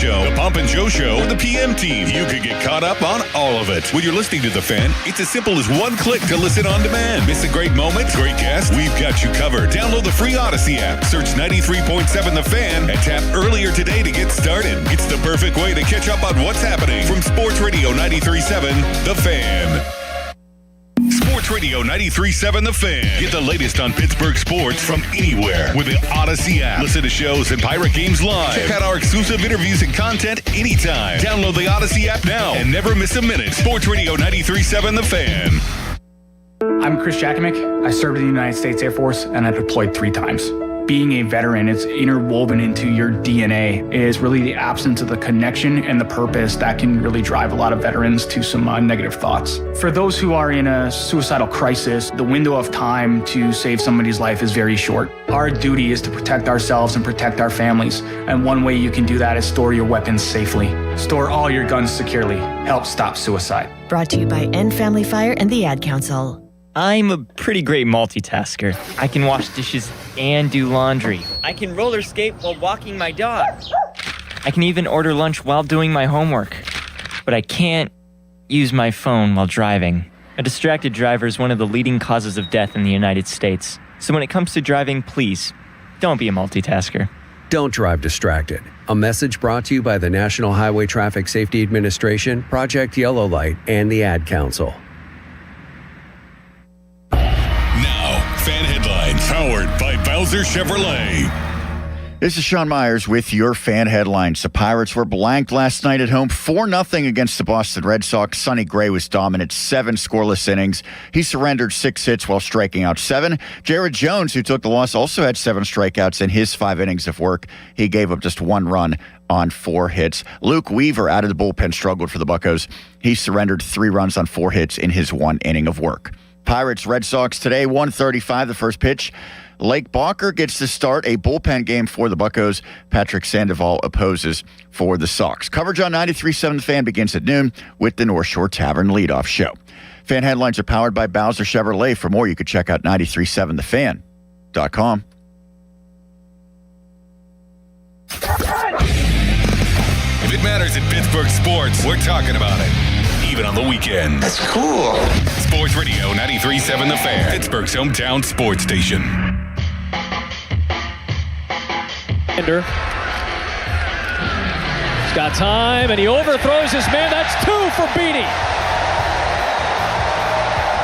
Show, The Pomp and Joe Show, or the PM Team. You could get caught up on all of it. When you're listening to The Fan, it's as simple as one click to listen on demand. Miss a great moment, great guest? We've got you covered. Download the free Odyssey app, search 93.7 The Fan, and tap earlier today to get started. It's the perfect way to catch up on what's happening from Sports Radio 93.7 The Fan. Sports Radio 93.7 The Fan. Get the latest on Pittsburgh sports from anywhere with the Odyssey app. Listen to shows and Pirate Games live. Check out our exclusive interviews and content anytime. Download the Odyssey app now and never miss a minute. Sports Radio 93.7 The Fan. I'm Chris Jakimick. I served in the United States Air Force and I deployed 3 times. Being a veteran, it's interwoven into your DNA, is really the absence of the connection and the purpose that can really drive a lot of veterans to some negative thoughts. For those who are in a suicidal crisis, the window of time to save somebody's life is very short. Our duty is to protect ourselves and protect our families. And one way you can do that is store your weapons safely. Store all your guns securely. Help stop suicide. Brought to you by End Family Fire and the Ad Council. I'm a pretty great multitasker. I can wash dishes and do laundry. I can roller skate while walking my dog. I can even order lunch while doing my homework. But I can't use my phone while driving. A distracted driver is one of the leading causes of death in the United States. So when it comes to driving, please, don't be a multitasker. Don't drive distracted. A message brought to you by the National Highway Traffic Safety Administration, Project Yellow Light, and the Ad Council. Fan Headlines, powered by Bowser Chevrolet. This is Sean Myers with your Fan Headlines. The Pirates were blanked last night at home 4-0 against the Boston Red Sox. Sonny Gray was dominant, 7 scoreless innings. He surrendered 6 hits while striking out 7. Jared Jones, who took the loss, also had 7 strikeouts in his 5 innings of work. He gave up just 1 run on 4 hits. Luke Weaver, out of the bullpen, struggled for the Buccos. He surrendered 3 runs on 4 hits in his 1 inning of work. Pirates, Red Sox today, 1:35, the first pitch. Lake Balker gets to start a bullpen game for the Buccos. Patrick Sandoval opposes for the Sox. Coverage on 93.7 The Fan begins at noon with the North Shore Tavern leadoff show. Fan Headlines are powered by Bowser Chevrolet. For more, you can check out 937thefan.com. If it matters in Pittsburgh sports, we're talking about it. Even on the weekend. That's cool. Sports Radio 93.7 The Fan, Pittsburgh's hometown sports station. He's got time, and he overthrows his man. That's 2 for Beanie.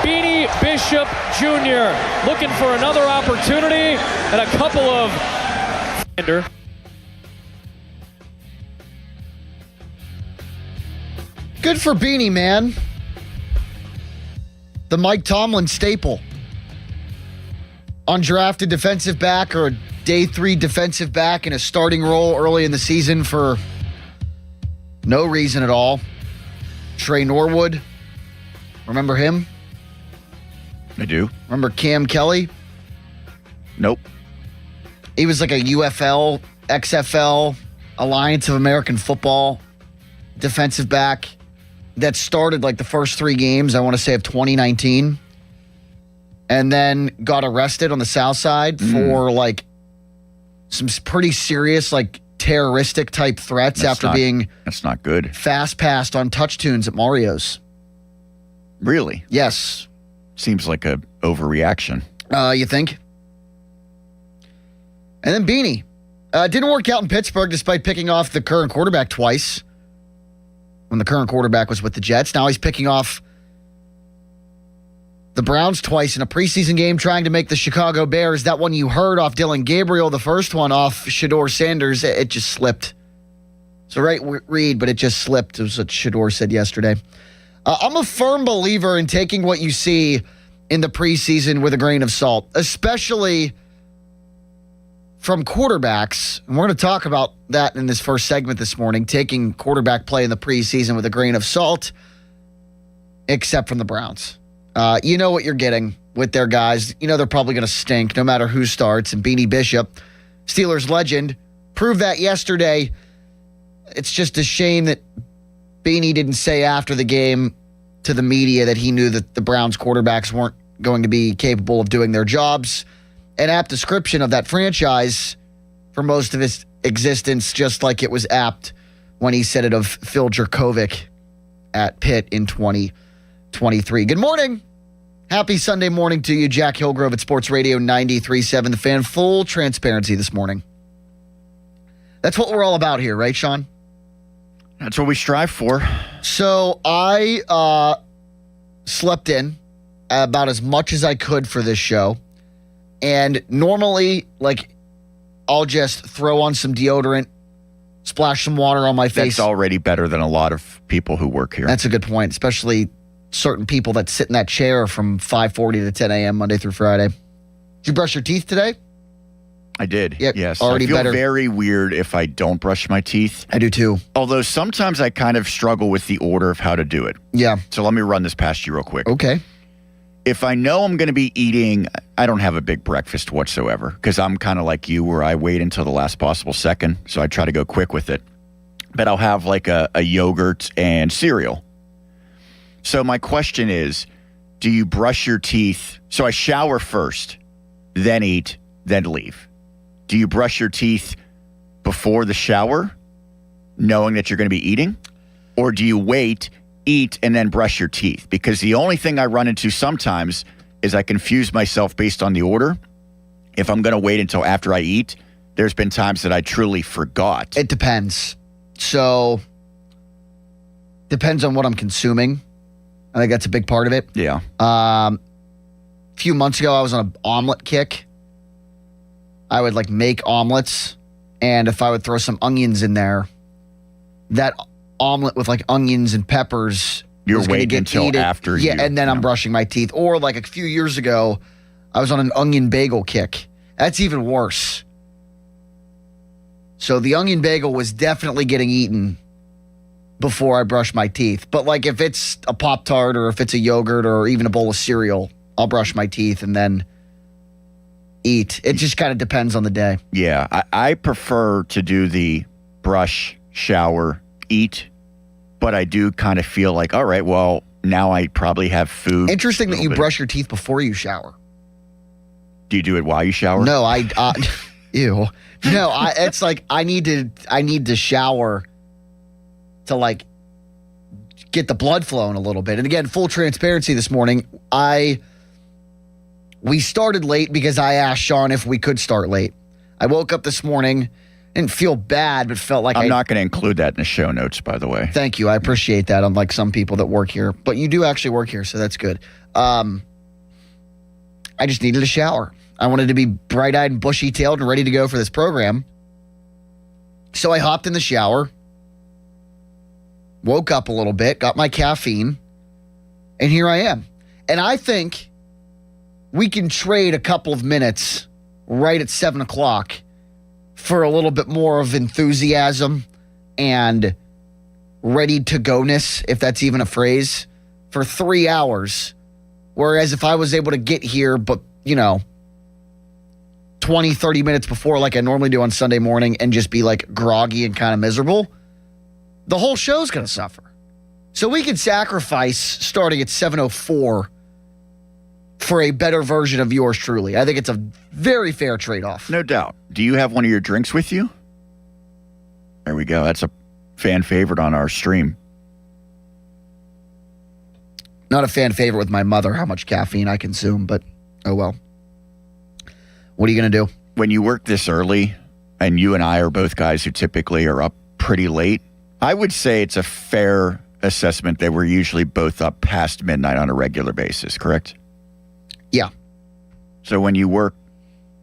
Beanie Bishop Jr. looking for another opportunity and a couple of... Good for Beanie, man. The Mike Tomlin staple. Undrafted defensive back or a day 3 defensive back in a starting role early in the season for no reason at all. Trey Norwood. Remember him? I do. Remember Cam Kelly? Nope. He was like a UFL, XFL, Alliance of American Football defensive back that started like the first 3 games, I want to say, of 2019, and then got arrested on the South Side for like some pretty serious, like terroristic type threats That's not good. Fast passed on touch tunes at Mario's. Really? Yes. Seems like a overreaction. You think? And then Beanie. Didn't work out in Pittsburgh despite picking off the current quarterback twice. When the current quarterback was with the Jets. Now he's picking off the Browns twice in a preseason game, trying to make the Chicago Bears. That one you heard off Dylan Gabriel, the first one off Shedeur Sanders, it just slipped. It's a right read, but it just slipped. It was what Shedeur said yesterday. I'm a firm believer in taking what you see in the preseason with a grain of salt, especially from quarterbacks. And we're going to talk about that in this first segment this morning, taking quarterback play in the preseason with a grain of salt, except from the Browns. You know what you're getting with their guys. You know they're probably going to stink no matter who starts. And Beanie Bishop, Steelers legend, proved that yesterday. It's just a shame that Beanie didn't say after the game to the media that he knew that the Browns quarterbacks weren't going to be capable of doing their jobs. An apt description of that franchise for most of its existence, just like it was apt when he said it of Phil Jerkovic at Pitt in 2023. Good morning. Happy Sunday morning to you, Jack Hillgrove at Sports Radio 93.7 The Fan. Full transparency this morning. That's what we're all about here, right, Sean? That's what we strive for. So I slept in about as much as I could for this show. And normally, like, I'll just throw on some deodorant, splash some water on my face. That's already better than a lot of people who work here. That's a good point, especially certain people that sit in that chair from 5:40 to 10 a.m. Monday through Friday. Did you brush your teeth today? I did, Yep, yes. already I feel better. very weird if I don't brush my teeth. I do too. Although sometimes I kind of struggle with the order of how to do it. Yeah. So let me run this past you real quick. Okay. If I know I'm going to be eating, I don't have a big breakfast whatsoever because I'm kind of like you where I wait until the last possible second. So I try to go quick with it. But I'll have like a yogurt and cereal. So my question is, do you brush your teeth? So I shower first, then eat, then leave. Do you brush your teeth before the shower, knowing that you're going to be eating? Or do you wait, eat, and then brush your teeth? Because the only thing I run into sometimes is I confuse myself based on the order. If I'm going to wait until after I eat, there's been times that I truly forgot. It depends. So, depends on what I'm consuming. I think that's a big part of it. Yeah. A few months ago, I was on an omelet kick. I would like make omelets, and if I would throw some onions in there, that omelet with like onions and peppers, You're was gonna waiting get until eaten. after Yeah, you- and then I'm yeah. brushing my teeth. Or like a few years ago, I was on an onion bagel kick. That's even worse. So the onion bagel was definitely getting eaten before I brush my teeth. But like if it's a Pop-Tart or if it's a yogurt or even a bowl of cereal, I'll brush my teeth and then eat. It just kind of depends on the day. Yeah, I prefer to do the brush, shower, eat, but I do kind of feel like, all right, well, now I probably have food. Interesting a that little you bit. brush your teeth before you shower. Do you do it while you shower? No, ew. No, it's like I need to shower to like get the blood flowing a little bit. And again, full transparency this morning, we started late because I asked Sean if we could start late. I woke up this morning, didn't feel bad, but felt like I'm not going to include that in the show notes, by the way. Thank you. I appreciate that, unlike some people that work here. But you do actually work here, so that's good. I just needed a shower. I wanted to be bright-eyed and bushy-tailed and ready to go for this program. So I hopped in the shower, woke up a little bit, got my caffeine, and here I am. And I think we can trade a couple of minutes right at 7 o'clock for a little bit more of enthusiasm and ready-to-go-ness, if that's even a phrase, for 3 hours. Whereas if I was able to get here, but, 20, 30 minutes before like I normally do on Sunday morning and just be like groggy and kind of miserable, the whole show's going to suffer. So we can sacrifice starting at 7:04 for a better version of yours truly. I think it's a very fair trade-off. No doubt. Do you have one of your drinks with you? There we go. That's a fan favorite on our stream. Not a fan favorite with my mother, how much caffeine I consume, but oh well. What are you going to do? When you work this early, and you and I are both guys who typically are up pretty late, I would say it's a fair assessment that we're usually both up past midnight on a regular basis, correct? Yeah. So when you work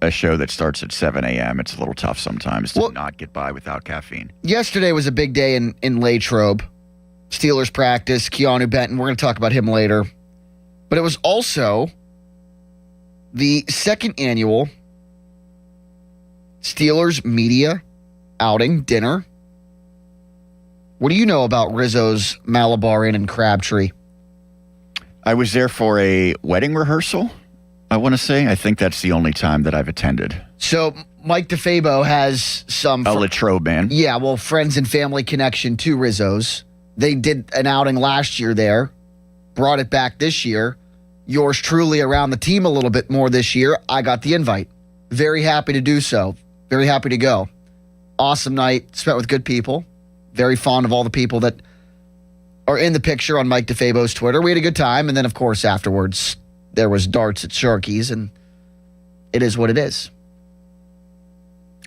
a show that starts at 7 a.m., it's a little tough sometimes to not get by without caffeine. Yesterday was a big day in Latrobe. Steelers practice, Keanu Benton. We're going to talk about him later. But it was also the second annual Steelers media outing dinner. What do you know about Rizzo's Malabar Inn and Crabtree? I was there for a wedding rehearsal, I want to say. I think that's the only time that I've attended. So Mike DeFabo has some... A Latrobe man. Yeah, well, friends and family connection to Rizzo's. They did an outing last year there, brought it back this year. Yours truly around the team a little bit more this year. I got the invite. Very happy to do so. Very happy to go. Awesome night. Spent with good people. Very fond of all the people that are in the picture on Mike DeFabo's Twitter. We had a good time. And then, of course, afterwards, there was darts at Sharky's, and it is what it is.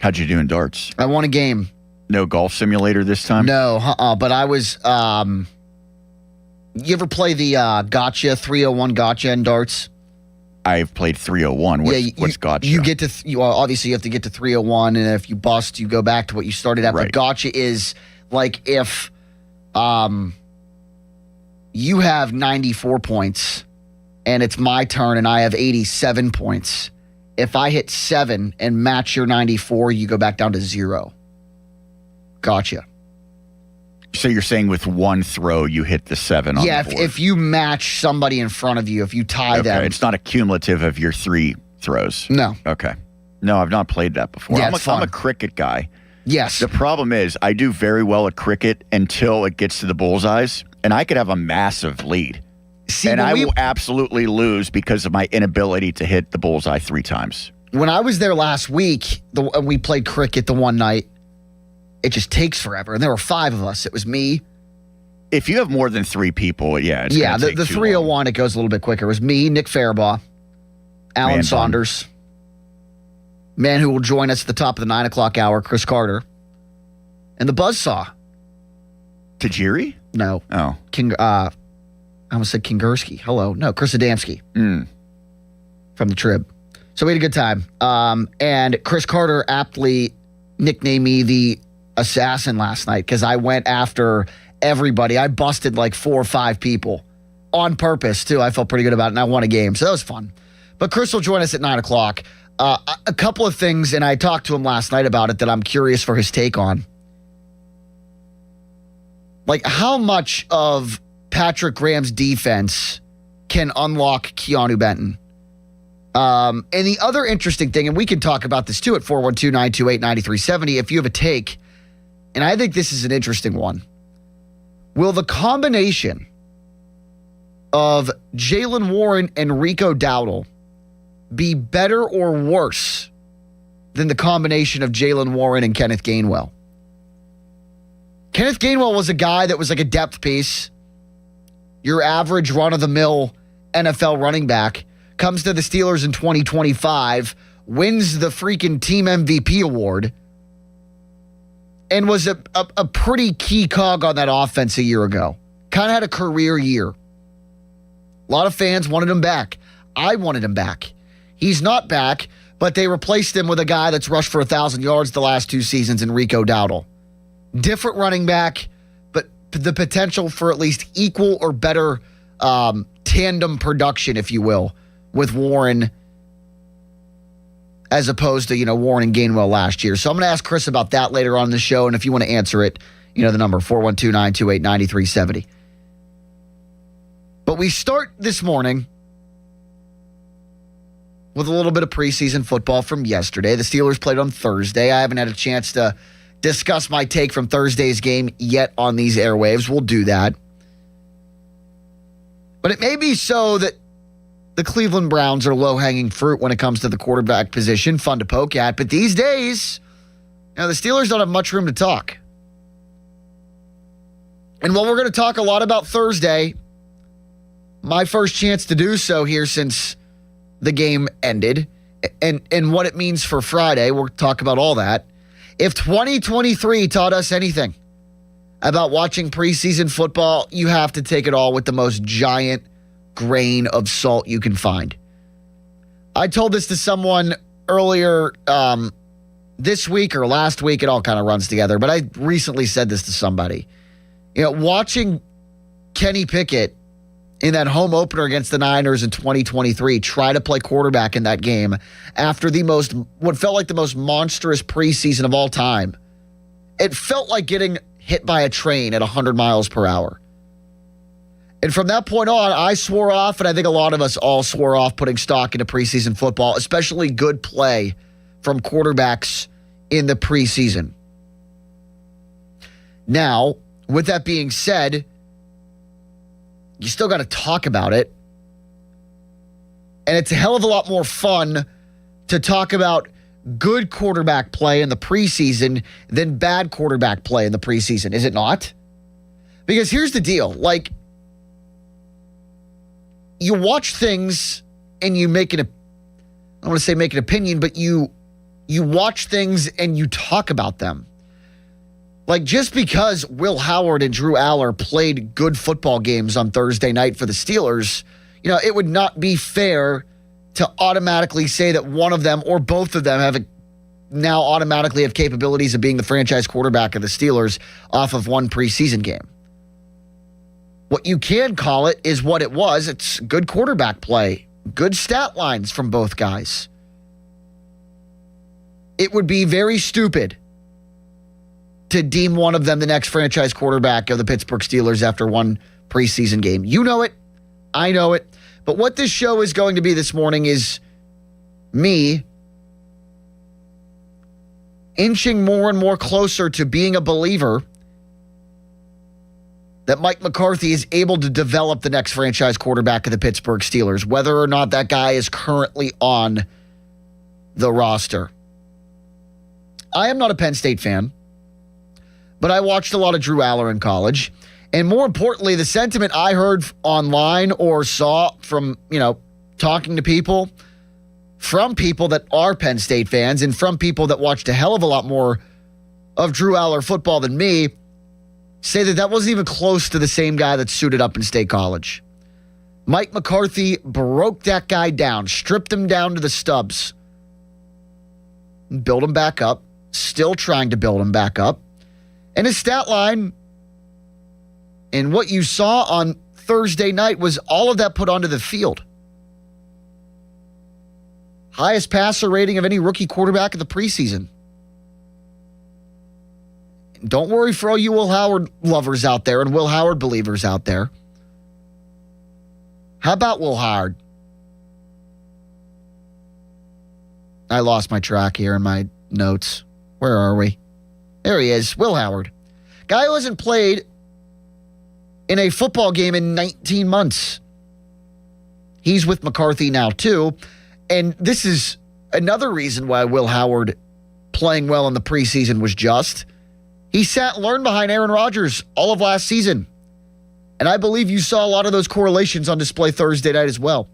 How'd you do in darts? I won a game. No golf simulator this time? No, but I was... you ever play the gotcha, 301 gotcha in darts? I've played 301. What's gotcha? You get to... obviously, you have to get to 301, and if you bust, you go back to what you started at. Right. But gotcha is like if you have 94 points, and it's my turn, and I have 87 points. If I hit 7 and match your 94, you go back down to 0. Gotcha. So you're saying with one throw, you hit the 7 on the board? If you match somebody in front of you, if you tie them. It's not a cumulative of your 3 throws. No. Okay. No, I've not played that before. Yeah, I'm a cricket guy. Yes. The problem is I do very well at cricket until it gets to the bullseyes, and I could have a massive lead. See, and I will absolutely lose because of my inability to hit the bullseye 3 times. When I was there last week, we played cricket the one night. It just takes forever. And there were 5 of us. It was me. If you have more than 3 people, it's going to take the too 301, long. it goes a little bit quicker. It was me, Nick Faribaugh, Alan Saunders, man who will join us at the top of the 9 o'clock hour, Chris Carter, and the Buzzsaw. Tajiri? No. Oh. I almost said Kingursky. Hello. No, Chris Adamski from the Trib. So we had a good time. And Chris Carter aptly nicknamed me the assassin last night because I went after everybody. I busted like 4 or 5 people on purpose, too. I felt pretty good about it, and I won a game. So that was fun. But Chris will join us at 9 o'clock. A couple of things, and I talked to him last night about it, that I'm curious for his take on. Like, how much of Patrick Graham's defense can unlock Keanu Benton? And the other interesting thing, and we can talk about this too at 412-928-9370 if you have a take, and I think this is an interesting one. Will the combination of Jaylen Warren and Rico Dowdle be better or worse than the combination of Jaylen Warren and Kenneth Gainwell? Kenneth Gainwell was a guy that was like a depth piece. Your average run-of-the-mill NFL running back comes to the Steelers in 2025, wins the freaking team MVP award, and was a pretty key cog on that offense a year ago. Kind of had a career year. A lot of fans wanted him back. I wanted him back. He's not back, but they replaced him with a guy that's rushed for 1,000 yards the last 2 seasons in Rico Dowdle. Different running back, but the potential for at least equal or better tandem production, if you will, with Warren as opposed to, Warren and Gainwell last year. So I'm going to ask Chris about that later on in the show, and if you want to answer it, the number 412-928-9370. But we start this morning with a little bit of preseason football from yesterday. The Steelers played on Thursday. I haven't had a chance to discuss my take from Thursday's game yet on these airwaves. We'll do that. But it may be so that the Cleveland Browns are low-hanging fruit when it comes to the quarterback position, fun to poke at. But these days, the Steelers don't have much room to talk. And while we're going to talk a lot about Thursday, my first chance to do so here since the game ended, and what it means for Friday, we'll talk about all that. If 2023 taught us anything about watching preseason football, you have to take it all with the most giant grain of salt you can find. I told this to someone earlier this week or last week. It all kind of runs together, but I recently said this to somebody. Watching Kenny Pickett in that home opener against the Niners in 2023 try to play quarterback in that game after what felt like the most monstrous preseason of all time. It felt like getting hit by a train at 100 miles per hour. And from that point on, I swore off, and I think a lot of us all swore off putting stock into preseason football, especially good play from quarterbacks in the preseason. Now, with that being said, you still got to talk about it. And it's a hell of a lot more fun to talk about good quarterback play in the preseason than bad quarterback play in the preseason, is it not? Because here's the deal. Like, you watch things and you make I don't want to say make an opinion, but you watch things and you talk about them. Like, just because Will Howard and Drew Aller played good football games on Thursday night for the Steelers, it would not be fair to automatically say that one of them or both of them now automatically have capabilities of being the franchise quarterback of the Steelers off of one preseason game. What you can call it is what it was. It's good quarterback play, good stat lines from both guys. It would be very stupid to deem one of them the next franchise quarterback of the Pittsburgh Steelers after one preseason game. You know it. I know it. But what this show is going to be this morning is me inching more and more closer to being a believer that Mike McCarthy is able to develop the next franchise quarterback of the Pittsburgh Steelers, whether or not that guy is currently on the roster. I am not a Penn State fan, but I watched a lot of Drew Aller in college. And more importantly, the sentiment I heard online or saw from, talking to people, from people that are Penn State fans and from people that watched a hell of a lot more of Drew Aller football than me, say that wasn't even close to the same guy that suited up in State College. Mike McCarthy broke that guy down, stripped him down to the stubs, and built him back up, still trying to build him back up. And his stat line and what you saw on Thursday night was all of that put onto the field. Highest passer rating of any rookie quarterback of the preseason. Don't worry for all you Will Howard lovers out there and Will Howard believers out there. How about Will Howard? I lost my track here in my notes. Where are we? There he is, Will Howard. Guy who hasn't played in a football game in 19 months. He's with McCarthy now, too. And this is another reason why Will Howard playing well in the preseason was just. He sat and learned behind Aaron Rodgers all of last season. And I believe you saw a lot of those correlations on display Thursday night as well.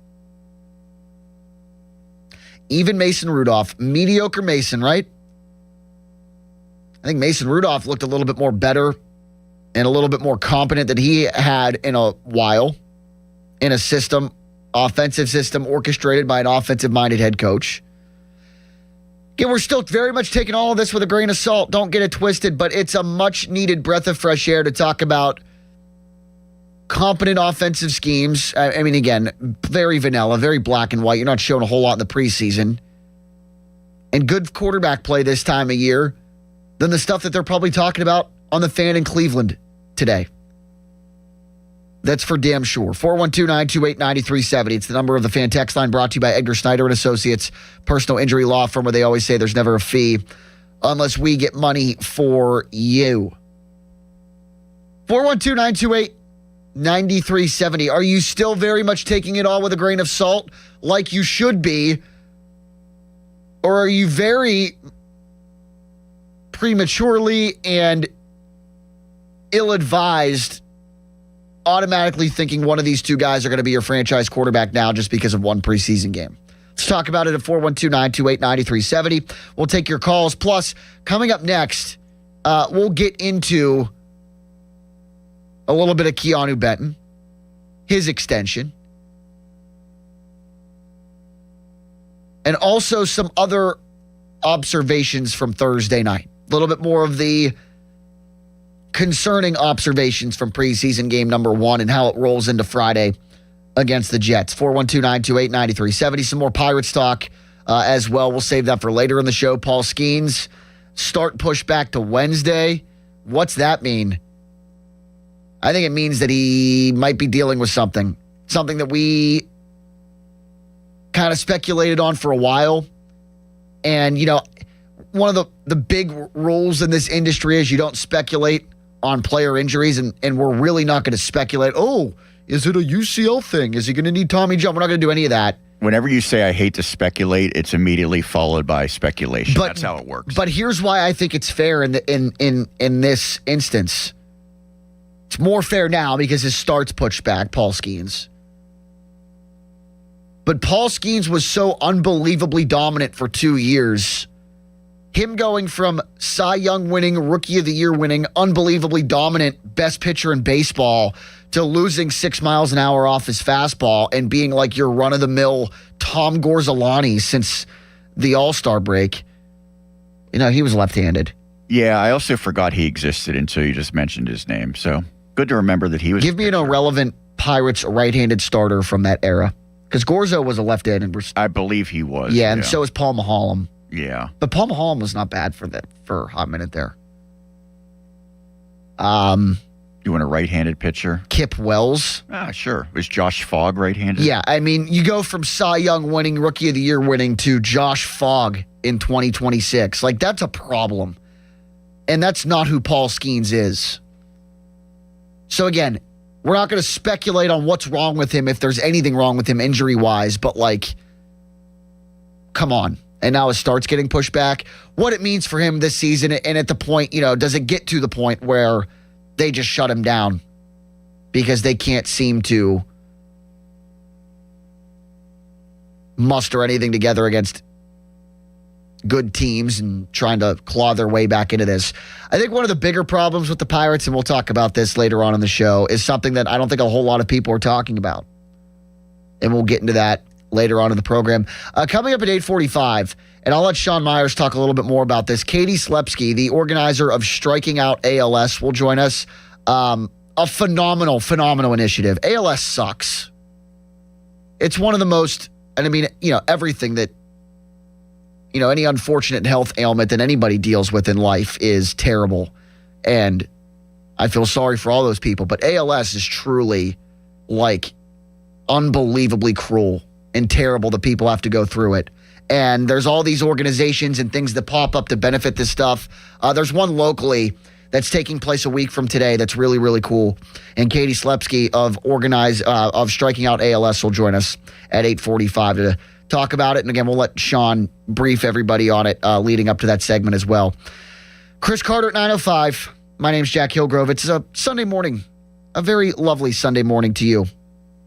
Even Mason Rudolph, mediocre Mason, right? I think Mason Rudolph looked a little bit more better and a little bit more competent than he had in a while in a system, offensive system orchestrated by an offensive-minded head coach. Again, we're still very much taking all of this with a grain of salt. Don't get it twisted, but it's a much-needed breath of fresh air to talk about competent offensive schemes. I mean, again, very vanilla, very black and white. You're not showing a whole lot in the preseason. And good quarterback play this time of year than the stuff that they're probably talking about on the Fan in Cleveland today. That's for damn sure. 412-928-9370. It's the number of the Fan text line, brought to you by Edgar Snyder & Associates, personal injury law firm where they always say there's never a fee unless we get money for you. 412-928-9370. Are you still very much taking it all with a grain of salt like you should be? Or are you very prematurely and ill-advised automatically thinking one of these two guys are going to be your franchise quarterback now just because of one preseason game? Let's talk about it at 412-928-9370. We'll take your calls. Plus, coming up next, we'll get into a little bit of Keanu Benton, his extension, and also some other observations from Thursday night. A little bit more of the concerning observations from preseason game number 1 and how it rolls into Friday against the Jets. 412-928-9370. Some more Pirates talk as well. We'll save that for later in the show. Paul Skeens, start push back to Wednesday. What's that mean? I think it means that he might be dealing with something that we kind of speculated on for a while. And, you know, one of the big rules in this industry is you don't speculate on player injuries, and we're really not going to speculate, oh, is it a UCL thing? Is he going to need Tommy John? We're not going to do any of that. Whenever you say I hate to speculate, it's immediately followed by speculation. That's how it works. But here's why I think it's fair in this instance. It's more fair now because his start's pushed back, Paul Skeens. But Paul Skeens was so unbelievably dominant for 2 years. Him going from Cy Young winning, Rookie of the Year winning, unbelievably dominant best pitcher in baseball to losing 6 miles an hour off his fastball and being like your run-of-the-mill Tom Gorzolani since the All-Star break. He was left-handed. Yeah, I also forgot he existed until you just mentioned his name. So good to remember that he was. Give me an irrelevant Pirates right-handed starter from that era. Because Gorzo was a left-handed. I believe he was. Yeah, and so was Paul Maholm. Yeah. But Paul Maholm was not bad for a hot minute there. You want a right-handed pitcher? Kip Wells. Sure. Was Josh Fogg right-handed? Yeah, I mean, you go from Cy Young winning, Rookie of the Year winning to Josh Fogg in 2026. Like, that's a problem. And that's not who Paul Skeens is. So again, we're not going to speculate on what's wrong with him if there's anything wrong with him injury-wise, but come on. And now his start's getting pushed back. What it means for him this season, and at the point, does it get to the point where they just shut him down because they can't seem to muster anything together against good teams and trying to claw their way back into this. I think one of the bigger problems with the Pirates, and we'll talk about this later on in the show, is something that I don't think a whole lot of people are talking about. And we'll get into that later on in the program. Coming up at 8:45, and I'll let Sean Myers talk a little bit more about this. Katie Slepsky, the organizer of Striking Out ALS, will join us. A phenomenal initiative. ALS sucks. It's one of the most, and I mean, everything that, any unfortunate health ailment that anybody deals with in life is terrible. And I feel sorry for all those people. But ALS is truly unbelievably cruel and terrible that people have to go through it. And there's all these organizations and things that pop up to benefit this stuff. There's one locally that's taking place a week from today that's really, really cool. And Katie Slepsky of Striking Out ALS will join us at 8:45 to talk about it. And again, we'll let Sean brief everybody on it leading up to that segment as well. Chris Carter at 9:05. My name's Jack Hillgrove. It's a Sunday morning, a very lovely Sunday morning to you.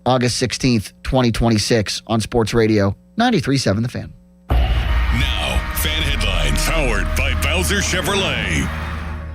August 16th, 2026 on Sports Radio 93.7 The Fan. Now, Fan Headlines, powered by Bowser Chevrolet.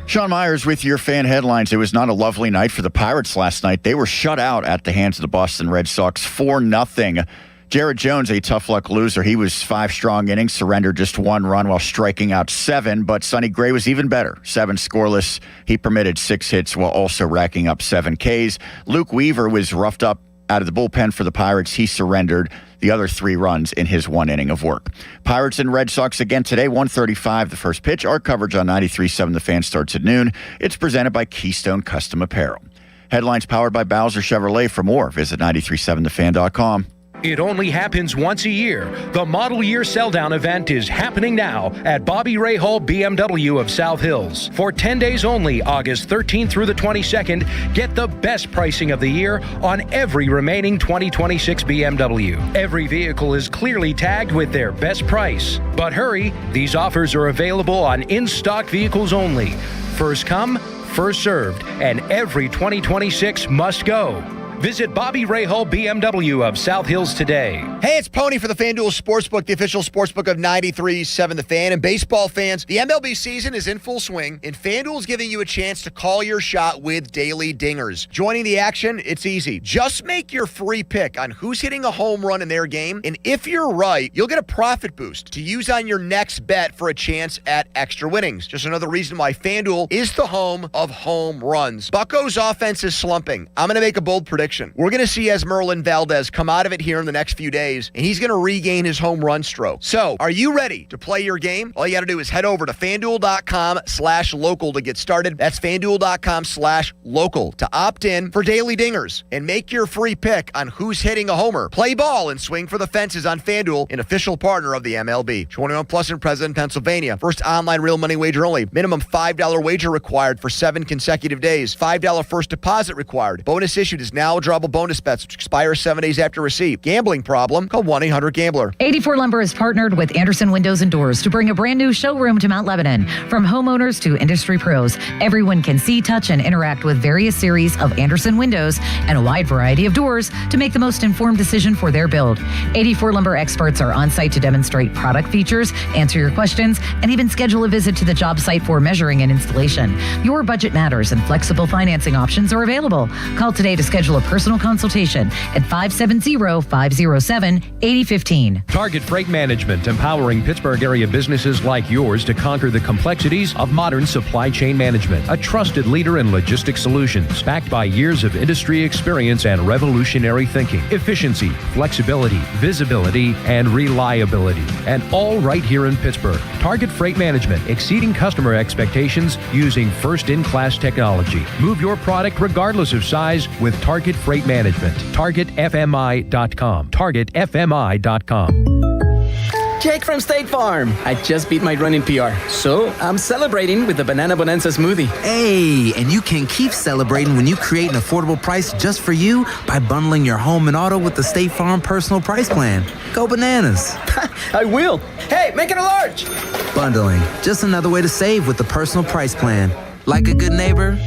Sean Myers with your Fan Headlines. It was not a lovely night for the Pirates last night. They were shut out at the hands of the Boston Red Sox 4-0. Jared Jones, a tough luck loser. He was 5 strong innings, surrendered just 1 run while striking out 7. But Sonny Gray was even better. 7 scoreless. He permitted 6 hits while also racking up 7 Ks. Luke Weaver was roughed up out of the bullpen for the Pirates. He surrendered the other 3 runs in his 1 inning of work. Pirates and Red Sox again today, 1:35 the first pitch. Our coverage on 93.7 The Fan starts at noon. It's presented by Keystone Custom Apparel. Headlines powered by Bowser Chevrolet. For more, visit 937thefan.com. It only happens once a year. The Model Year Sell-Down event is happening now at Bobby Rahal BMW of South Hills. For 10 days only, August 13th through the 22nd, get the best pricing of the year on every remaining 2026 BMW. Every vehicle is clearly tagged with their best price. But hurry, these offers are available on in-stock vehicles only. First come, first served, and every 2026 must go. Visit Bobby Rahal BMW of South Hills today. Hey, it's Pony for the FanDuel Sportsbook, the official sportsbook of 93.7 The Fan. And baseball fans, the MLB season is in full swing, and FanDuel is giving you a chance to call your shot with daily dingers. Joining the action, it's easy. Just make your free pick on who's hitting a home run in their game, and if you're right, you'll get a profit boost to use on your next bet for a chance at extra winnings. Just another reason why FanDuel is the home of home runs. Bucco's offense is slumping. I'm going to make a bold prediction. We're going to see Esmeralda Valdez come out of it here in the next few days, and he's going to regain his home run stroke. So, are you ready to play your game? All you got to do is head over to FanDuel.com/local to get started. That's FanDuel.com/local to opt in for daily dingers and make your free pick on who's hitting a homer. Play ball and swing for the fences on FanDuel, an official partner of the MLB. 21 plus in President, Pennsylvania. First online real money wager only. Minimum $5 wager required for 7 consecutive days. $5 first deposit required. Bonus issued is now withdrawable bonus bets, which expire 7 days after receipt. Gambling problem? Call 1-800-GAMBLER. 84 Lumber is partnered with Anderson Windows and Doors to bring a brand new showroom to Mount Lebanon. From homeowners to industry pros, everyone can see, touch, and interact with various series of Anderson windows and a wide variety of doors to make the most informed decision for their build. 84 Lumber experts are on site to demonstrate product features, answer your questions, and even schedule a visit to the job site for measuring and installation. Your budget matters and flexible financing options are available. Call today to schedule a personal consultation at 570-507-8015. Target Freight Management, empowering Pittsburgh area businesses like yours to conquer the complexities of modern supply chain management. A trusted leader in logistics solutions, backed by years of industry experience and revolutionary thinking. Efficiency, flexibility, visibility, and reliability. And all right here in Pittsburgh. Target Freight Management, exceeding customer expectations using first-in-class technology. Move your product regardless of size with Target Freight Management. TargetFMI.com. TargetFMI.com. Jake from State Farm. I just beat my running PR, so I'm celebrating with the Banana Bonanza smoothie. Hey, and you can keep celebrating when you create an affordable price just for you by bundling your home and auto with the State Farm Personal Price Plan. Go bananas. I will. Hey, make it a large. Bundling, just another way to save with the Personal Price Plan. Like a good neighbor,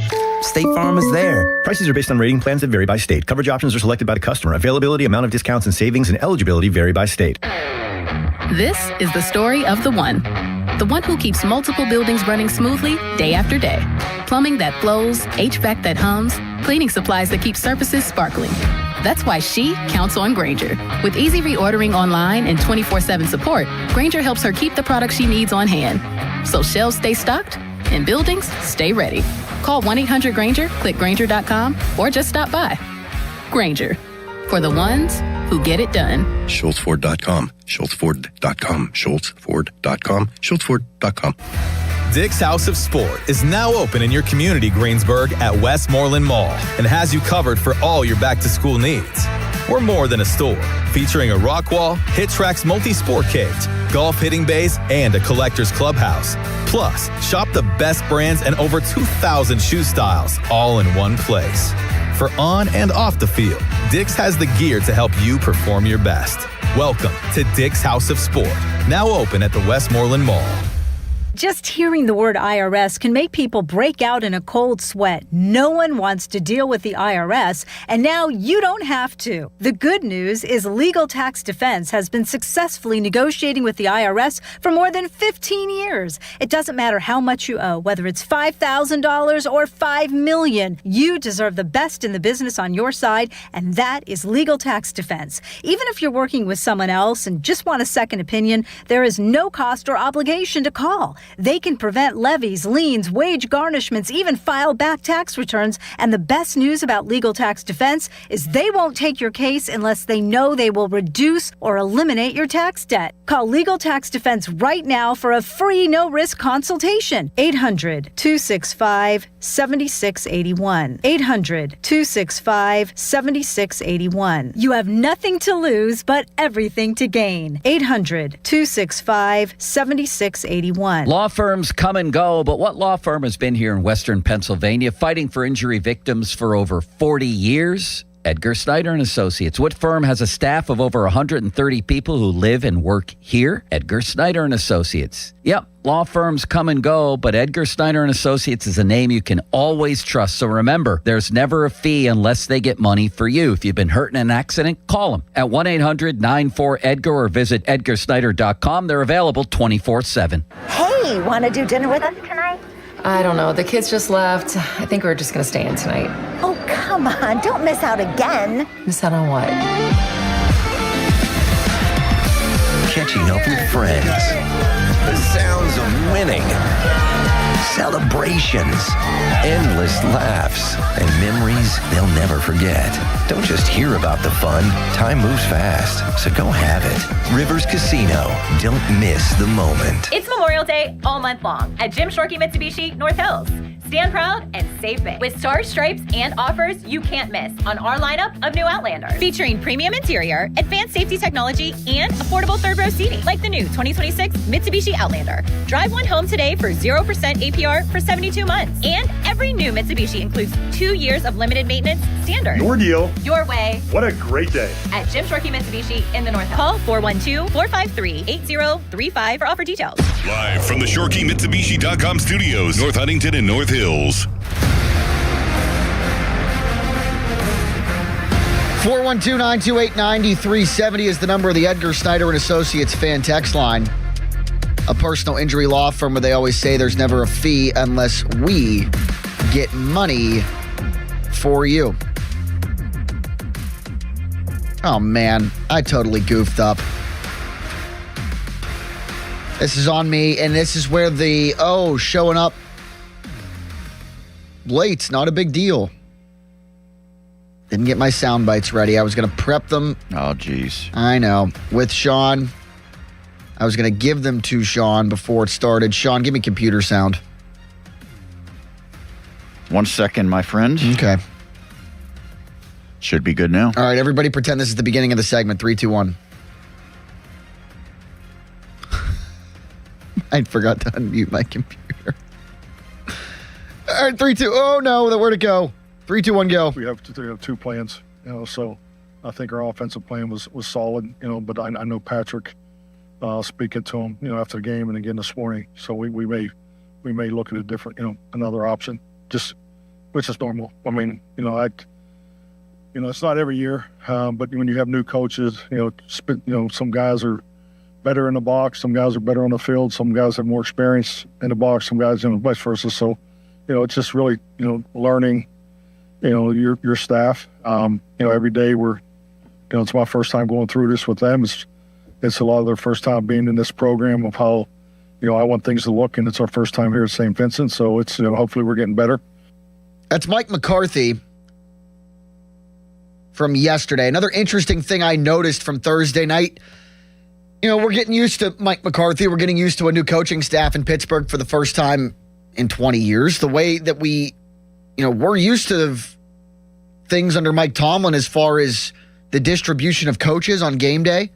State Farm is there. Prices are based on rating plans that vary by state. Coverage options are selected by the customer. Availability, amount of discounts and savings, and eligibility vary by state. This is the story of the one who keeps multiple buildings running smoothly day after day. Plumbing that flows, HVAC that hums, cleaning supplies that keep surfaces sparkling. That's why she counts on Grainger. With easy reordering online and 24/7 support, Grainger helps her keep the products she needs on hand. So shelves stay stocked and buildings stay ready. Call 1-800-GRAINGER, click Grainger.com, or just stop by. Grainger, for the ones who get it done. SchultzFord.com, SchultzFord.com, SchultzFord.com, SchultzFord.com. Dick's House of Sport is now open in your community, Greensburg, at Westmoreland Mall, and has you covered for all your back-to-school needs. We're more than a store, featuring a rock wall, hit tracks multi-sport cage, golf hitting bays, and a collector's clubhouse. Plus, shop the best brands and over 2,000 shoe styles, all in one place. For on and off the field, Dick's has the gear to help you perform your best. Welcome to Dick's House of Sport, now open at the Westmoreland Mall. Just hearing the word IRS can make people break out in a cold sweat. No one wants to deal with the IRS, and now you don't have to. The good news is Legal Tax Defense has been successfully negotiating with the IRS for more than 15 years. It doesn't matter how much you owe, whether it's $5,000 or $5 million. You deserve the best in the business on your side, and that is Legal Tax Defense. Even if you're working with someone else and just want a second opinion, there is no cost or obligation to call. They can prevent levies, liens, wage garnishments, even file back tax returns. And the best news about Legal Tax Defense is they won't take your case unless they know they will reduce or eliminate your tax debt. Call Legal Tax Defense right now for a free no-risk consultation. 800-265-7681. 800-265-7681. You have nothing to lose but everything to gain. 800-265-7681. Law firms come and go, but what law firm has been here in Western Pennsylvania fighting for injury victims for over 40 years? Edgar Snyder and Associates. What firm has a staff of over 130 people who live and work here? Edgar Snyder and Associates. Yep, law firms come and go, but Edgar Snyder and Associates is a name you can always trust. So remember, there's never a fee unless they get money for you. If you've been hurt in an accident, call them at 1-800-94-EDGAR or visit edgarsnyder.com. They're available 24/7. Hey, want to do dinner with us tonight? I don't know. The kids just left. I think we're just going to stay in tonight. Oh, come on. Don't miss out again. Miss out on what? Catching up with friends. The sounds of winning. Celebrations. Endless laughs. And memories they'll never forget. Don't just hear about the fun. Time moves fast, so go have it. Rivers Casino. Don't miss the moment. It's Memorial Day all month long at Jim Shorkey Mitsubishi North Hills. Stand proud and save big with stars, stripes, and offers you can't miss on our lineup of new Outlanders. Featuring premium interior, advanced safety technology, and affordable third row seating, like the new 2026 Mitsubishi Outlander. Drive one home today for 0% APR for 72 months. And every new Mitsubishi includes 2 years of limited maintenance standard. Your deal. Your way. What a great day. At Jim Shorkey Mitsubishi in the North. Call 412-453-8035 for offer details. Live from the ShorkeyMitsubishi.com studios, North Huntington and North Hills. 412-928-9370 is the number of the Edgar Snyder and Associates fan text line. A personal injury law firm where they always say there's never a fee unless we get money for you. Oh, man. I totally goofed up. This is on me, and this is where the, showing up late's not a big deal. Didn't get my sound bites ready. I was going to prep them. Oh, geez. I know. With Sean. I was going to give them to Sean before it started. Sean, give me computer sound. 1 second, my friend. Okay. Should be good now. All right, everybody pretend this is the beginning of the segment. 3, 2, 1. I forgot to unmute my computer. All right, 3, 2. Oh, no. Where'd it go? 3, 2, 1, go. We have two plans, so I think our offensive plan was solid, but I know Patrick, speaking to him, after the game and again this morning. So we may look at a different, another option, which is normal. I mean, it's not every year, but when you have new coaches, some guys are better in the box, some guys are better on the field, some guys have more experience in the box, some guys, vice versa. So, it's just really, learning, your staff. Every day it's my first time going through this with them. It's a lot of their first time being in this program of how, I want things to look, and it's our first time here at St. Vincent. So it's, hopefully we're getting better. That's Mike McCarthy from yesterday. Another interesting thing I noticed from Thursday night, we're getting used to Mike McCarthy. We're getting used to a new coaching staff in Pittsburgh for the first time in 20 years. The way that we're used to things under Mike Tomlin as far as the distribution of coaches on game day,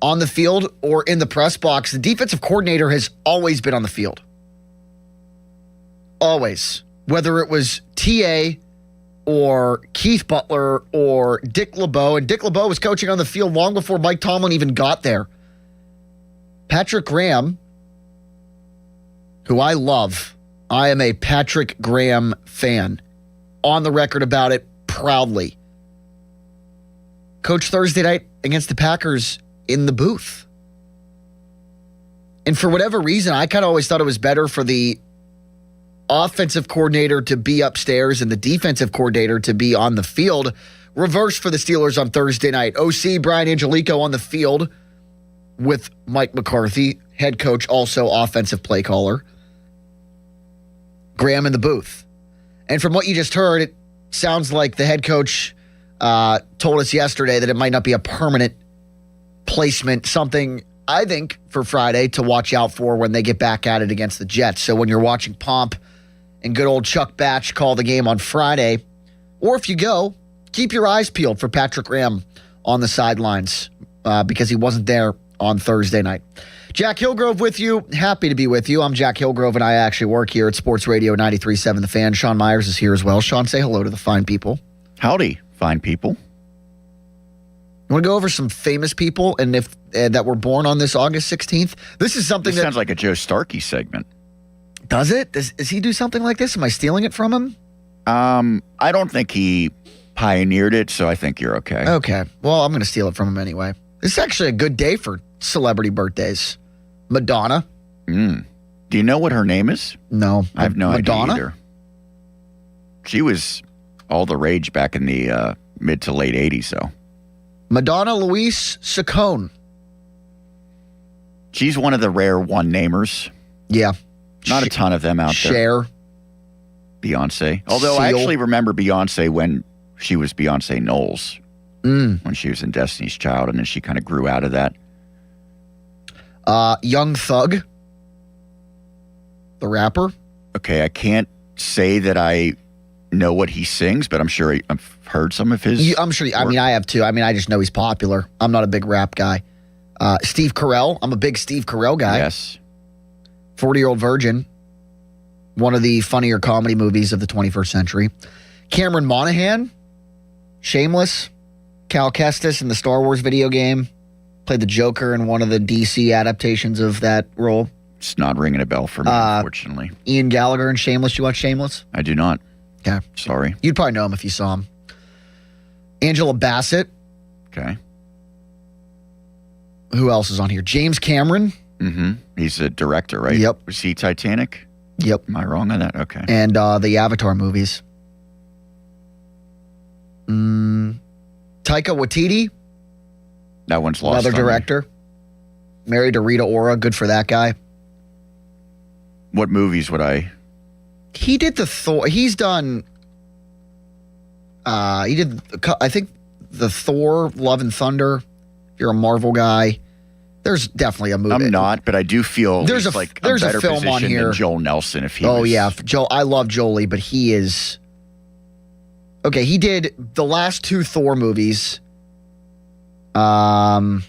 on the field, or in the press box. The defensive coordinator has always been on the field. Always. Whether it was TA or Keith Butler or Dick LeBeau. And Dick LeBeau was coaching on the field long before Mike Tomlin even got there. Patrick Graham, who I love. I am a Patrick Graham fan. On the record about it proudly. Coach Thursday night against the Packers in the booth. And for whatever reason, I kind of always thought it was better for the offensive coordinator to be upstairs and the defensive coordinator to be on the field. Reverse for the Steelers on Thursday night. OC Brian Angelico on the field with Mike McCarthy, head coach, also offensive play caller. Graham in the booth. And from what you just heard, it sounds like the head coach told us yesterday that it might not be a permanent placement, something I think for Friday to watch out for when they get back at it against the Jets. So when you're watching Pomp and good old Chuck Batch call the game on Friday, or if you go, keep your eyes peeled for Patrick Graham on the sidelines because he wasn't there on Thursday night. Jack Hillgrove with you. Happy to be with you. I'm Jack Hillgrove, and I actually work here at Sports Radio 93.7 The Fan. Sean Myers is here as well. Sean, say hello to the fine people. Howdy, fine people. You want to go over some famous people and if that were born on this August 16th? This is something that sounds like a Joe Starkey segment. Does it? Does he do something like this? Am I stealing it from him? I don't think he pioneered it, so I think you're okay. Okay. Well, I'm going to steal it from him anyway. This is actually a good day for celebrity birthdays. Madonna. Do you know what her name is? No. I have no Madonna? idea either. She was all the rage back in the mid to late 80s, though. Madonna Louise Saccone. She's one of the rare one-namers. Yeah. Not a ton of them out there. Cher. Beyonce. Although I actually remember Beyonce when she was Beyonce Knowles. When she was in Destiny's Child, and then she kind of grew out of that. Young Thug. The rapper. Okay, I can't say that I know what he sings, but I'm sure I've heard some of his. I'm sure. I mean, I have too. I mean, I just know he's popular. I'm not a big rap guy. Steve Carell. I'm a big Steve Carell guy. Yes. 40-Year-Old Virgin. One of the funnier comedy movies of the 21st century. Cameron Monaghan. Shameless. Cal Kestis in the Star Wars video game. Played the Joker in one of the DC adaptations of that role. It's not ringing a bell for me, unfortunately. Ian Gallagher in Shameless. You watch Shameless? I do not. Okay. Sorry. You'd probably know him if you saw him. Angela Bassett. Okay. Who else is on here? James Cameron. Mm-hmm. He's a director, right? Yep. Was he Titanic? Yep. Am I wrong on that? Okay. And the Avatar movies. Taika Waititi. That one's lost. Another director. Married to Rita Ora. Good for that guy. What movies would I? He did the Thor. He's done. He did. I think the Thor, Love and Thunder. If you're a Marvel guy, there's definitely a movie. I'm not, but I do feel there's he's a like there's better a film on positioned here. than Joel Nelson if he. Oh was, yeah, Joel. I love Jolie, but he is. Okay, he did the last two Thor movies. Jojo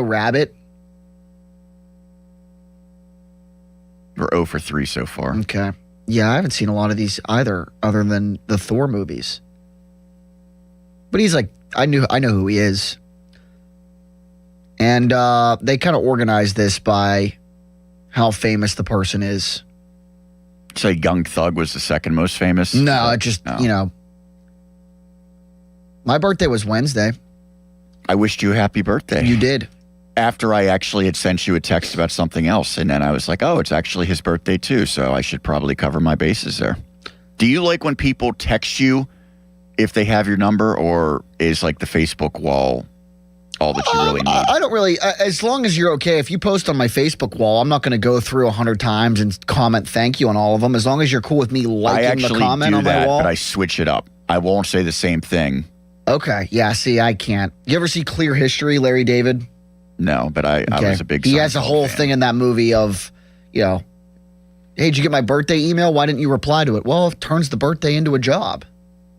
Rabbit. We're 0 for 3 so far. Okay. Yeah, I haven't seen a lot of these either, other than the Thor movies. But he's like, I know who he is. And they kind of organized this by how famous the person is. So Young Thug was the second most famous? No, it just, you know. My birthday was Wednesday. I wished you a happy birthday. You did. After I actually had sent you a text about something else. And then I was like, oh, it's actually his birthday too. So I should probably cover my bases there. Do you like when people text you if they have your number, or is like the Facebook wall all that you really need? I don't really, as long as you're okay. If you post on my Facebook wall, I'm not going to go through 100 times and comment thank you on all of them. As long as you're cool with me liking the comment on my wall. But I switch it up. I won't say the same thing. Okay. Yeah, see, I can't. You ever see Clear History, Larry David? No, but I was a big He has a whole thing in that movie of, you know, hey, did you get my birthday email? Why didn't you reply to it? Well, it turns the birthday into a job.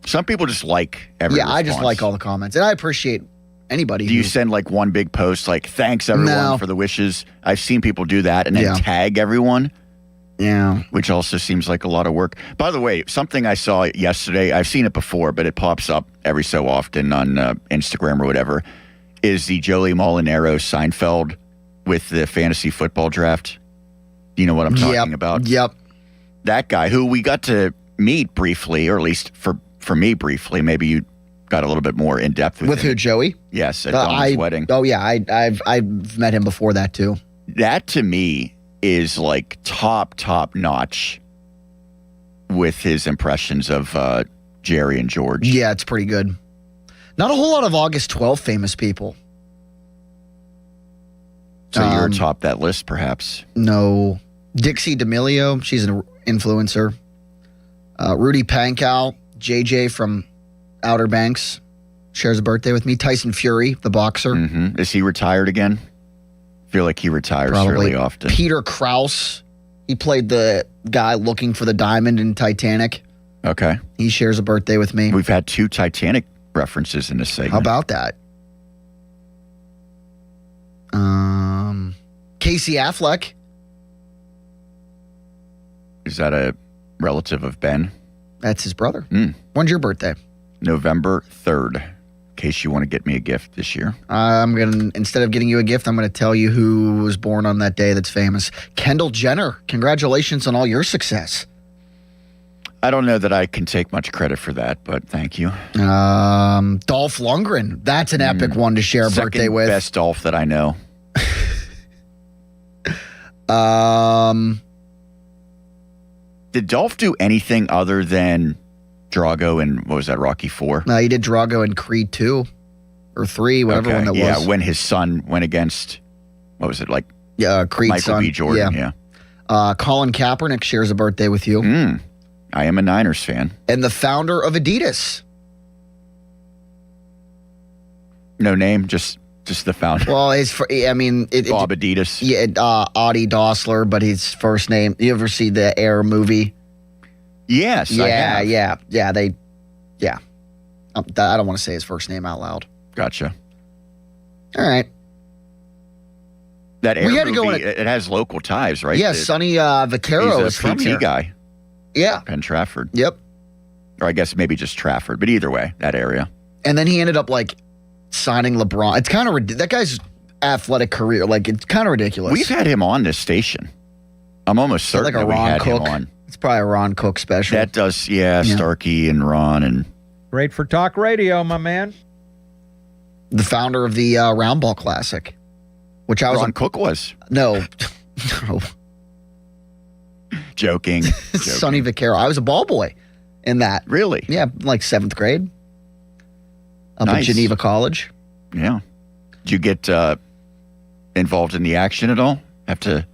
Some people just like every Yeah, I just response. like all the comments. And I appreciate anybody. Do you send like one big post like, thanks everyone for the wishes? I've seen people do that and then tag everyone. Yeah. Which also seems like a lot of work. By the way, something I saw yesterday, I've seen it before, but it pops up every so often on Instagram or whatever, is the Joey Molinaro Seinfeld with the fantasy football draft. Do you know what I'm talking about? Yep. That guy who we got to meet briefly, or at least for me briefly. Maybe you got a little bit more in depth with him. Who, Joey? Yes, at Donna's wedding. Oh yeah, I've met him before that too. That to me is like top notch with his impressions of Jerry and George. Yeah, it's pretty good. Not a whole lot of August 12th famous people. So you're atop that list, perhaps? No. Dixie D'Amelio, she's an influencer. Rudy Pankow, JJ from Outer Banks, shares a birthday with me. Tyson Fury, the boxer. Mm-hmm. Is he retired again? I feel like he retires fairly often. Peter Krause, he played the guy looking for the diamond in Titanic. Okay. He shares a birthday with me. We've had 2 Titanic references in this segment. How about that? Casey Affleck. Is that a relative of Ben? That's his brother. When's your birthday? November 3rd. In case you want to get me a gift this year. Instead of getting you a gift, I'm going to tell you who was born on that day that's famous. Kendall Jenner. Congratulations on all your success. I don't know that I can take much credit for that, but thank you. Dolph Lundgren. That's an epic one to share a birthday with. Best Dolph that I know. Did Dolph do anything other than Drago and what was that, Rocky 4? No, he did Drago in Creed 2 or 3, whatever one that was. Yeah, when his son went against, what was it, like? Yeah, Creed's Michael son. B. Jordan, yeah. Colin Kaepernick shares a birthday with you. I am a Niners fan. And the founder of Adidas. No name, just Just the founder. Well, Bob Adidas. Yeah, Audie Dossler, but his first name. You ever see the Air movie? Yes, I have. Yeah. I don't want to say his first name out loud. Gotcha. All right. That Air We had to movie, go in it has local ties, right? Yeah, Sonny Vaccaro He's is a from PT here. guy. Yeah. Penn Trafford. Yep. Or I guess maybe just Trafford, but either way, that area. And then he ended up signing LeBron. It's kind of that guy's athletic career. It's kind of ridiculous. We've had him on this station. I'm almost certain like a that we Ron had Cook. him on. It's probably a Ron Cook special. That does, Starkey and Ron and Great for talk radio, my man. The founder of the Round Ball Classic, which I was Ron Cook was. No. Joking. Sonny Vaccaro. I was a ball boy in that. Really? Yeah, 7th grade. Up at Nice. Geneva College. Yeah. Did you get involved in the action at all? Have to.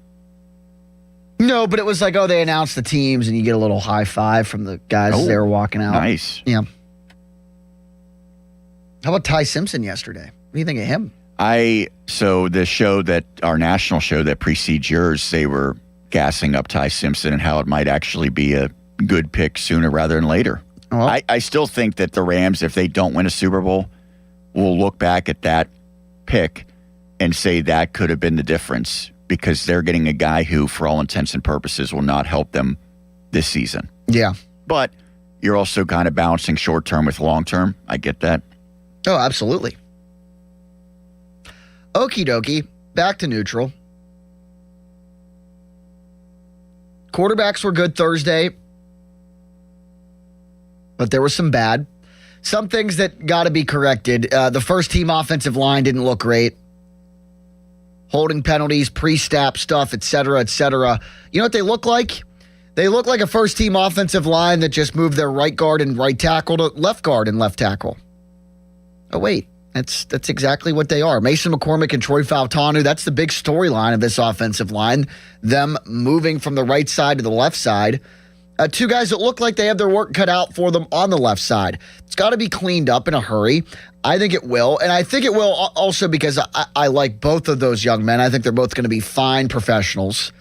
No, but it was they announced the teams and you get a little high five from the guys as they were walking out. Nice. Yeah. How about Ty Simpson yesterday? What do you think of him? So the show our national show that precedes yours, they were gassing up Ty Simpson and how it might actually be a good pick sooner rather than later. Oh. I still think that the Rams, if they don't win a Super Bowl, will look back at that pick and say that could have been the difference because they're getting a guy who, for all intents and purposes, will not help them this season. Yeah. But you're also kind of balancing short term with long term. I get that. Oh, absolutely. Okie dokie. Back to neutral. Quarterbacks were good Thursday, but there was some bad. Some things that got to be corrected. The first team offensive line didn't look great. Holding penalties, pre-snap stuff, et cetera, et cetera. You know what they look like? They look like a first team offensive line that just moved their right guard and right tackle to left guard and left tackle. Oh, wait. That's exactly what they are. Mason McCormick and Troy Fautanu, that's the big storyline of this offensive line. Them moving from the right side to the left side. Two guys that look like they have their work cut out for them on the left side. It's got to be cleaned up in a hurry. I think it will. And I think it will also because I like both of those young men. I think they're both going to be fine professionals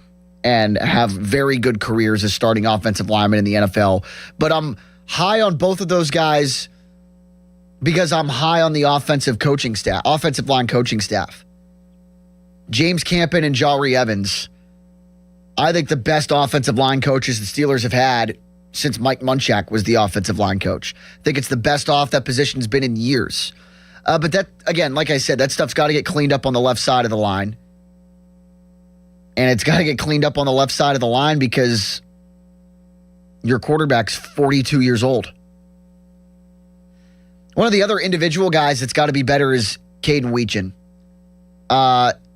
and have very good careers as starting offensive linemen in the NFL. But I'm high on both of those guys because I'm high on the offensive line coaching staff. James Campen and Jari Evans, I think the best offensive line coaches the Steelers have had since Mike Munchak was the offensive line coach. I think it's the best off that position's been in years. But that, again, like I said, that stuff's got to get cleaned up on the left side of the line. And it's got to get cleaned up on the left side of the line because your quarterback's 42 years old. One of the other individual guys that's got to be better is Caden Weechin.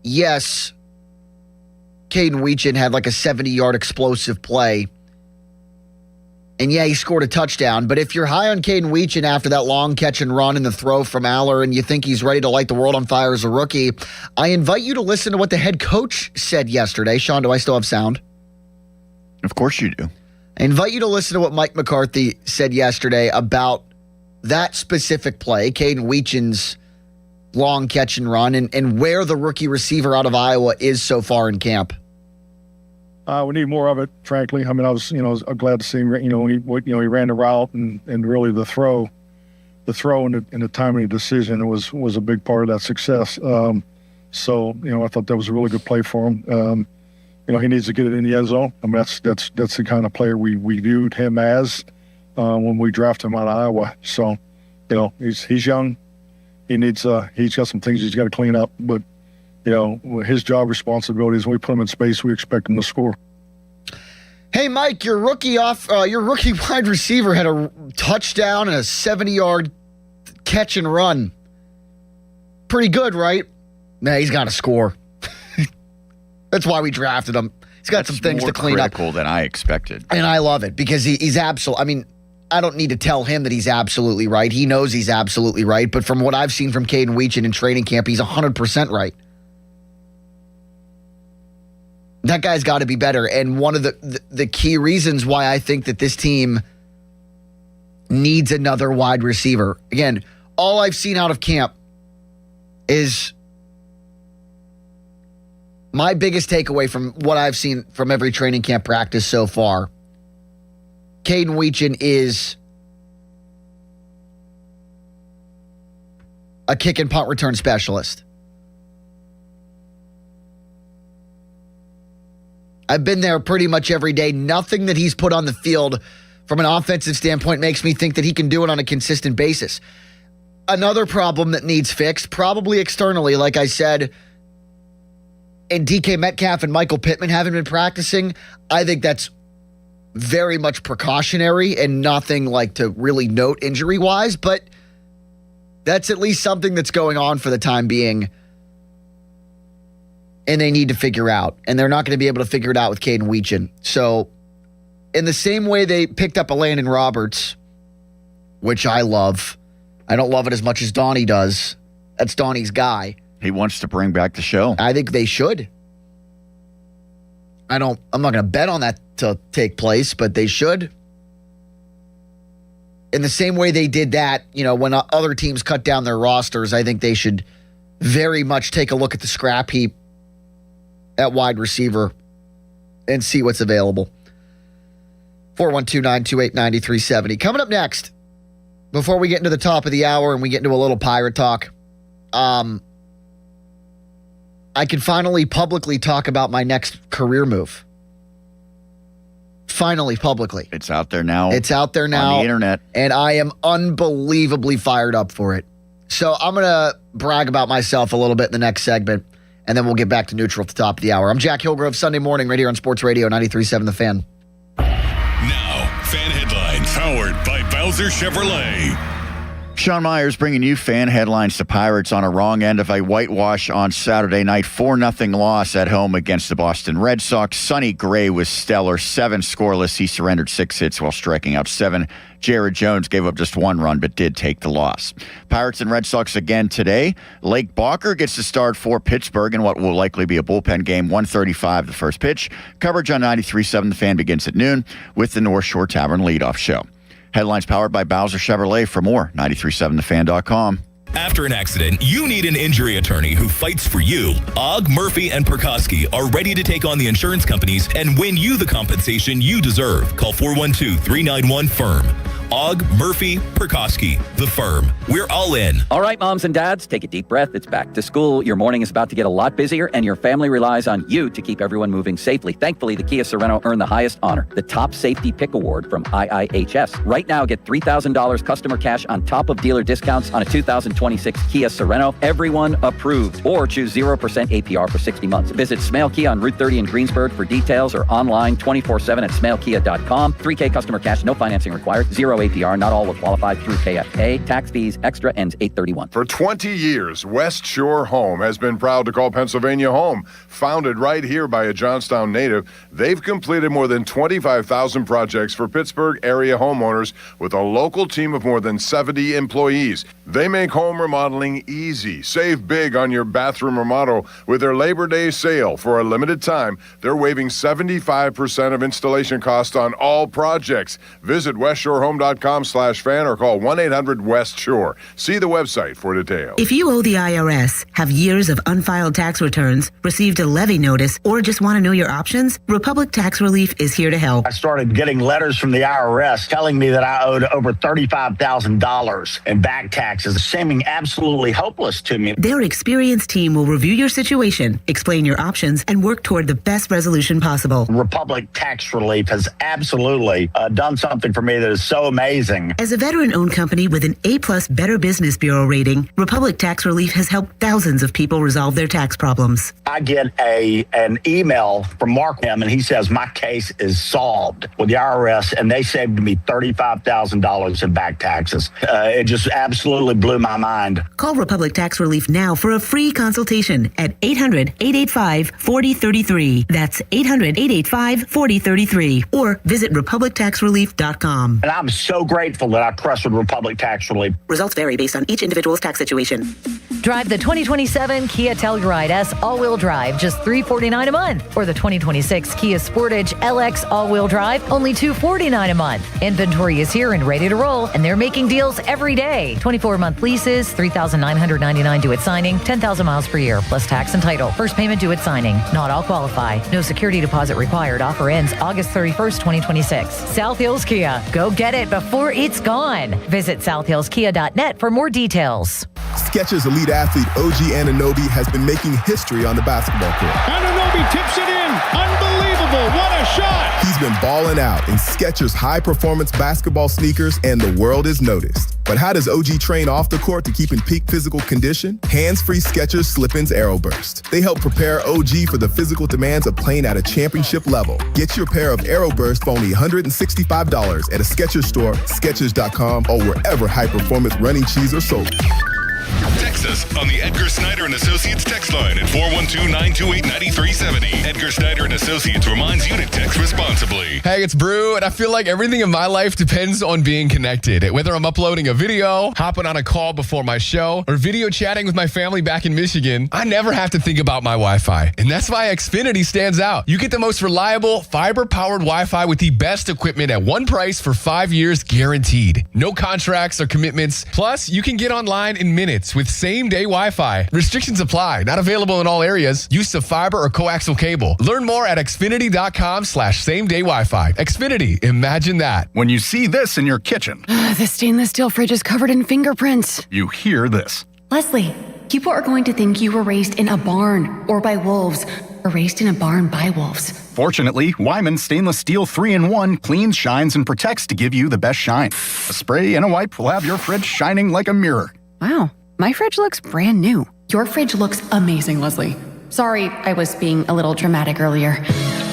Yes, Caden Weechin had like a 70-yard explosive play. And yeah, he scored a touchdown. But if you're high on Caden Weechin after that long catch and run and the throw from Aller and you think he's ready to light the world on fire as a rookie, I invite you to listen to what the head coach said yesterday. Sean, do I still have sound? Of course you do. I invite you to listen to what Mike McCarthy said yesterday about that specific play, Caden Weechin's long catch and run, and where the rookie receiver out of Iowa is so far in camp. We need more of it, frankly. I mean, I was glad to see him. He ran the route and really the throw and the timing of the decision was a big part of that success. So I thought that was a really good play for him. He needs to get it in the end zone. I mean, that's the kind of player we viewed him as when we drafted him out of Iowa. So, he's young. He's got some things he's got to clean up, but his job responsibility is when we put him in space, we expect him to score. Hey, Mike, your rookie wide receiver had a touchdown and a 70-yard catch and run. Pretty good, right? Nah, he's got to score. That's why we drafted him. He's got some things to clean up. Critical than I expected. And I love it because he's absolutely, I mean, I don't need to tell him that he's absolutely right. He knows he's absolutely right. But from what I've seen from Caden Weechin in training camp, he's 100% right. That guy's got to be better. And one of the key reasons why I think that this team needs another wide receiver. Again, all I've seen out of camp is My biggest takeaway from what I've seen from every training camp practice so far, Caden Weechin is a kick and punt return specialist. I've been there pretty much every day. Nothing that he's put on the field from an offensive standpoint makes me think that he can do it on a consistent basis. Another problem that needs fixed, probably externally, like I said, and DK Metcalf and Michael Pittman haven't been practicing. I think that's very much precautionary and nothing like to really note injury-wise, but that's at least something that's going on for the time being, and they need to figure out, and they're not going to be able to figure it out with Caden Weechin. So in the same way they picked up a Landon Roberts, which I love, I don't love it as much as Donnie does. That's Donnie's guy. He wants to bring back the show. I think they should. I'm not going to bet on that to take place, but they should. In the same way they did that, when other teams cut down their rosters, I think they should very much take a look at the scrap heap at wide receiver and see what's available. 412-928-9370. Coming up next, before we get into the top of the hour and we get into a little Pirate talk, I can finally publicly talk about my next career move. Finally, publicly. It's out there now. It's out there now. On the internet. And I am unbelievably fired up for it. So I'm going to brag about myself a little bit in the next segment, and then we'll get back to neutral at the top of the hour. I'm Jack Hillgrove, Sunday morning, right here on Sports Radio 93.7 The Fan. Now, Fan Headlines, powered by Bowser Chevrolet. Sean Myers bringing you fan headlines. The Pirates on a wrong end of a whitewash on Saturday night. 4-0 loss at home against the Boston Red Sox. Sonny Gray was stellar. 7 scoreless. He surrendered 6 hits while striking out 7. Jared Jones gave up just 1 run, but did take the loss. Pirates and Red Sox again today. Lake Balker gets to start for Pittsburgh in what will likely be a bullpen game. 1:35 the first pitch. Coverage on 93.7 The Fan begins at noon with the North Shore Tavern leadoff show. Headlines powered by Bowser Chevrolet. For more, 937thefan.com. After an accident, you need an injury attorney who fights for you. Ogg, Murphy, and Perkoski are ready to take on the insurance companies and win you the compensation you deserve. Call 412-391-FIRM. Ogg, Murphy, Perkoski, the firm. We're all in. All right, moms and dads, take a deep breath. It's back to school. Your morning is about to get a lot busier, and your family relies on you to keep everyone moving safely. Thankfully, the Kia Sorento earned the highest honor, the Top Safety Pick Award from IIHS. Right now, get $3,000 customer cash on top of dealer discounts on a 2026 Kia Sorento. Everyone approved. Or choose 0% APR for 60 months. Visit Smale Kia on Route 30 in Greensburg for details, or online 24/7 at smalekia.com. $3K customer cash, no financing required. 0 APR. Not all will qualify through KFA. Tax fees extra ends 8/31. For 20 years, West Shore Home has been proud to call Pennsylvania home. Founded right here by a Johnstown native, they've completed more than 25,000 projects for Pittsburgh area homeowners with a local team of more than 70 employees. They make home remodeling easy. Save big on your bathroom remodel with their Labor Day sale. For a limited time, they're waiving 75% of installation costs on all projects. Visit westshorehome.com/fan or call 1-800-WEST-SHORE. See the website for details. If you owe the IRS, have years of unfiled tax returns, received a levy notice, or just want to know your options, Republic Tax Relief is here to help. I started getting letters from the IRS telling me that I owed over $35,000 in back taxes, seeming absolutely hopeless to me. Their experienced team will review your situation, explain your options, and work toward the best resolution possible. Republic Tax Relief has absolutely done something for me that is so amazing. As a veteran-owned company with an A+ Better Business Bureau rating, Republic Tax Relief has helped thousands of people resolve their tax problems. I get an email from Mark M, and he says my case is solved with the IRS, and they saved me $35,000 in back taxes. It just absolutely blew my mind. Call Republic Tax Relief now for a free consultation at 800-885-4033. That's 800-885-4033. Or visit republictaxrelief.com. And I'm so grateful that I trusted Republic Tax Relief. Results vary based on each individual's tax situation. Drive the 2027 Kia Telluride S all-wheel drive, just $349 a month. Or the 2026 Kia Sportage LX all-wheel drive, only $249 a month. Inventory is here and ready to roll, and they're making deals every day. 24-month leases, $3,999 due at signing, 10,000 miles per year, plus tax and title. First payment due at signing. Not all qualify. No security deposit required. Offer ends August 31st, 2026. South Hills Kia. Go get it before it's gone. Visit southhillskia.net for more details. Skechers elite athlete OG Anunoby has been making history on the basketball court. Anunoby tips it in. Unbelievable. What a shot. He's been balling out in Skechers high-performance basketball sneakers, and the world is noticed. But how does OG train off the court to keep in peak physical condition? Hands-free Skechers Slip-ins AeroBurst. They help prepare OG for the physical demands of playing at a championship level. Get your pair of AeroBurst for only $165 at a Skechers store, Skechers.com, or wherever high-performance running shoes are sold. Text us on the Edgar Snyder and Associates text line at 412-928-9370. Edgar Snyder and Associates reminds you to text responsibly. Hey, it's Brew, and I feel like everything in my life depends on being connected. Whether I'm uploading a video, hopping on a call before my show, or video chatting with my family back in Michigan, I never have to think about my Wi-Fi. And that's why Xfinity stands out. You get the most reliable, fiber-powered Wi-Fi with the best equipment at one price for 5 years guaranteed. No contracts or commitments. Plus, you can get online in minutes with same-day Wi-Fi. Restrictions apply. Not available in all areas. Use of fiber or coaxial cable. Learn more at xfinity.com/same-day Wi-Fi. Xfinity. Imagine that. When you see this in your kitchen, The stainless steel fridge is covered in fingerprints. you hear this. Leslie, people are going to think you were raised in a barn or by wolves, or raised in a barn by wolves. Fortunately, Wyman Stainless Steel 3-in-1 cleans, shines, and protects to give you the best shine. A spray and a wipe will have your fridge shining like a mirror. Wow, my fridge looks brand new. Your fridge looks amazing, Leslie. Sorry, I was being a little dramatic earlier.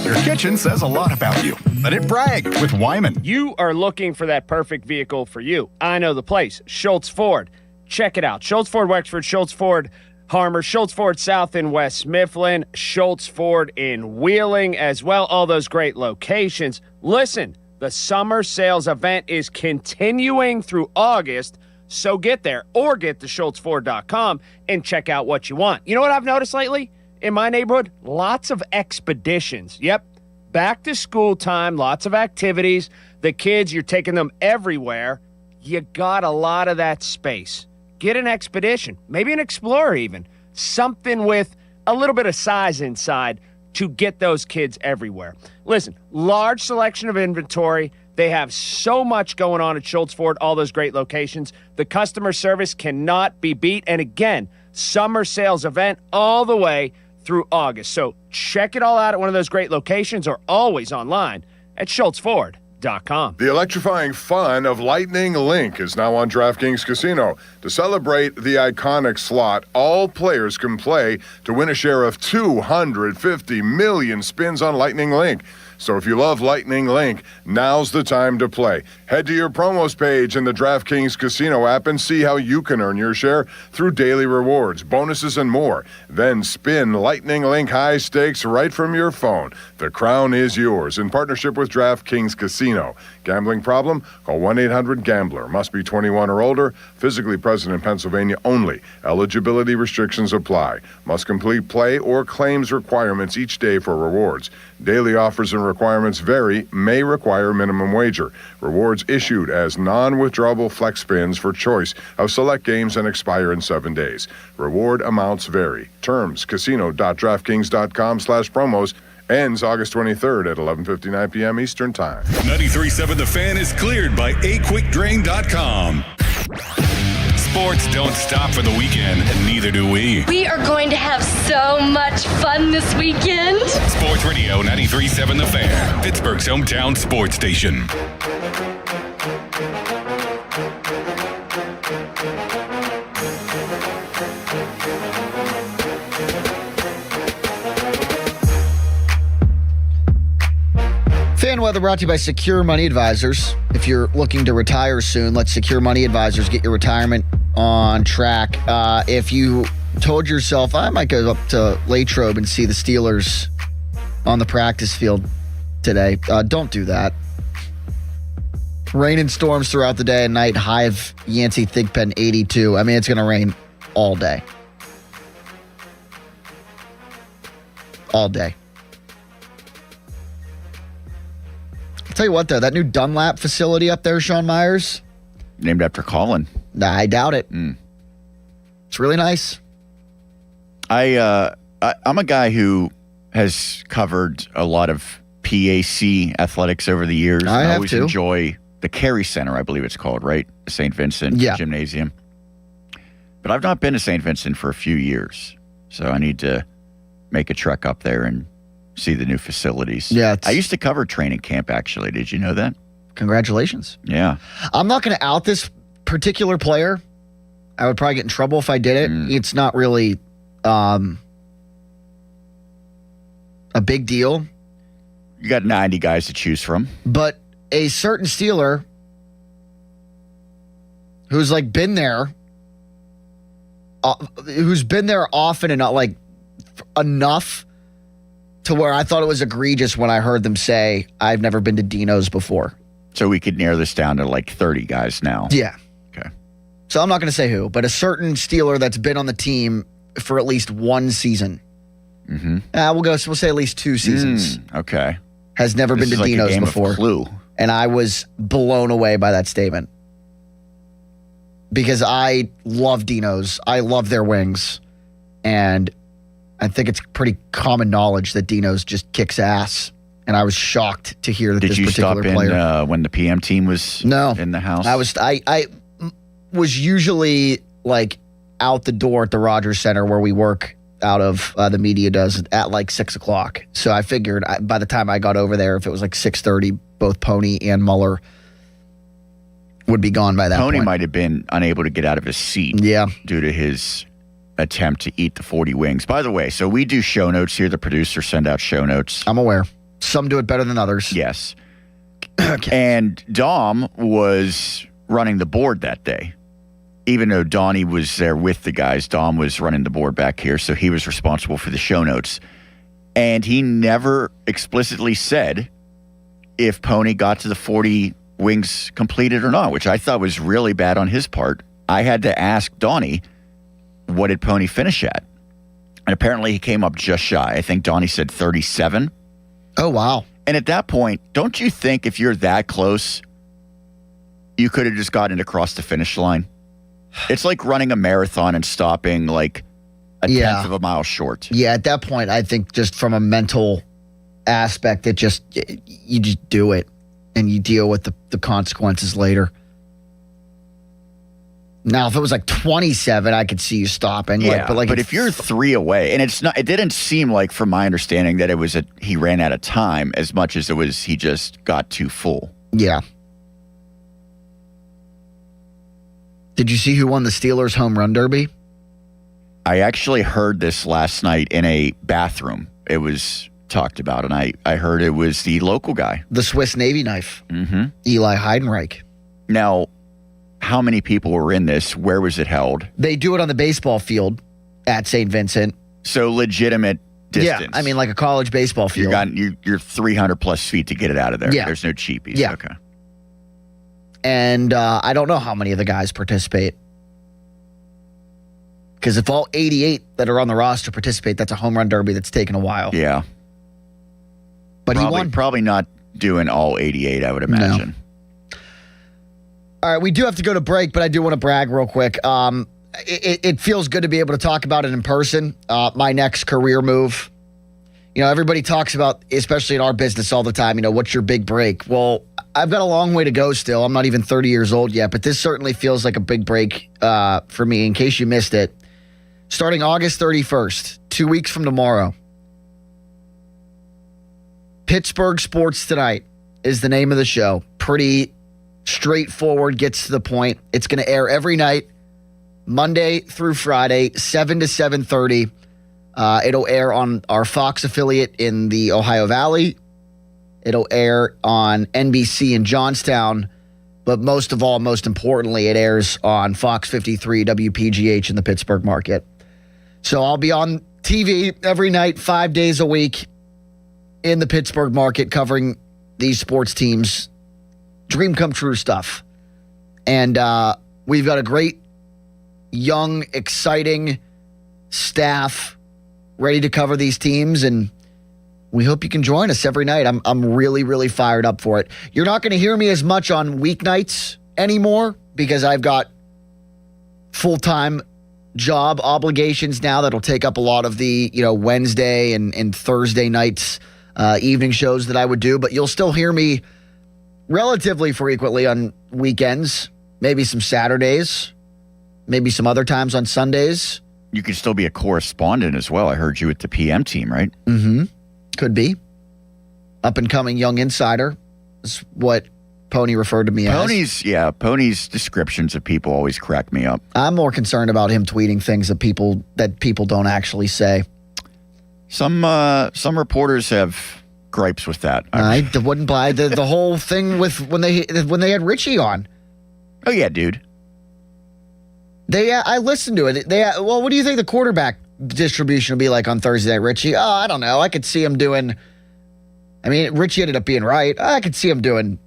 Your kitchen says a lot about you. Let it brag with Wyman. You are looking for that perfect vehicle for you. I know the place, Schultz Ford. Check it out. Schultz Ford Wexford, Schultz Ford Harmer, Schultz Ford South in West Mifflin, Schultz Ford in Wheeling as well. All those great locations. Listen, the summer sales event is continuing through August, so get there or get to SchultzFord.com and check out what you want. You know what I've noticed lately in my neighborhood? Lots of expeditions. Yep, back to school time, lots of activities. The kids, you're taking them everywhere. You got a lot of that space. Get an Expedition, maybe an Explorer even. Something with a little bit of size inside to get those kids everywhere. Listen, large selection of inventory. They have so much going on at Schultz Ford, all those great locations. The customer service cannot be beat. And again, summer sales event all the way through August. So check it all out at one of those great locations or always online at SchultzFord.com. The electrifying fun of Lightning Link is now on DraftKings Casino. To celebrate the iconic slot, all players can play to win a share of 250 million spins on Lightning Link. So if you love Lightning Link, now's the time to play. Head to your promos page in the DraftKings Casino app and see how you can earn your share through daily rewards, bonuses, and more. Then spin Lightning Link high stakes right from your phone. The crown is yours in partnership with DraftKings Casino. Gambling problem? Call 1-800-GAMBLER. Must be 21 or older. Physically present in Pennsylvania only. Eligibility restrictions apply. Must complete play or claims requirements each day for rewards. Daily offers and requirements vary, may require minimum wager. Rewards issued as non-withdrawable flex spins for choice of select games and expire in 7 days. Reward amounts vary. Terms, casino.draftkings.com/promos. Ends August 23rd at 11:59 p.m. Eastern Time. 93.7 The Fan is cleared by aquickdrain.com. Sports don't stop for the weekend, and neither do we. We are going to have so much fun this weekend. Sports Radio 93.7 The Fan, Pittsburgh's hometown sports station. Fan weather brought to you by Secure Money Advisors. If you're looking to retire soon, let Secure Money Advisors get your retirement on track. If you told yourself, I might go up to Latrobe and see the Steelers on the practice field today, don't do that. Rain and storms throughout the day and night. High of Yancey Thigpen 82. I mean, it's going to rain all day. all day. I'll tell you what, though, that new Dunlap facility up there, Sean Myers. Named after Colin. Nah, I doubt it. It's really nice. I'm a guy who has covered a lot of PAC athletics over the years. I always enjoy the Carey Center, I believe it's called, right? St. Vincent Gymnasium. But I've not been to St. Vincent for a few years, so I need to make a trek up there and see the new facilities. Yeah, I used to cover training camp, actually. Did you know that? Congratulations. Yeah. I'm not going to out this particular player. I would probably get in trouble if I did it. It's not really a big deal. You got 90 guys to choose from. But a certain Steeler who's like been there, who's been there often and not like enough to where I thought it was egregious when I heard them say, I've never been to Dino's before. So we could narrow this down to like 30 guys now. Yeah. Okay. So I'm not going to say who, but a certain Steeler that's been on the team for at least one season. Mm-hmm. We'll say at least 2 seasons. Okay. Has never been to like Dino's a game before. Of Clue. And I was blown away by that statement. Because I love Dino's. I love their wings. And I think it's pretty common knowledge that Dino's just kicks ass. And I was shocked to hear that this particular player. Did you stop in when the PM team was in the house? I was usually like out the door at the Rogers Center where we work out of, the media does, at like 6 o'clock. So I figured by the time I got over there, if it was like 6:30, both Pony and Muller would be gone by that point. Pony might have been unable to get out of his seat due to his attempt to eat the 40 wings. By the way, so we do show notes here. The producers send out show notes. I'm aware. Some do it better than others. Yes. And Dom was running the board that day. Even though Donnie was there with the guys, Dom was running the board back here, so he was responsible for the show notes. And he never explicitly said if Pony got to the 40 wings completed or not, which I thought was really bad on his part. I had to ask Donnie, what did Pony finish at? And apparently he came up just shy. I think Donnie said 37. Oh, wow. And at that point, don't you think if you're that close, you could have just gotten it across the finish line? It's like running a marathon and stopping like a tenth of a mile short. Yeah, at that point, I think just from a mental aspect, you just do it and you deal with the consequences later. Now, if it was like 27, I could see you stopping. Yeah, but if you're 3 away, and it didn't seem like, from my understanding, that it was he ran out of time as much as it was he just got too full. Yeah. Did you see who won the Steelers home run derby? I actually heard this last night in a bathroom. It was talked about, and I heard it was the local guy. The Swiss Navy knife. Mm-hmm. Eli Heidenreich. Now, how many people were in this? Where was it held? They do it on the baseball field at St. Vincent. So legitimate distance. Yeah, I mean like a college baseball field. You're 300 plus feet to get it out of there. Yeah. There's no cheapies. Yeah. Okay. And I don't know how many of the guys participate. Because if all 88 that are on the roster participate, that's a home run derby that's taken a while. Yeah. But he won. Probably not doing all 88, I would imagine. No. All right, we do have to go to break, but I do want to brag real quick. It feels good to be able to talk about it in person. My next career move. You know, everybody talks about, especially in our business all the time, what's your big break? Well, I've got a long way to go still. I'm not even 30 years old yet, but this certainly feels like a big break for me. In case you missed it, starting August 31st, 2 weeks from tomorrow, Pittsburgh Sports Tonight is the name of the show. Pretty straightforward, gets to the point. It's going to air every night, Monday through Friday, 7 to 7:30. It'll air on our Fox affiliate in the Ohio Valley. It'll air on NBC in Johnstown. But most of all, most importantly, it airs on Fox 53 WPGH in the Pittsburgh market. So I'll be on TV every night, 5 days a week in the Pittsburgh market covering these sports teams. Dream come true stuff. And we've got a great, young, exciting staff ready to cover these teams. And We hope you can join us every night. I'm really, really fired up for it. You're not going to hear me as much on weeknights anymore because I've got full-time job obligations now that'll take up a lot of the, Wednesday and Thursday nights, evening shows that I would do. But you'll still hear me relatively frequently on weekends, maybe some Saturdays, maybe some other times on Sundays. You could still be a correspondent as well. I heard you at the PM team, right? Mm-hmm. Could be. Up-and-coming young insider is what Pony referred to me as. Pony's descriptions of people always crack me up. I'm more concerned about him tweeting things that people don't actually say. Some reporters have gripes with that. I wouldn't buy the whole thing with when they had Richie on. Oh yeah, dude. I listened to it. What do you think the quarterback distribution will be like on Thursday night, Richie? Oh, I don't know. I could see him doing. I mean, Richie ended up being right. I could see him doing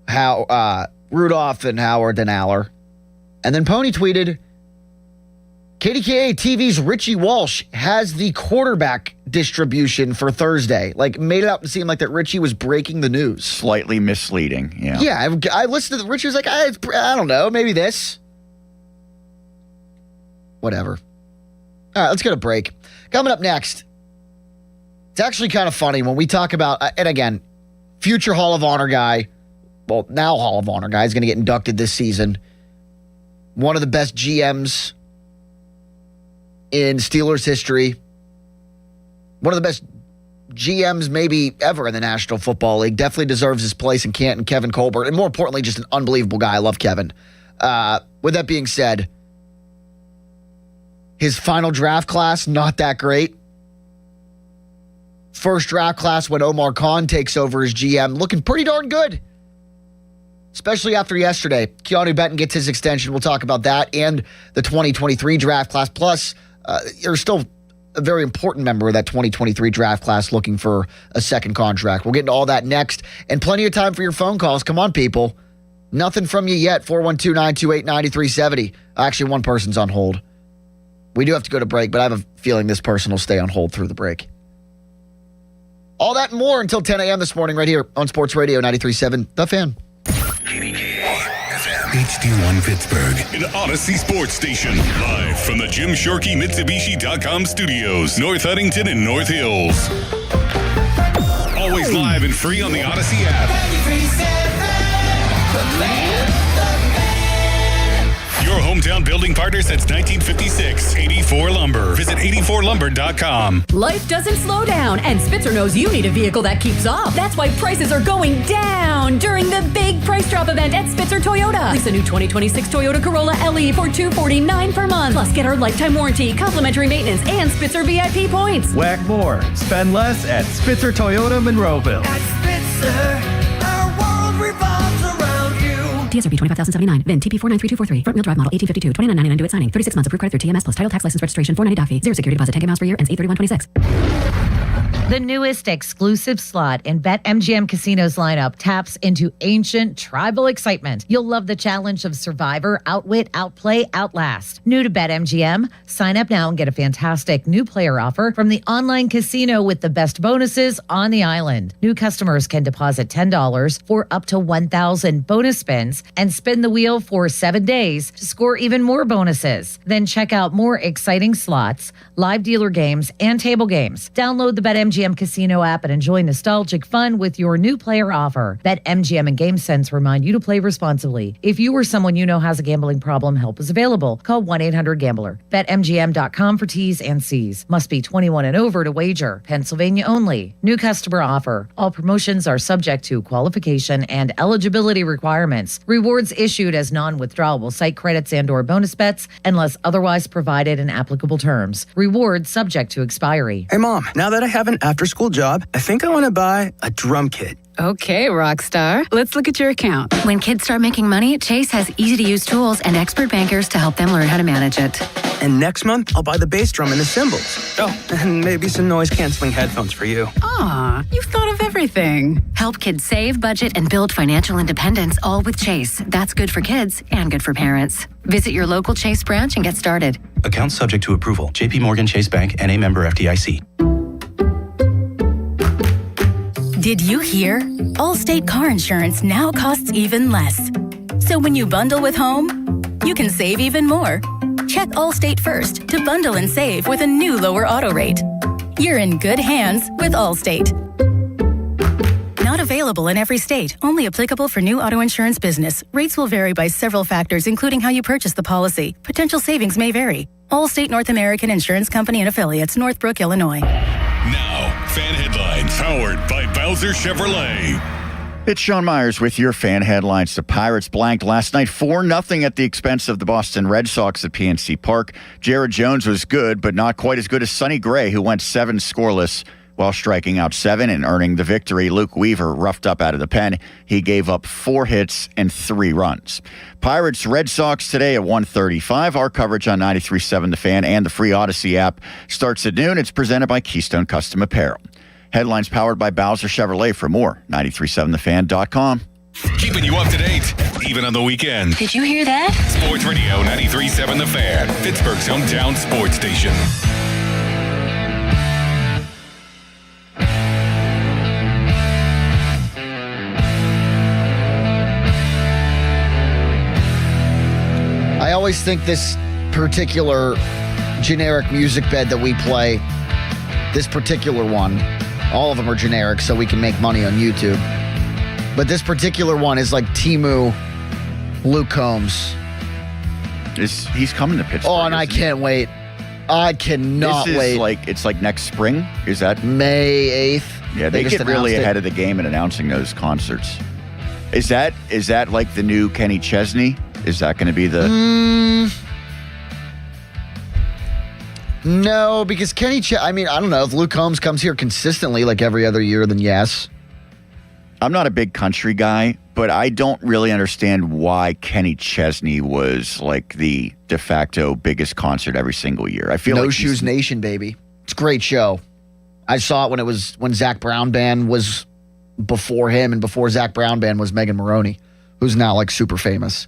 Rudolph and Howard and Aller. And then Pony tweeted, KDKA TV's Richie Walsh has the quarterback distribution for Thursday. Like, made it out to seem like that Richie was breaking the news. Slightly misleading, yeah. Yeah, I listened to Richie was like, I don't know, maybe this. Whatever. All right, let's get a break. Coming up next, it's actually kind of funny when we talk about, and again, future Hall of Honor guy, well, now Hall of Honor guy is going to get inducted this season. One of the best GMs in Steelers history. One of the best GMs maybe ever in the National Football League. Definitely deserves his place in Canton, Kevin Colbert. And more importantly, just an unbelievable guy. I love Kevin. With that being said, his final draft class, not that great. First draft class when Omar Khan takes over as GM, looking pretty darn good. Especially after yesterday. Keanu Benton gets his extension. We'll talk about that and the 2023 draft class. Plus, you're still a very important member of that 2023 draft class looking for a second contract. We'll get into all that next. And plenty of time for your phone calls. Come on, people. Nothing from you yet. 412-928-9370. Actually, one person's on hold. We do have to go to break, but I have a feeling this person will stay on hold through the break. All that and more until 10 a.m. this morning right here on Sports Radio 93.7 The Fan. HD1 Pittsburgh, an Odyssey Sports Station. Live from the Jim Shorkey Mitsubishi.com studios, North Huntington and North Hills. Always live and free on the Odyssey app. 93.7 The Fan. Your hometown building partner since 1956. 84 Lumber. Visit 84lumber.com. Life doesn't slow down, and Spitzer knows you need a vehicle that keeps up. That's why prices are going down during the big price drop event at Spitzer Toyota. Lease a new 2026 Toyota Corolla LE for $249 per month. Plus, get our lifetime warranty, complimentary maintenance, and Spitzer VIP points. Whack more. Spend less at Spitzer Toyota Monroeville. At Spitzer, our world revolves around you. TSRP 25,079. VIN TP 493243. Front wheel drive model 1852. $29.99 due at signing. 36 months approved credit through TMS plus title tax license registration. $490 fee. Zero security deposit. 10K miles per year. Ends 8/31/26. The newest exclusive slot in BetMGM Casino's lineup taps into ancient tribal excitement. You'll love the challenge of Survivor, Outwit, Outplay, Outlast. New to BetMGM, sign up now and get a fantastic new player offer from the online casino with the best bonuses on the island. New customers can deposit $10 for up to 1,000 bonus spins and spin the wheel for 7 days to score even more bonuses. Then check out more exciting slots, live dealer games, and table games. Download the BetMGM Casino app and enjoy nostalgic fun with your new player offer. BetMGM and GameSense remind you to play responsibly. If you or someone you know has a gambling problem, help is available. Call 1-800-GAMBLER. BetMGM.com for T's and C's. Must be 21 and over to wager. Pennsylvania only. New customer offer. All promotions are subject to qualification and eligibility requirements. Rewards issued as non-withdrawable site credits and/or bonus bets unless otherwise provided in applicable terms. Rewards subject to expiry. Hey, Mom, now that I have an after-school job, I think I want to buy a drum kit. Okay, Rockstar. Let's look at your account. When kids start making money, Chase has easy-to-use tools and expert bankers to help them learn how to manage it. And next month, I'll buy the bass drum and the cymbals. Oh, and maybe some noise-canceling headphones for you. Aw, you've thought of everything. Help kids save, budget, and build financial independence, all with Chase. That's good for kids and good for parents. Visit your local Chase branch and get started. Account subject to approval. JP Morgan Chase Bank, N.A. member FDIC. Did you hear? Allstate car insurance now costs even less. So when you bundle with home, you can save even more. Check Allstate first to bundle and save with a new lower auto rate. You're in good hands with Allstate. Not available in every state. Only applicable for new auto insurance business. Rates will vary by several factors, including how you purchase the policy. Potential savings may vary. Allstate North American Insurance Company and Affiliates, Northbrook, Illinois. Now, fan headlines powered by Bowser Chevrolet. It's Sean Myers with your fan headlines. The Pirates blanked last night 4-0 at the expense of the Boston Red Sox at PNC Park. Jared Jones was good, but not quite as good as Sonny Gray, who went 7 scoreless while striking out 7 and earning the victory. Luke Weaver roughed up out of the pen. He gave up 4 hits and 3 runs. Pirates Red Sox today at 1:35. Our coverage on 93.7 The Fan and the free Odyssey app starts at noon. It's presented by Keystone Custom Apparel. Headlines powered by Bowser Chevrolet. For more, 937thefan.com. Keeping you up to date, even on the weekend. Did you hear that? Sports Radio 93.7 The Fan, Pittsburgh's hometown sports station. I always think this particular generic music bed that we play, this particular one, all of them are generic so we can make money on YouTube. But this particular one is like Timu Luke Combs. He's coming to Pittsburgh. Oh, and I can't wait. I cannot wait. It's like next spring? Is that May 8th? Yeah, they get really ahead of the game in announcing those concerts. Is that like the new Kenny Chesney? Is that going to be the... No, because I don't know. If Luke Combs comes here consistently like every other year, then yes. I'm not a big country guy, but I don't really understand why Kenny Chesney was like the de facto biggest concert every single year. I feel No Shoes Nation, baby. It's a great show. I saw it when Zach Brown Band was before him, and before Zach Brown Band was Megan Maroney, who's now like super famous.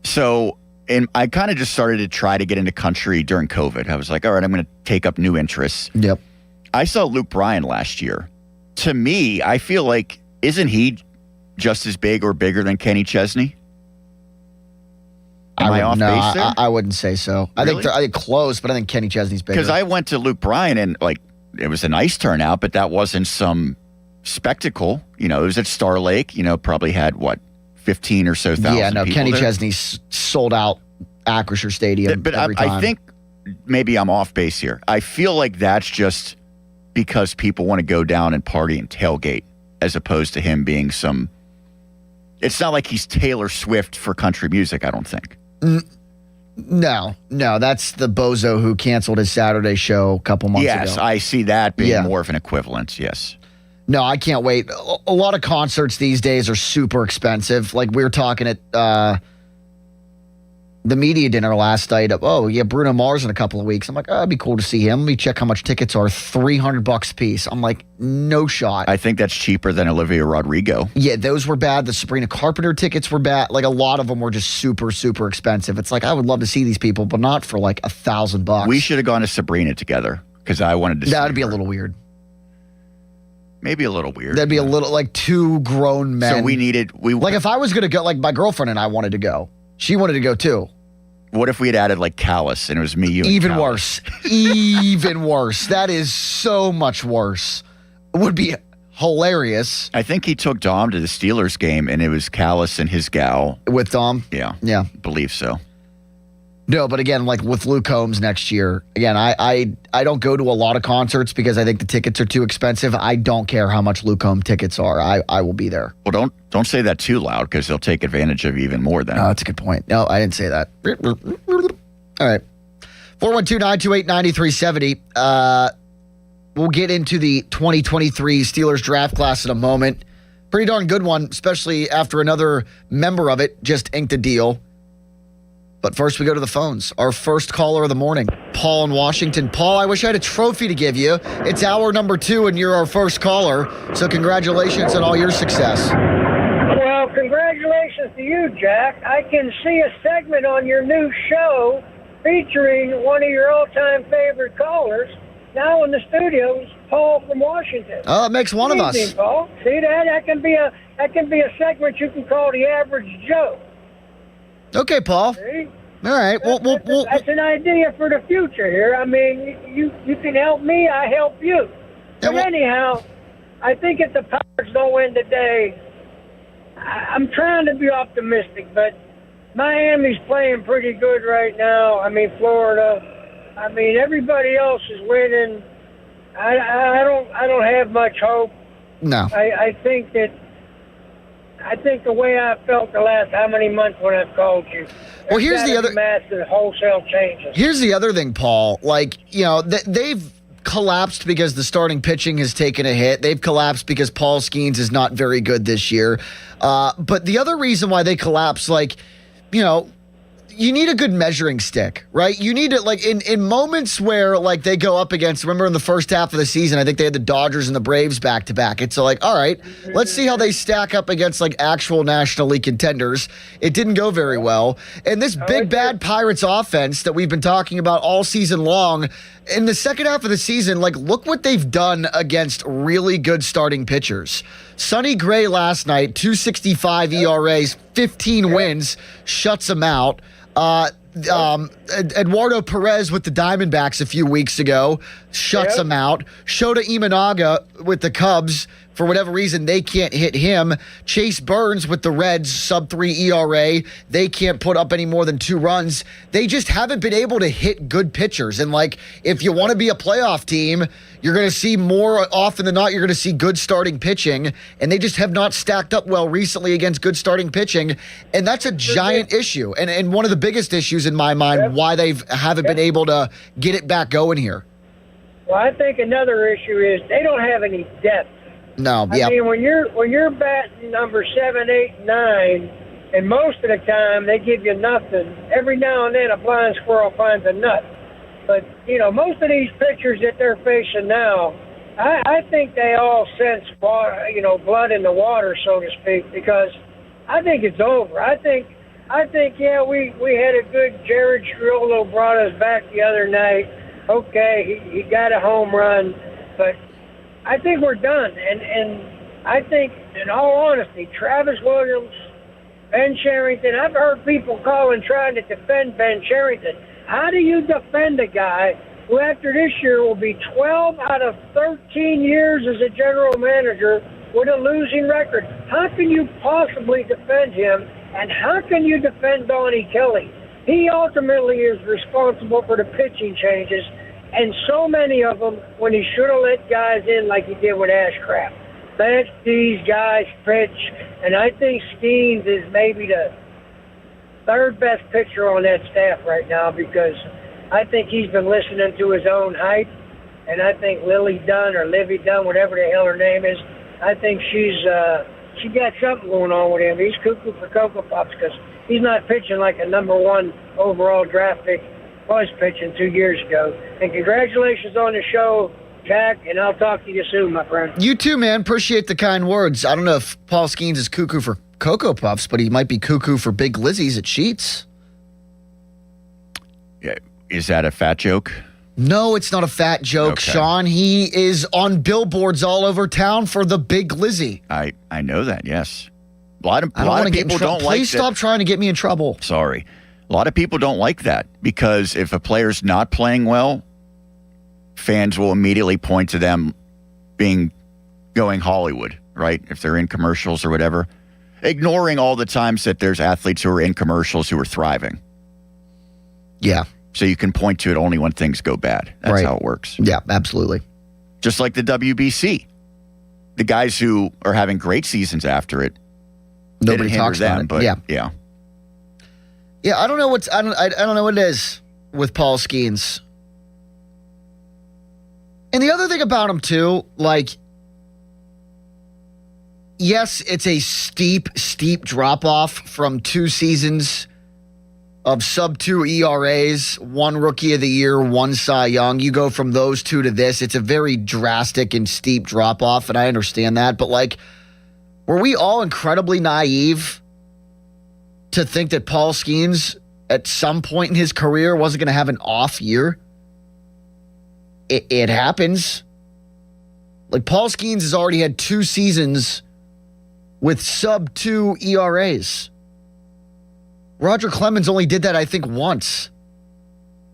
So, and I kind of just started to try to get into country during COVID. I was like, all right, I'm going to take up new interests. Yep. I saw Luke Bryan last year. To me, I feel like, isn't he just as big or bigger than Kenny Chesney? Am I off base there? I wouldn't say so. Really? I think close, but I think Kenny Chesney's bigger. Because I went to Luke Bryan and like it was a nice turnout, but that wasn't some spectacle. You know, it was at Star Lake. You know, probably had 15 or so thousand. Yeah, no, people Kenny there. Chesney sold out Acrisure Stadium. But every time. I think maybe I'm off base here. I feel like that's just because people want to go down and party and tailgate, as opposed to him being some. It's not like he's Taylor Swift for country music. I don't think. No, that's the bozo who canceled his Saturday show a couple months ago. Yes, I see that being more of an equivalence, yes. No, I can't wait. A lot of concerts these days are super expensive. Like we were talking at the media dinner last night. Bruno Mars in a couple of weeks. I'm like, it'd be cool to see him. Let me check how much tickets are. $300 a piece. I'm like, no shot. I think that's cheaper than Olivia Rodrigo. Yeah, those were bad. The Sabrina Carpenter tickets were bad. Like a lot of them were just super, super expensive. It's like, I would love to see these people, but not for like $1,000. We should have gone to Sabrina together because I wanted to see That would be her. a little weird. Maybe a little weird. That'd be a little like two grown men. So like if I was going to go, like my girlfriend and I wanted to go. She wanted to go too. What if we had added like Callus and it was me, you, and Even Callus? worse. Even worse. That is so much worse. It would be hilarious. I think he took Dom to the Steelers game and it was Callus and his gal. With Dom? Yeah. Yeah. Believe so. No, but again, like with Luke Combs next year, again, I don't go to a lot of concerts because I think the tickets are too expensive. I don't care how much Luke Combs tickets are. I will be there. Well, don't say that too loud because they'll take advantage of you even more then. No, that's a good point. No, I didn't say that. All right. 412-928-9370. We'll get into the 2023 Steelers draft class in a moment. Pretty darn good one, especially after another member of it just inked a deal. But first, we go to the phones. Our first caller of the morning, Paul in Washington. Paul, I wish I had a trophy to give you. It's hour number 2, and you're our first caller. So congratulations on all your success. Well, congratulations to you, Jack. I can see a segment on your new show featuring one of your all-time favorite callers, now in the studio is Paul from Washington. Oh, it makes one of us. Good evening, Paul. See that? That can be a segment you can call the Average Joe. Okay, Paul. See? All right. That's an idea for the future here. I mean, you can help me, I help you. But anyhow, I think if the Pirates don't win today, I'm trying to be optimistic, but Miami's playing pretty good right now. I mean, Florida. I mean, everybody else is winning. I don't have much hope. No. I think the way I felt the last how many months when I've called you. Well, here's the other massive wholesale changes. Here's the other thing, Paul. Like, you know, they've collapsed because the starting pitching has taken a hit. They've collapsed because Paul Skeens is not very good this year. But the other reason why they collapsed, like, you know, you need a good measuring stick, right? You need it, like, in moments where, like, they go up against, remember in the first half of the season, I think they had the Dodgers and the Braves back-to-back. It's like, all right, let's see how they stack up against, like, actual National League contenders. It didn't go very well. And this big, bad Pirates offense that we've been talking about all season long, in the second half of the season, like, look what they've done against really good starting pitchers. Sonny Gray last night, 2.65 ERAs, 15 wins, shuts them out. Eduardo Perez with the Diamondbacks a few weeks ago shuts him out. Shota Imanaga with the Cubs, for whatever reason, they can't hit him. Chase Burns with the Reds, sub-3 ERA. They can't put up any more than 2 runs. They just haven't been able to hit good pitchers. And, like, if you want to be a playoff team, you're going to see more often than not, you're going to see good starting pitching. And they just have not stacked up well recently against good starting pitching. And that's a giant issue. And one of the biggest issues in my mind, why they haven't been able to get it back going here. Well, I think another issue is they don't have any depth. No, I mean, when you're batting number 7, 8, 9, and most of the time they give you nothing. Every now and then a blind squirrel finds a nut. But, you know, most of these pitchers that they're facing now, I think they all sense water, you know, blood in the water, so to speak, because I think it's over. I think yeah, we had a good Jared Striolo brought us back the other night. Okay, he got a home run, but I think we're done. And I think, in all honesty, Travis Williams, Ben Cherington, I've heard people calling trying to defend Ben Cherington. How do you defend a guy who after this year will be 12 out of 13 years as a general manager with a losing record? How can you possibly defend him? And how can you defend Donnie Kelly? He ultimately is responsible for the pitching changes, and so many of them when he should have let guys in like he did with Ashcraft. Let these guys pitch, and I think Skeens is maybe the third best pitcher on that staff right now because I think he's been listening to his own hype, and I think Lily Dunn or Livy Dunn, whatever the hell her name is, I think she got something going on with him. He's cuckoo for Cocoa Pops because he's not pitching like a number 1 overall draft pick was pitching 2 years ago. And congratulations on the show, Jack, and I'll talk to you soon, my friend. You too, man. Appreciate the kind words. I don't know if Paul Skeens is cuckoo for Cocoa Puffs, but he might be cuckoo for Big Lizzie's at Sheetz. Yeah, is that a fat joke? No, it's not a fat joke, Okay. Sean. He is on billboards all over town for the Big Lizzie. I know that, yes. A lot of get people don't like Please stop trying to get me in trouble. Sorry. A lot of people don't like that because if a player's not playing well, fans will immediately point to them going Hollywood, right? If they're in commercials or whatever. Ignoring all the times that there's athletes who are in commercials who are thriving. Yeah. So you can point to it only when things go bad. That's Right. how it works. Yeah, absolutely. Just like the WBC. The guys who are having great seasons after it, Nobody didn't talks hinder about them, it. but Yeah. Yeah, I don't know I don't know what it is with Paul Skeens. And the other thing about him too, like, yes, it's a steep drop off from 2 seasons of sub-2 ERAs, 1 Rookie of the Year, 1 Cy Young. You go from those 2 to this. It's a very drastic and steep drop off, and I understand that. But, like, were we all incredibly naive to think that Paul Skeens at some point in his career wasn't going to have an off year? it happens. Like Paul Skeens has already had 2 seasons with sub-2 ERAs. Roger Clemens only did that, I think, once.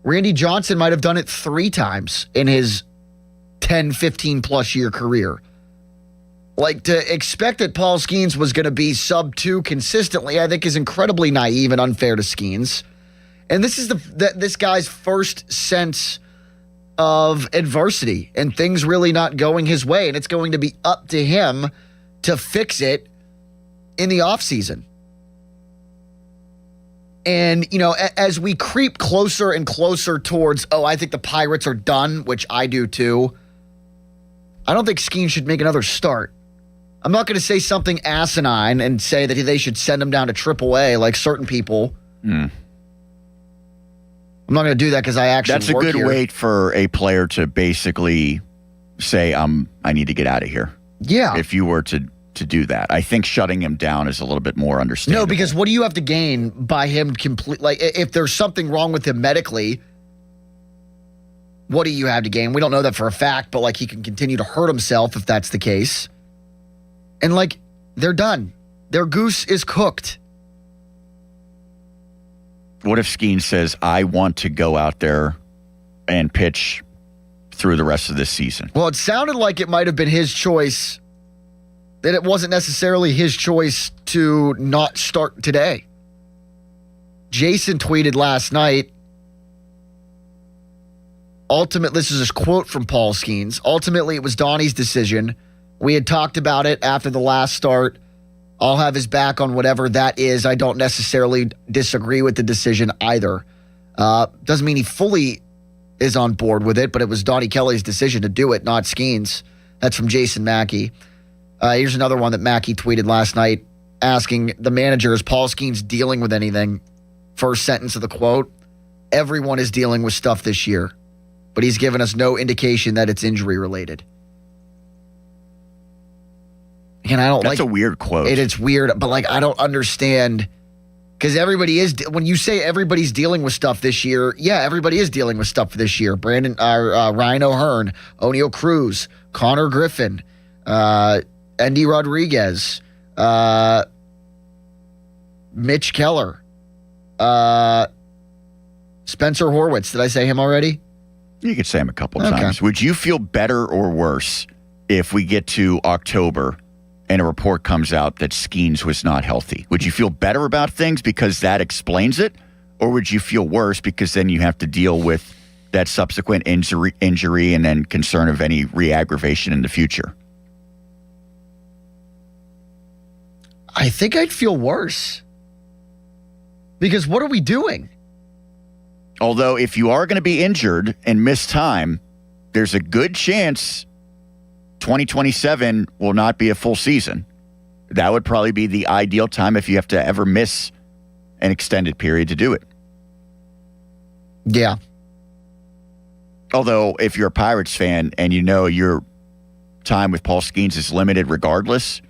Randy Johnson might have done it 3 times in his 10, 15-plus year career. Like, to expect that Paul Skeens was going to be sub-2 consistently, I think is incredibly naive and unfair to Skeens. And this is this guy's first sense of adversity and things really not going his way. And it's going to be up to him to fix it in the offseason. And, as we creep closer and closer towards, I think the Pirates are done, which I do too, I don't think Skeens should make another start. I'm not going to say something asinine and say that they should send him down to AAA like certain people. I'm not going to do that because I actually That's a good here. way for a player to basically say, I need to get out of here. Yeah. If you were to do that. I think shutting him down is a little bit more understandable. No, because what do you have to gain by him if there's something wrong with him medically, what do you have to gain? We don't know that for a fact, but he can continue to hurt himself if that's the case. And they're done. Their goose is cooked. What if Skeens says, I want to go out there and pitch through the rest of this season? Well, it sounded like it might have been his choice, that it wasn't necessarily his choice to not start today. Jason tweeted last night, this is a quote from Paul Skeens. Ultimately, it was Donnie's decision. We had talked about it after the last start. I'll have his back on whatever that is. I don't necessarily disagree with the decision either. Doesn't mean he fully is on board with it, but it was Donnie Kelly's decision to do it, not Skeens. That's from Jason Mackey. Here's another one that Mackey tweeted last night asking the manager, is Paul Skeens dealing with anything? First sentence of the quote, everyone is dealing with stuff this year, but he's given us no indication that it's injury related. And That's a weird quote. It's weird, but I don't understand, because everybody is, when you say everybody's dealing with stuff this year, yeah, everybody is dealing with stuff this year. Ryan O'Hearn, O'Neill Cruz, Connor Griffin, Endy Rodriguez, Mitch Keller, Spencer Horwitz. Did I say him already? You could say him a couple times. Would you feel better or worse if we get to October and a report comes out that Skeens was not healthy? Would you feel better about things because that explains it? Or would you feel worse because then you have to deal with that subsequent injury and then concern of any re-aggravation in the future? I think I'd feel worse. Because what are we doing? Although if you are going to be injured and miss time, there's a good chance 2027 will not be a full season. That would probably be the ideal time if you have to ever miss an extended period to do it. Yeah. Although if you're a Pirates fan and you know your time with Paul Skeens is limited regardless,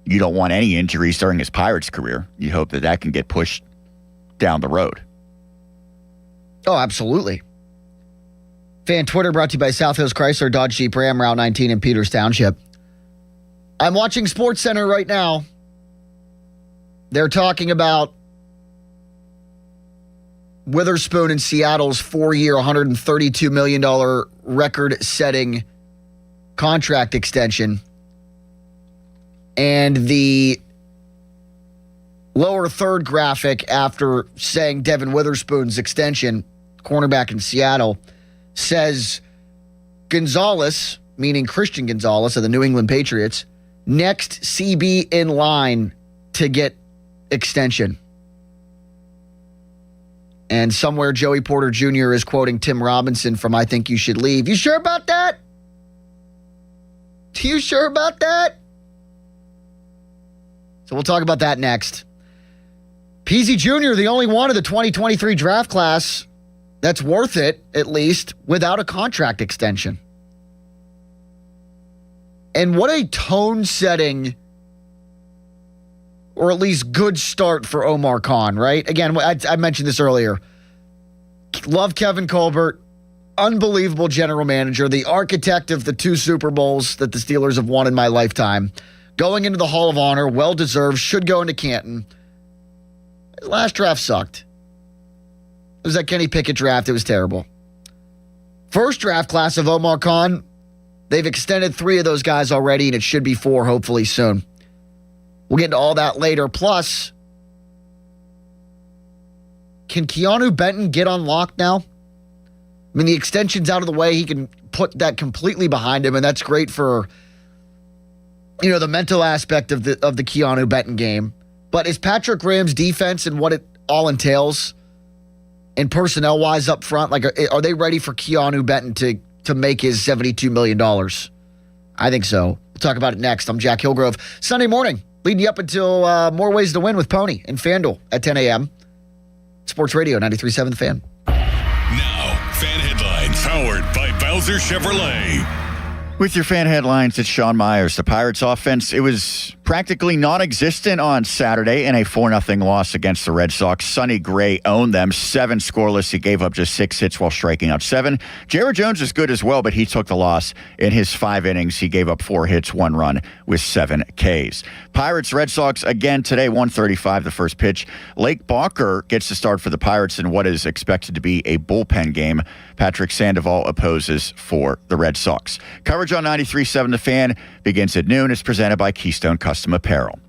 you don't want any injuries during his Pirates career. You hope that can get pushed down the road. Oh, absolutely. Fan Twitter brought to you by South Hills Chrysler, Dodge Jeep Ram, Route 19 in Peters Township. I'm watching SportsCenter right now. They're talking about Witherspoon in Seattle's 4-year, $132 million record-setting contract extension. And the lower third graphic after saying Devin Witherspoon's extension, cornerback in Seattle, says Gonzalez, meaning Christian Gonzalez of the New England Patriots, next CB in line to get extension. And somewhere Joey Porter Jr. is quoting Tim Robinson from I Think You Should Leave. You sure about that? You sure about that? So we'll talk about that next. Peasy Jr., the only one of the 2023 draft class that's worth it, at least, without a contract extension. And what a tone-setting, or at least good start for Omar Khan, right? Again, I mentioned this earlier. Love Kevin Colbert. unbelievable general manager, the architect of the 2 Super Bowls that the Steelers have won in my lifetime, going into the Hall of Honor, well-deserved, should go into Canton. His last draft sucked. It was that Kenny Pickett draft. It was terrible. First draft class of Omar Khan, they've extended 3 of those guys already, and it should be 4 hopefully soon. We'll get into all that later. Plus, can Keanu Benton get unlocked now? I mean, the extension's out of the way. He can put that completely behind him, and that's great for, the mental aspect of the Keanu Benton game. But is Patrick Graham's defense and what it all entails and personnel-wise up front, are they ready for Keanu Benton to make his $72 million? I think so. We'll talk about it next. I'm Jack Hillgrove. Sunday morning, leading you up until More Ways to Win with Pony and FanDuel at 10 a.m. Sports Radio 93.7 The Fan. Now, Fan Headlines, powered by Bowser Chevrolet. With your fan headlines, it's Sean Myers. The Pirates offense, it was practically non-existent on Saturday in a 4-0 loss against the Red Sox. Sonny Gray owned them, 7 scoreless. He gave up just 6 hits while striking out 7. Jared Jones is good as well, but he took the loss in his 5 innings. He gave up 4 hits, 1 run with 7 Ks. Pirates, Red Sox again today, 1:35 the first pitch. Lake Balker gets to start for the Pirates in what is expected to be a bullpen game. Patrick Sandoval opposes for the Red Sox. Coverage on 93.7 The Fan begins at noon. It's presented by Keystone Custom Apparel.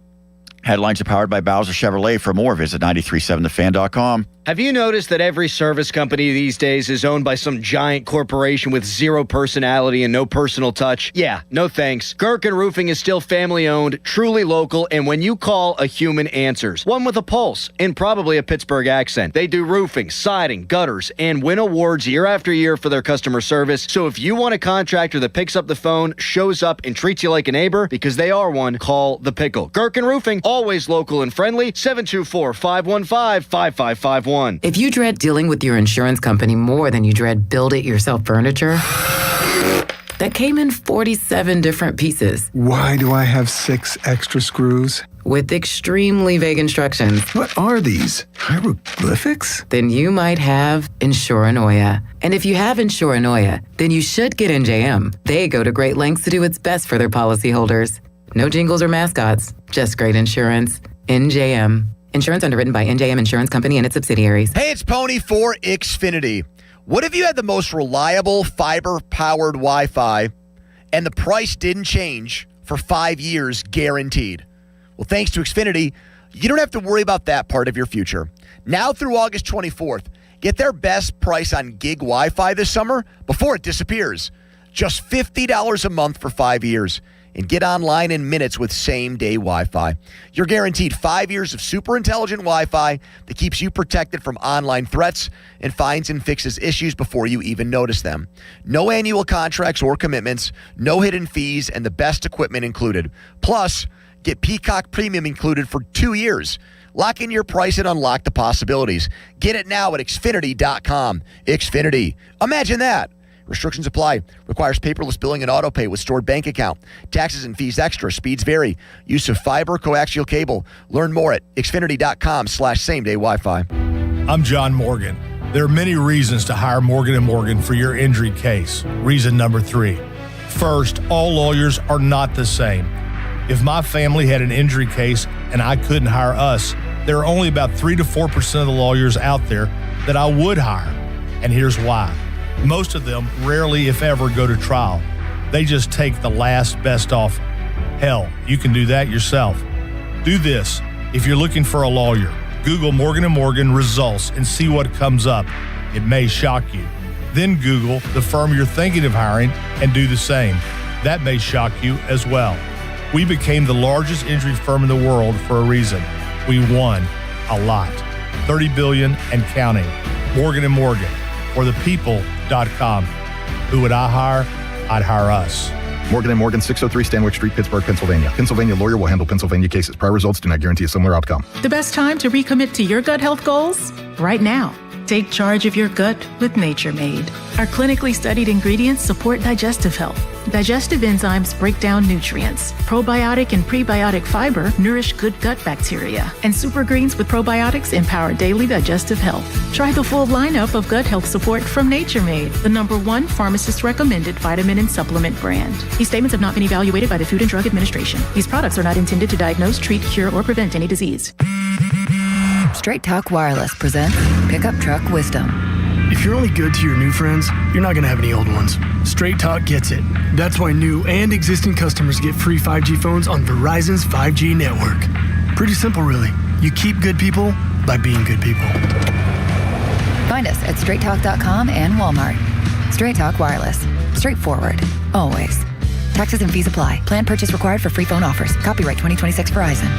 Headlines are powered by Bowser Chevrolet. For more, visit 937thefan.com. Have you noticed that every service company these days is owned by some giant corporation with 0 personality and no personal touch? Yeah, no thanks. Gherkin Roofing is still family-owned, truly local, and when you call, a human answers. One with a pulse and probably a Pittsburgh accent. They do roofing, siding, gutters, and win awards year after year for their customer service. So if you want a contractor that picks up the phone, shows up, and treats you like a neighbor, because they are one, call The Pickle. Gherkin Roofing, always local and friendly, 724-515-5551. If you dread dealing with your insurance company more than you dread build-it-yourself furniture, that came in 47 different pieces. Why do I have 6 extra screws? With extremely vague instructions. What are these? Hieroglyphics? Then you might have Insuranoia. And if you have Insuranoia, then you should get NJM. They go to great lengths to do what's best for their policyholders. No jingles or mascots, just great insurance. NJM. Insurance underwritten by NJM Insurance Company and its subsidiaries. Hey, it's Pony for Xfinity. What if you had the most reliable fiber-powered Wi-Fi and the price didn't change for 5 years guaranteed? Well, thanks to Xfinity, you don't have to worry about that part of your future. Now through August 24th, get their best price on gig Wi-Fi this summer before it disappears. Just $50 a month for 5 years. And get online in minutes with same-day Wi-Fi. You're guaranteed 5 years of super intelligent Wi-Fi that keeps you protected from online threats and finds and fixes issues before you even notice them. No annual contracts or commitments, no hidden fees, and the best equipment included. Plus, get Peacock Premium included for 2 years. Lock in your price and unlock the possibilities. Get it now at Xfinity.com. Xfinity. Imagine that. Restrictions apply. Requires paperless billing and auto pay with stored bank account. Taxes and fees extra. Speeds vary. Use of fiber coaxial cable. Learn more at Xfinity.com/same-day Wi-Fi. I'm John Morgan. There are many reasons to hire Morgan & Morgan for your injury case. Reason number 3. First, all lawyers are not the same. If my family had an injury case and I couldn't hire us, there are only about 3 to 4% of the lawyers out there that I would hire. And here's why. Most of them rarely, if ever, go to trial. They just take the last best offer. Hell, you can do that yourself. Do this. If you're looking for a lawyer, Google Morgan & Morgan results and see what comes up. It may shock you. Then Google the firm you're thinking of hiring and do the same. That may shock you as well. We became the largest injury firm in the world for a reason. We won a lot. $30 billion and counting. Morgan & Morgan. Or thepeople.com. Who would I hire? I'd hire us. Morgan & Morgan, 603 Stanwyck Street, Pittsburgh, Pennsylvania. Pennsylvania lawyer will handle Pennsylvania cases. Prior results do not guarantee a similar outcome. The best time to recommit to your gut health goals? Right now. Take charge of your gut with Nature Made. Our clinically studied ingredients support digestive health, Digestive enzymes break down nutrients. Probiotic and prebiotic fiber nourish good gut bacteria. And Super Greens with probiotics empower daily digestive health. Try the full lineup of gut health support from Nature Made, the #1 pharmacist-recommended vitamin and supplement brand. These statements have not been evaluated by the Food and Drug Administration. These products are not intended to diagnose, treat, cure, or prevent any disease. Straight Talk Wireless presents Pickup Truck Wisdom. If you're only good to your new friends, you're not going to have any old ones. Straight Talk gets it. That's why new and existing customers get free 5G phones on Verizon's 5G network. Pretty simple, really. You keep good people by being good people. Find us at straighttalk.com and Walmart. Straight Talk Wireless. Straightforward. Always. Taxes and fees apply. Plan purchase required for free phone offers. Copyright 2026 Verizon.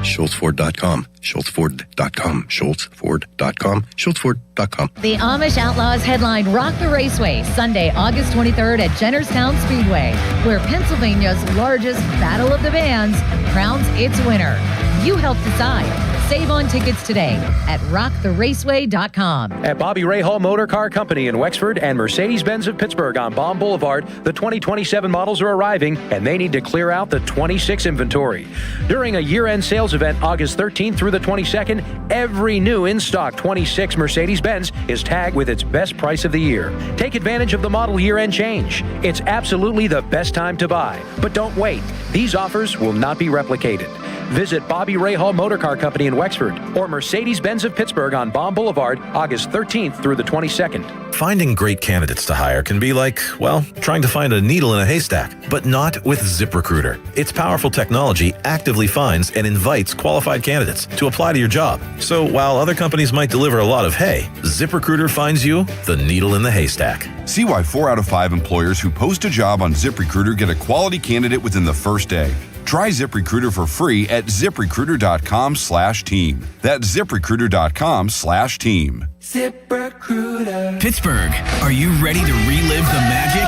SchultzFord.com. SchultzFord.com. SchultzFord.com. SchultzFord.com. The Amish Outlaws headline Rock the Raceway Sunday, August 23rd at Jennerstown Speedway, where Pennsylvania's largest Battle of the Bands crowns its winner. You help decide. Save on tickets today at rocktheraceway.com. At Bobby Ray Hall Motor Car Company in Wexford and Mercedes-Benz of Pittsburgh on Baum Boulevard, the 2027 models are arriving and they need to clear out the 26 inventory. During a year-end sales event August 13th through the 22nd, every new in-stock 26 Mercedes-Benz is tagged with its best price of the year. Take advantage of the model year-end change. It's absolutely the best time to buy. But don't wait. These offers will not be replicated. Visit Bobby Ray Hall Motor Car Company in Wexford or Mercedes-Benz of Pittsburgh on Baum Boulevard, August 13th through the 22nd. Finding great candidates to hire can be like, well, trying to find a needle in a haystack, but not with ZipRecruiter. Its powerful technology actively finds and invites qualified candidates to apply to your job. So while other companies might deliver a lot of hay, ZipRecruiter finds you the needle in the haystack. See why 4 out of 5 employers who post a job on ZipRecruiter get a quality candidate within the first day. Try ZipRecruiter for free at ZipRecruiter.com/team. That's ZipRecruiter.com/team. ZipRecruiter. Pittsburgh, are you ready to relive the magic?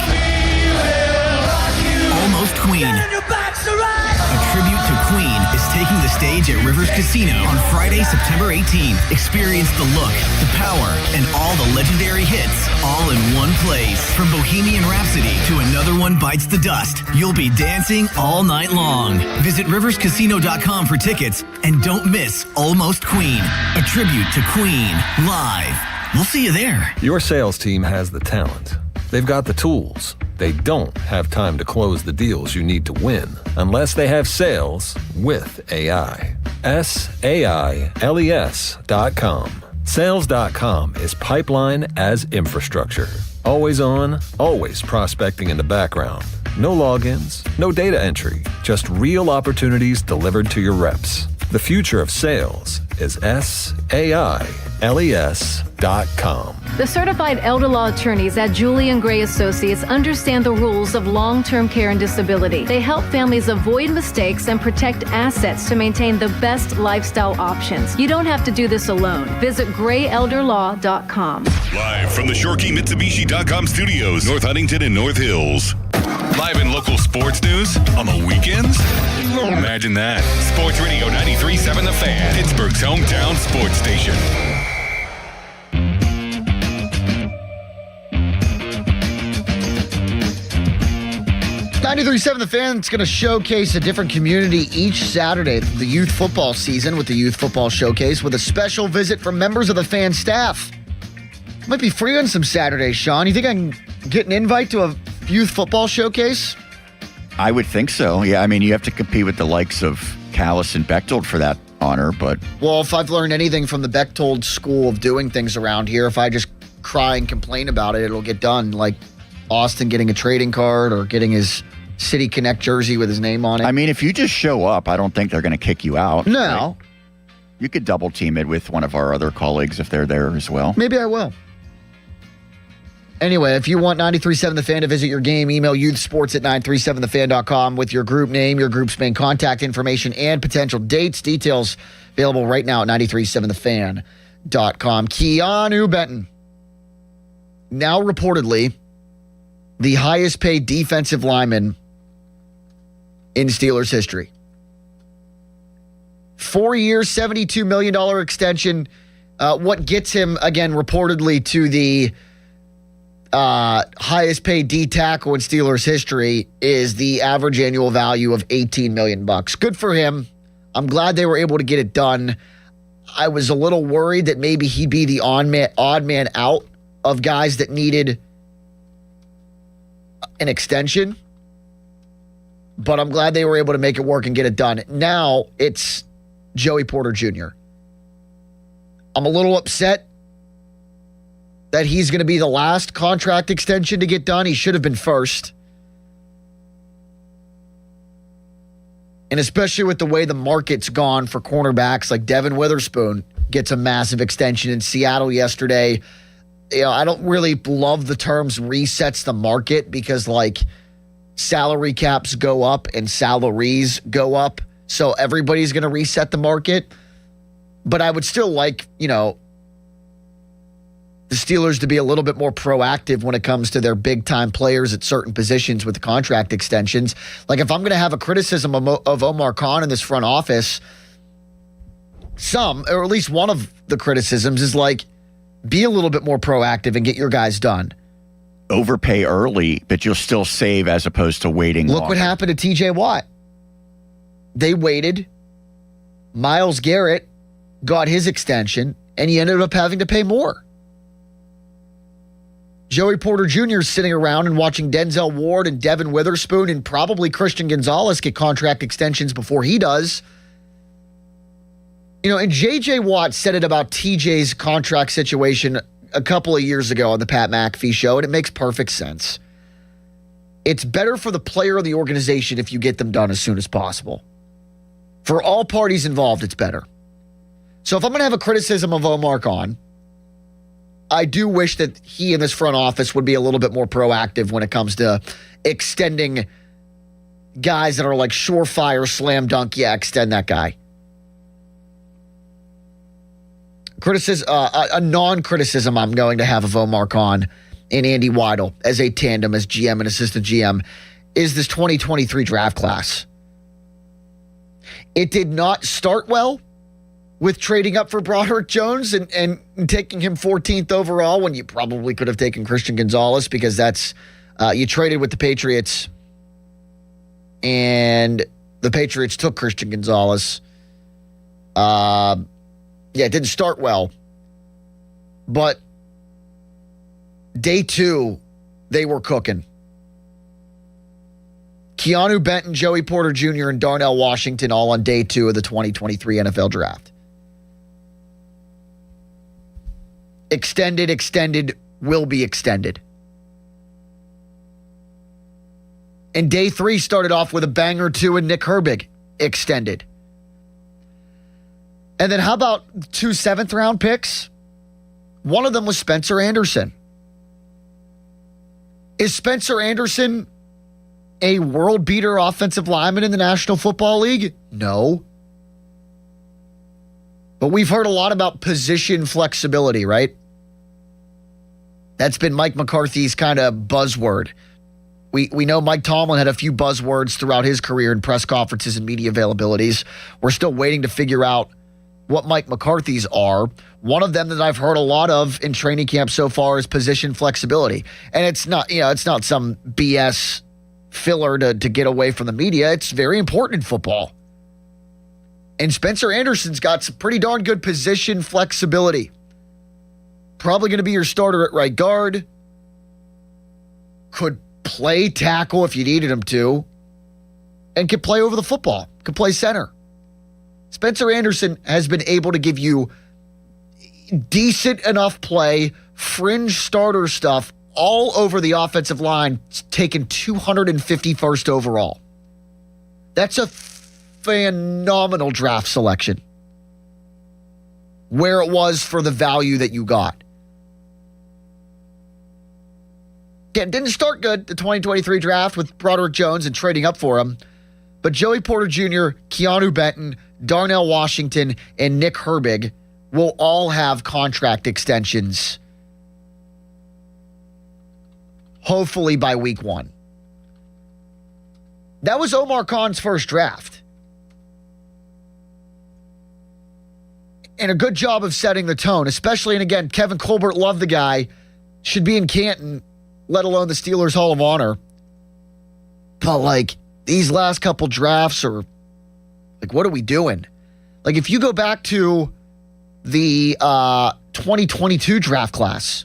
Almost Queen. A tribute to Queen is taking the stage at Rivers Casino on Friday, September 18th. Experience the look, the power, and all the legendary hits all in one place. From Bohemian Rhapsody to Another One Bites the Dust, you'll be dancing all night long. Visit riverscasino.com for tickets and don't miss Almost Queen, a tribute to Queen, live. We'll see you there. Your sales team has the talent. They've got the tools. They don't have time to close the deals you need to win unless they have sales with AI. SAILES.com. Sales.com is pipeline as infrastructure. Always on, always prospecting in the background. No logins, no data entry, just real opportunities delivered to your reps. The future of sales is SAILES.com. The certified elder law attorneys at Julian Gray Associates understand the rules of long-term care and disability. They help families avoid mistakes and protect assets to maintain the best lifestyle options. You don't have to do this alone. Visit grayelderlaw.com. Live from the Shorkey Mitsubishi.com studios, North Huntington and North Hills. Live in local sports news on the weekends? Imagine that. Sports Radio 93.7 The Fan, Pittsburgh's hometown sports station. .93.7 The Fan's going to showcase a different community each Saturday, the youth football season with the Youth Football Showcase with a special visit from members of the Fan staff. Might be free on some Saturdays, Sean. You think I can get an invite to a youth football showcase? I would think so. Yeah, I mean, you have to compete with the likes of Callis and Bechtold for that honor, but... Well, if I've learned anything from the Bechtold school of doing things around here, if I just cry and complain about it, it'll get done. Like Austin getting a trading card or getting his City Connect jersey with his name on it. I mean, if you just show up, I don't think they're going to kick you out. No. Right? You could double team it with one of our other colleagues if they're there as well. Maybe I will. Anyway, if you want 93.7 The Fan to visit your game, email youthsports@937thefan.com with your group name, your group's main contact information, and potential dates. Details available right now at 937thefan.com. Keanu Benton, now reportedly the highest paid defensive lineman in Steelers history. 4 years, $72 million extension. What gets him, again, reportedly to the highest paid D tackle in Steelers history is the average annual value of $18 million. Good for him. I'm glad they were able to get it done. I was a little worried that maybe he'd be the odd man out of guys that needed an extension. But I'm glad they were able to make it work and get it done. Now it's Joey Porter Jr. I'm a little upset that he's going to be the last contract extension to get done. He should have been first. And especially with the way the market's gone for cornerbacks, like Devin Witherspoon gets a massive extension in Seattle yesterday. I don't really love the terms resets the market because, like, salary caps go up and salaries go up. So everybody's going to reset the market. But I would still like, the Steelers to be a little bit more proactive when it comes to their big-time players at certain positions with the contract extensions. Like, if I'm going to have a criticism of Omar Khan in this front office, or at least one of the criticisms is, like, be a little bit more proactive and get your guys done. Overpay early, but you'll still save as opposed to waiting Look longer. what happened to T.J. Watt. They waited. Myles Garrett got his extension, and he ended up having to pay more. Joey Porter Jr. is sitting around and watching Denzel Ward and Devin Witherspoon and probably Christian Gonzalez get contract extensions before he does. And J.J. Watt said it about TJ's contract situation a couple of years ago on the Pat McAfee show, and it makes perfect sense. It's better for the player or the organization if you get them done as soon as possible. For all parties involved, it's better. So if I'm going to have a criticism of Omar Khan, I do wish that he and this front office would be a little bit more proactive when it comes to extending guys that are like surefire, slam dunk. Yeah, extend that guy. A non-criticism I'm going to have of Omar Khan and Andy Weidel as a tandem, as GM and assistant GM, is this 2023 draft class. It did not start well with trading up for Broderick Jones and taking him 14th overall when you probably could have taken Christian Gonzalez because that's you traded with the Patriots and the Patriots took Christian Gonzalez. It didn't start well. But day 2, they were cooking. Keanu Benton, Joey Porter Jr., and Darnell Washington all on day 2 of the 2023 NFL Draft. Extended, will be extended. And day 3 started off with a banger 2 and Nick Herbig extended. And then how about 2 7th-round picks? One of them was Spencer Anderson. Is Spencer Anderson a world beater offensive lineman in the National Football League? No. But we've heard a lot about position flexibility, right? That's been Mike McCarthy's kind of buzzword. We know Mike Tomlin had a few buzzwords throughout his career in press conferences and media availabilities. We're still waiting to figure out what Mike McCarthy's are. One of them that I've heard a lot of in training camp so far is position flexibility. And it's not some BS filler to get away from the media. It's very important in football. And Spencer Anderson's got some pretty darn good position flexibility. Probably going to be your starter at right guard. Could play tackle if you needed him to. And could play over the football. Could play center. Spencer Anderson has been able to give you decent enough play, fringe starter stuff all over the offensive line, taken 251st overall. That's a phenomenal draft selection. Where it was for the value that you got. Again, didn't start good, the 2023 draft with Broderick Jones and trading up for him. But Joey Porter Jr., Keanu Benton, Darnell Washington, and Nick Herbig will all have contract extensions hopefully by week 1. That was Omar Khan's first draft. And a good job of setting the tone, especially, and again, Kevin Colbert loved the guy, should be in Canton let alone the Steelers Hall of Honor. But, like, these last couple drafts are, like, what are we doing? Like, if you go back to the 2022 draft class,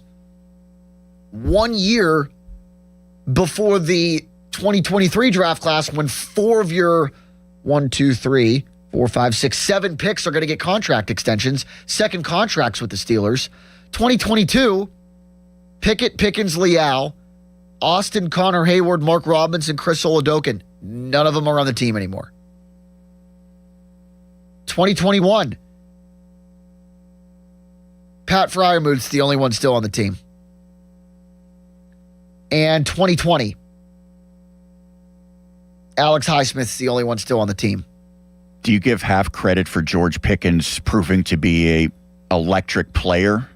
1 year before the 2023 draft class, when 4 of your 7 picks are going to get contract extensions, second contracts with the Steelers. 2022, Pickett, Pickens, Leal, Austin, Connor Hayward, Mark Robinson, Chris Oladokun. None of them are on the team anymore. 2021, Pat Freiermuth's the only one still on the team. And 2020, Alex Highsmith's the only one still on the team. Do you give half credit for George Pickens proving to be a electric player?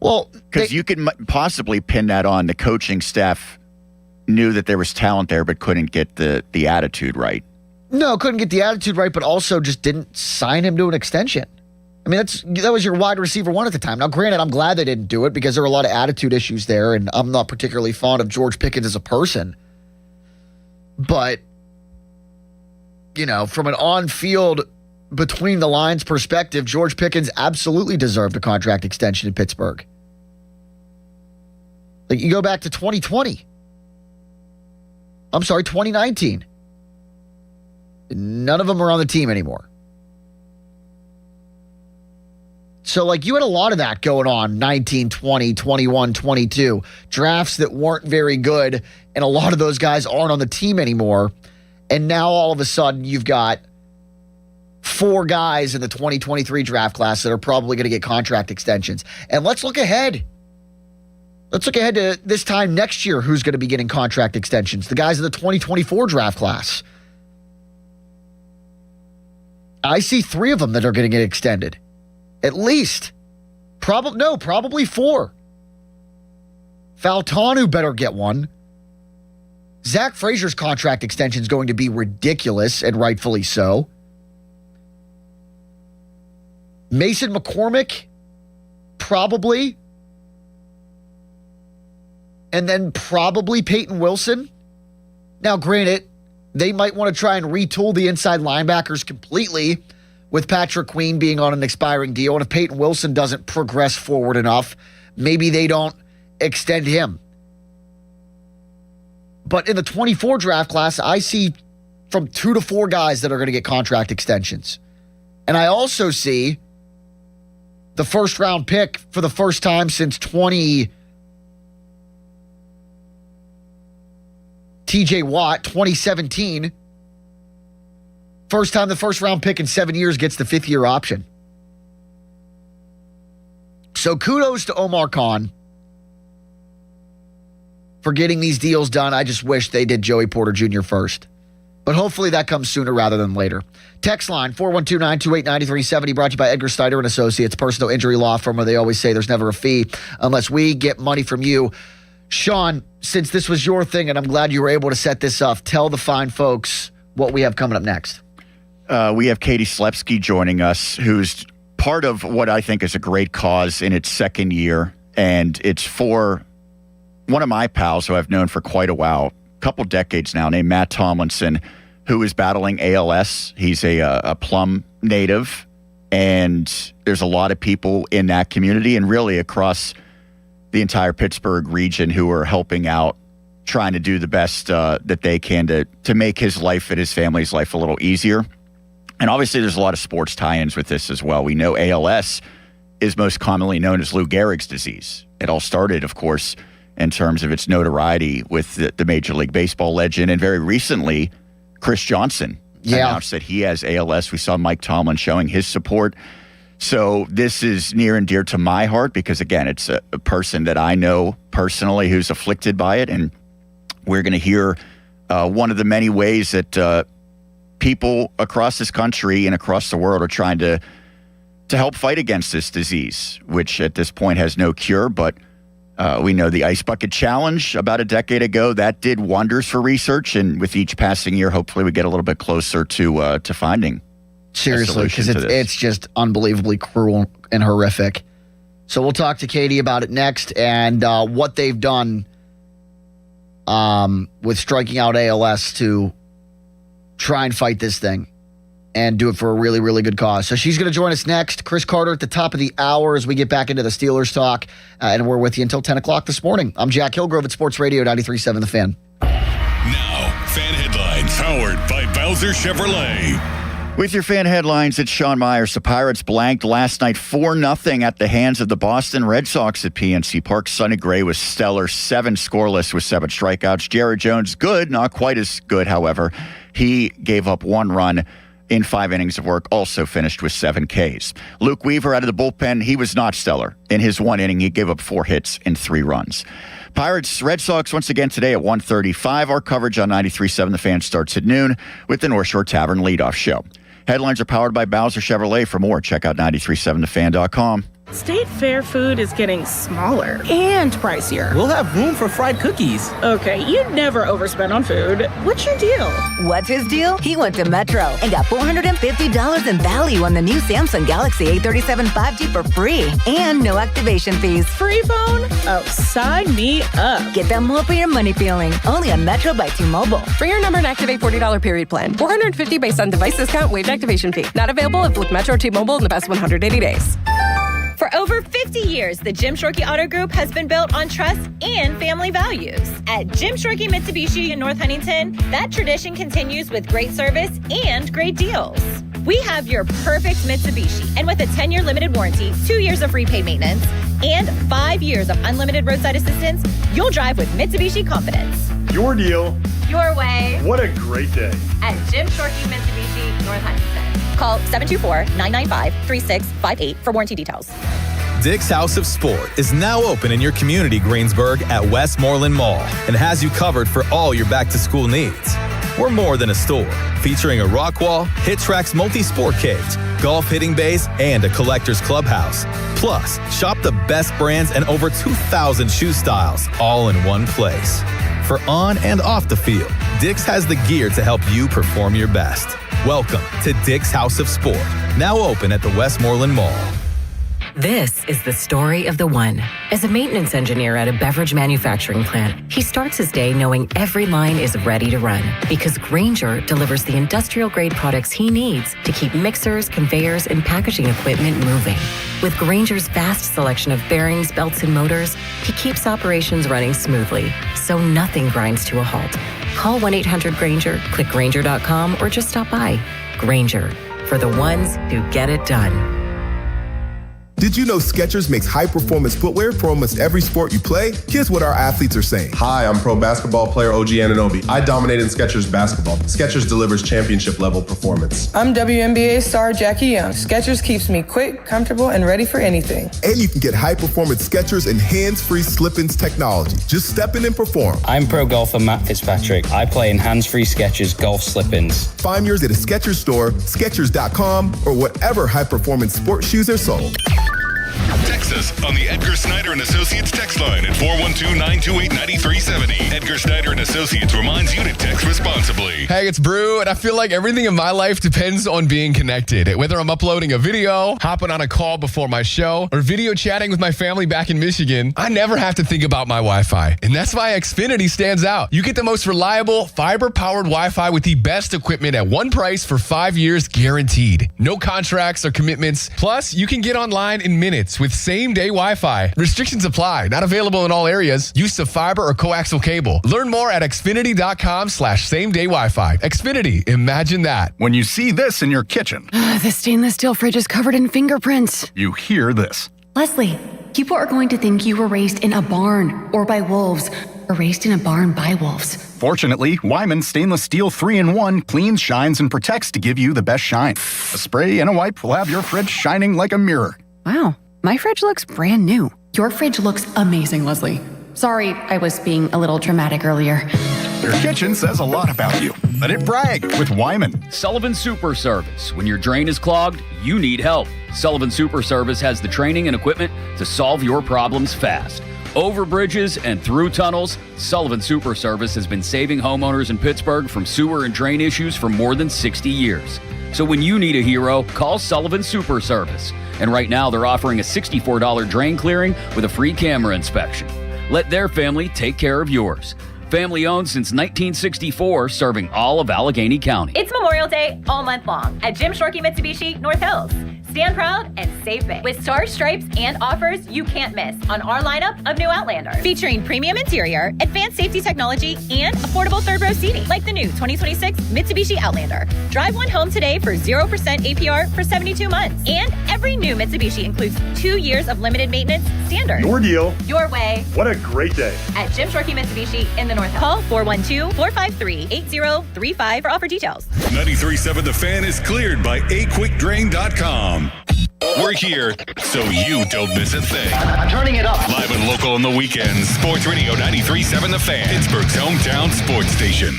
Well, because you could possibly pin that on the coaching staff knew that there was talent there but couldn't get the attitude right. No, couldn't get the attitude right, but also just didn't sign him to an extension. I mean, that was your wide receiver one at the time. Now, granted, I'm glad they didn't do it because there were a lot of attitude issues there, and I'm not particularly fond of George Pickens as a person. But, you know, from an on-field, between-the-lines perspective, George Pickens absolutely deserved a contract extension in Pittsburgh. Like, you go back to 2019. None of them are on the team anymore. So, like, you had a lot of that going on, 19, 20, 21, 22. Drafts that weren't very good, and a lot of those guys aren't on the team anymore. And now, all of a sudden, you've got 4 guys in the 2023 draft class that are probably going to get contract extensions. And let's look ahead. Let's look ahead to this time next year, who's going to be getting contract extensions. The guys in the 2024 draft class. I see 3 of them that are going to get extended. At least. Probably 4. Faltanu better get one. Zach Frazier's contract extension is going to be ridiculous, and rightfully so. Mason McCormick, probably. And then probably Peyton Wilson. Now, granted, they might want to try and retool the inside linebackers completely with Patrick Queen being on an expiring deal. And if Peyton Wilson doesn't progress forward enough, maybe they don't extend him. But in the 24 draft class, I see from 2 to 4 guys that are going to get contract extensions. And I also see the first round pick for the first time since TJ Watt, 2017. First time the first round pick in 7 years gets the 5th year option. So kudos to Omar Khan for getting these deals done. I just wish they did Joey Porter Jr. first. But hopefully that comes sooner rather than later. Text line 412-928-9370 brought to you by Edgar Snyder and Associates, personal injury law firm where they always say there's never a fee unless we get money from you. Sean, since this was your thing and I'm glad you were able to set this up, tell the fine folks what we have coming up next. We have Katie Slepsky joining us, who's part of what I think is a great cause in its 2nd year. And it's for one of my pals who I've known for quite a while, a couple decades now, named Matt Tomlinson, who is battling ALS. He's a Plum native, and there's a lot of people in that community and really across the entire Pittsburgh region who are helping out, trying to do the best that they can to make his life and his family's life a little easier. And obviously there's a lot of sports tie-ins with this as well. We know ALS is most commonly known as Lou Gehrig's disease. It all started, of course, in terms of its notoriety with the Major League Baseball legend. And very recently, Chris Johnson announced that he has ALS. We saw Mike Tomlin showing his support. So this is near and dear to my heart because, again, it's a person that I know personally who's afflicted by it. And we're going to hear one of the many ways that people across this country and across the world are trying to help fight against this disease, which at this point has no cure. But we know the Ice Bucket Challenge about a decade ago, that did wonders for research. And with each passing year, hopefully we get a little bit closer to finding seriously, because it's just unbelievably cruel and horrific. So we'll talk to Katie about it next and what they've done with striking out ALS to try and fight this thing and do it for a really, really good cause. So she's going to join us next. Chris Carter at the top of the hour as we get back into the Steelers talk. And we're with you until 10 o'clock this morning. I'm Jack Hillgrove at Sports Radio 93.7 The Fan. Now, fan headlines powered by Bowser Chevrolet. With your fan headlines, it's Sean Myers. The Pirates blanked last night 4-0 at the hands of the Boston Red Sox at PNC Park. Sonny Gray was stellar, 7 scoreless with 7 strikeouts. Jared Jones, good, not quite as good, however. He gave up 1 run in 5 innings of work, also finished with 7 Ks. Luke Weaver out of the bullpen, he was not stellar. In his 1 inning, he gave up 4 hits and 3 runs. Pirates, Red Sox once again today at 1:35. Our coverage on 93.7 The Fan starts at noon with the North Shore Tavern leadoff show. Headlines are powered by Bowser Chevrolet. For more, check out 937thefan.com. State Fair food is getting smaller and pricier. We'll have room for fried cookies. Okay, you'd never overspend on food. What's your deal? What's his deal? He went to Metro and got $450 in value on the new Samsung Galaxy A37 5G for free and no activation fees. Free phone? Oh, sign me up. Get that more for your money feeling. Only on Metro by T-Mobile. Bring your number and activate $40 period plan. $450 based on device discount, waived activation fee. Not available if with Metro T-Mobile in the past 180 days. For over 50 years, the Jim Shorkey Auto Group has been built on trust and family values. At Jim Shorkey Mitsubishi in North Huntington, that tradition continues with great service and great deals. We have your perfect Mitsubishi, and with a 10-year limited warranty, 2 years of free paid maintenance, and 5 years of unlimited roadside assistance, you'll drive with Mitsubishi confidence. Your deal. Your way. What a great day. At Jim Shorkey Mitsubishi, North Huntington. Call 724-995-3658 for warranty details. Dick's House of Sport is now open in your community, Greensburg, at Westmoreland Mall, and has you covered for all your back-to-school needs. We're more than a store, featuring a rock wall, hit tracks, multi-sport cage, golf hitting bays, and a collector's clubhouse. Plus, shop the best brands and over 2,000 shoe styles, all in one place. For on and off the field, Dick's has the gear to help you perform your best. Welcome to Dick's House of Sport, now open at the Westmoreland Mall. This is the story of the one. As a maintenance engineer at a beverage manufacturing plant, he starts his day knowing every line is ready to run because Grainger delivers the industrial-grade products he needs to keep mixers, conveyors, and packaging equipment moving. With Grainger's vast selection of bearings, belts, and motors, he keeps operations running smoothly, so nothing grinds to a halt. Call 1-800-GRAINGER, click Grainger.com, or just stop by. Grainger, for the ones who get it done. Did you know Skechers makes high-performance footwear for almost every sport you play? Here's what our athletes are saying. Hi, I'm pro basketball player OG Anunoby. I dominate in Skechers basketball. Skechers delivers championship-level performance. I'm WNBA star Jackie Young. Skechers keeps me quick, comfortable, and ready for anything. And you can get high-performance Skechers and hands-free slip-ins technology. Just step in and perform. I'm pro golfer Matt Fitzpatrick. I play in hands-free Skechers golf slip-ins. Find yours at a Skechers store, Skechers.com, or whatever high-performance sports shoes are sold. Text us on the Edgar Snyder and Associates text line at 412-928-9370. Edgar Snyder and Associates reminds you to text responsibly. Hey, it's Brew, and I feel like everything in my life depends on being connected. Whether I'm uploading a video, hopping on a call before my show, or video chatting with my family back in Michigan, I never have to think about my Wi-Fi. And that's why Xfinity stands out. You get the most reliable, fiber-powered Wi-Fi with the best equipment at one price for 5 years guaranteed. No contracts or commitments. Plus, you can get online in minutes with same-day Wi-Fi. Restrictions apply. Not available in all areas. Use of fiber or coaxial cable. Learn more at Xfinity.com/same-day Wi-Fi. Xfinity. Imagine that. When you see this in your kitchen, the stainless steel fridge is covered in fingerprints. You hear this. Leslie, people are going to think you were raised in a barn or by wolves, or raised in a barn by wolves. Fortunately, Wyman Stainless Steel 3-in-1 cleans, shines, and protects to give you the best shine. A spray and a wipe will have your fridge shining like a mirror. Wow, my fridge looks brand new. Your fridge looks amazing, Leslie. Sorry, I was being a little dramatic earlier. Your kitchen says a lot about you. Let it brag with Wyman. Sullivan Super Service. When your drain is clogged, you need help. Sullivan Super Service has the training and equipment to solve your problems fast. Over bridges and through tunnels, Sullivan Super Service has been saving homeowners in Pittsburgh from sewer and drain issues for more than 60 years. So when you need a hero, call Sullivan Super Service. And right now they're offering a $64 drain clearing with a free camera inspection. Let their family take care of yours. Family owned since 1964, serving all of Allegheny County. It's Memorial Day all month long at Jim Shorkey Mitsubishi North Hills. Stand proud and save big with stars, stripes, and offers you can't miss on our lineup of new Outlanders. Featuring premium interior, advanced safety technology, and affordable third row seating, like the new 2026 Mitsubishi Outlander. Drive one home today for 0% APR for 72 months. And every new Mitsubishi includes 2 years of limited maintenance standard. Your deal. Your way. What a great day. At Jim Shorkey Mitsubishi in the North Hills. Call 412-453-8035 for offer details. 93.7 The Fan is cleared by aquickdrain.com. We're here so you don't miss a thing. I'm turning it up. Live and local on the weekends. Sports Radio 93.7 The Fan, Pittsburgh's hometown sports station.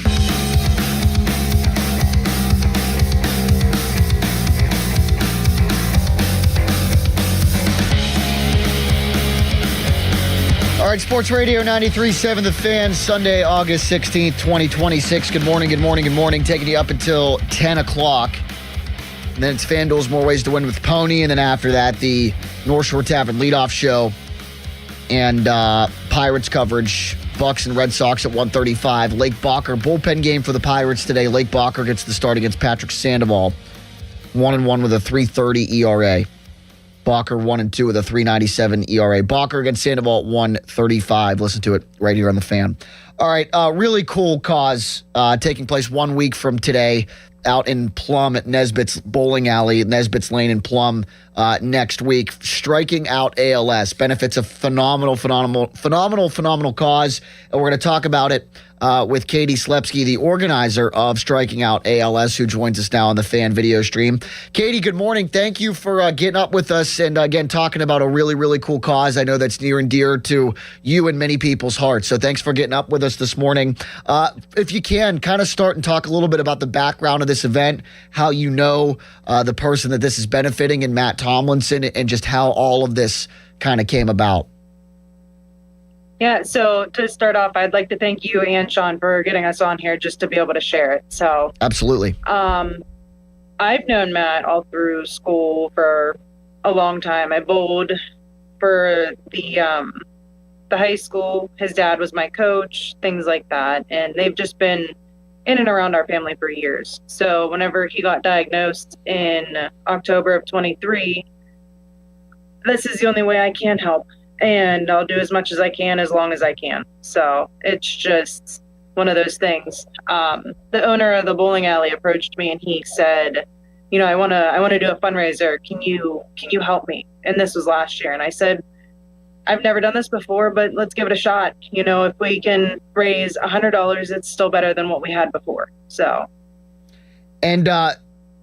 All right, Sports Radio 93.7 The Fan, Sunday, August 16th, 2026. Good morning, good morning, good morning. Taking you up until 10 o'clock. And then it's FanDuel's More Ways to Win with Pony. And then after that, the North Shore Tavern leadoff show and Pirates coverage. Bucks and Red Sox at 1:35. Lake Bacher bullpen game for the Pirates today. Lake Bacher gets the start against Patrick Sandoval. 1-1 with a 3.30 ERA. Bacher 1-2 with a 3.97 ERA. Bacher against Sandoval at 1:35. Listen to it right here on The Fan. All right, really cool cause taking place 1 week from today out in Plum at Nesbitt's Bowling Alley, Nesbitt's Lane in Plum next week. Striking Out ALS benefits a phenomenal cause, and we're going to talk about it with Katie Slepsky, the organizer of Striking Out ALS, who joins us now on the Fan video stream. Katie, good morning. Thank you for getting up with us and, again, talking about a really, really cool cause. I know that's near and dear to you and many people's hearts, so thanks for getting up with us this morning. If you can, kind of start and talk a little bit about the background of this event, how you know the person that this is benefiting in Matt Tomlinson, and just how all of this kind of came about. Yeah, so to start off, I'd like to thank you and Sean for getting us on here just to be able to share it. So absolutely. I've known Matt all through school for a long time. I bowled for the high school. His dad was my coach, things like that. And they've just been in and around our family for years. So whenever he got diagnosed in October of 23, this is the only way I can help. And I'll do as much as I can, as long as I can. So it's just one of those things. The owner of the bowling alley approached me and he said, you know, I want to do a fundraiser. Can you help me? And this was last year. And I said, I've never done this before, but let's give it a shot. You know, if we can raise $100, it's still better than what we had before. So. And,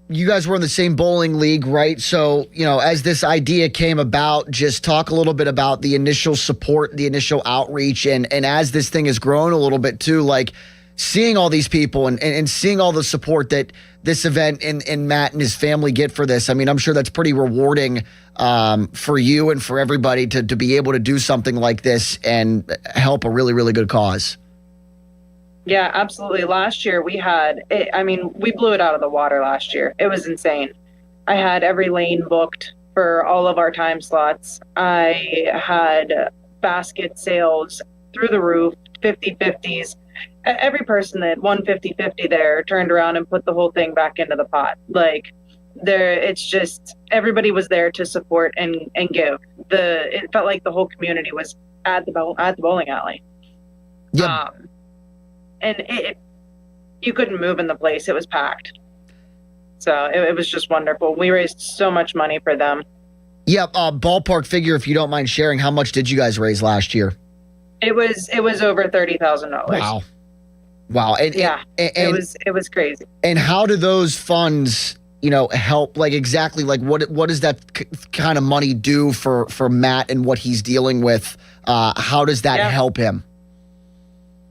you guys were in the same bowling league, right? So, you know, as this idea came about, just talk a little bit about the initial support, the initial outreach, and as this thing has grown a little bit too, like seeing all these people and seeing all the support that this event and Matt and his family get for this. I mean, I'm sure that's pretty rewarding for you and for everybody to be able to do something like this and help a really, really good cause. Yeah, absolutely. Last year we we blew it out of the water last year. It was insane. I had every lane booked for all of our time slots. I had basket sales through the roof, 50-50s. Every person that won 50-50 there turned around and put the whole thing back into the pot. Like, it's just, everybody was there to support and give. It felt like the whole community was at the bowling alley. Yeah. And you couldn't move in the place. It was packed. So it was just wonderful. We raised so much money for them. Yeah, ballpark figure, if you don't mind sharing, how much did you guys raise last year? It was over $30,000. Wow. And it was crazy. And how do those funds, you know, help? Like, exactly, like what does that kind of money do for Matt and what he's dealing with? How does that help him?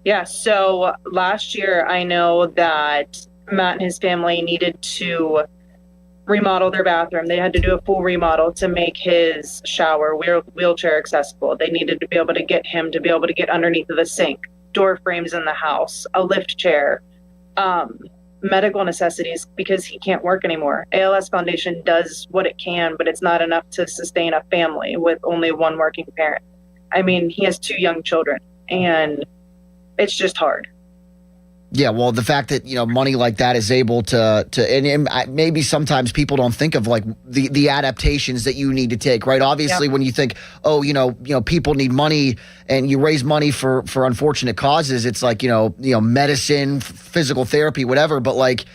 Yeah, so last year I know that Matt and his family needed to remodel their bathroom. They had to do a full remodel to make his shower wheelchair accessible. They needed to be able to get him to be able to get underneath of the sink, door frames in the house, a lift chair. medical necessities because he can't work anymore. ALS Foundation does what it can, but it's not enough to sustain a family with only one working parent. I mean, he has 2 young children, and it's just hard. Yeah, well, the fact that, money like that is able to and maybe sometimes people don't think of like the adaptations that you need to take, right? Obviously, when you think, people need money and you raise money for unfortunate causes, it's like, medicine, physical therapy, whatever. But like,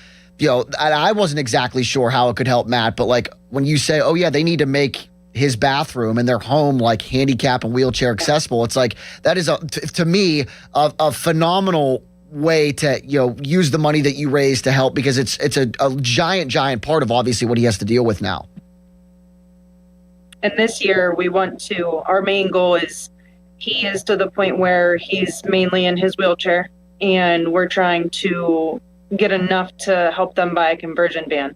I wasn't exactly sure how it could help Matt. But like when you say, they need to make his bathroom and their home like handicap and wheelchair accessible, it's like that is to me a phenomenal way to use the money that you raise to help, because it's a giant part of obviously what he has to deal with now. And this year our main goal is he is to the point where he's mainly in his wheelchair, and we're trying to get enough to help them buy a conversion van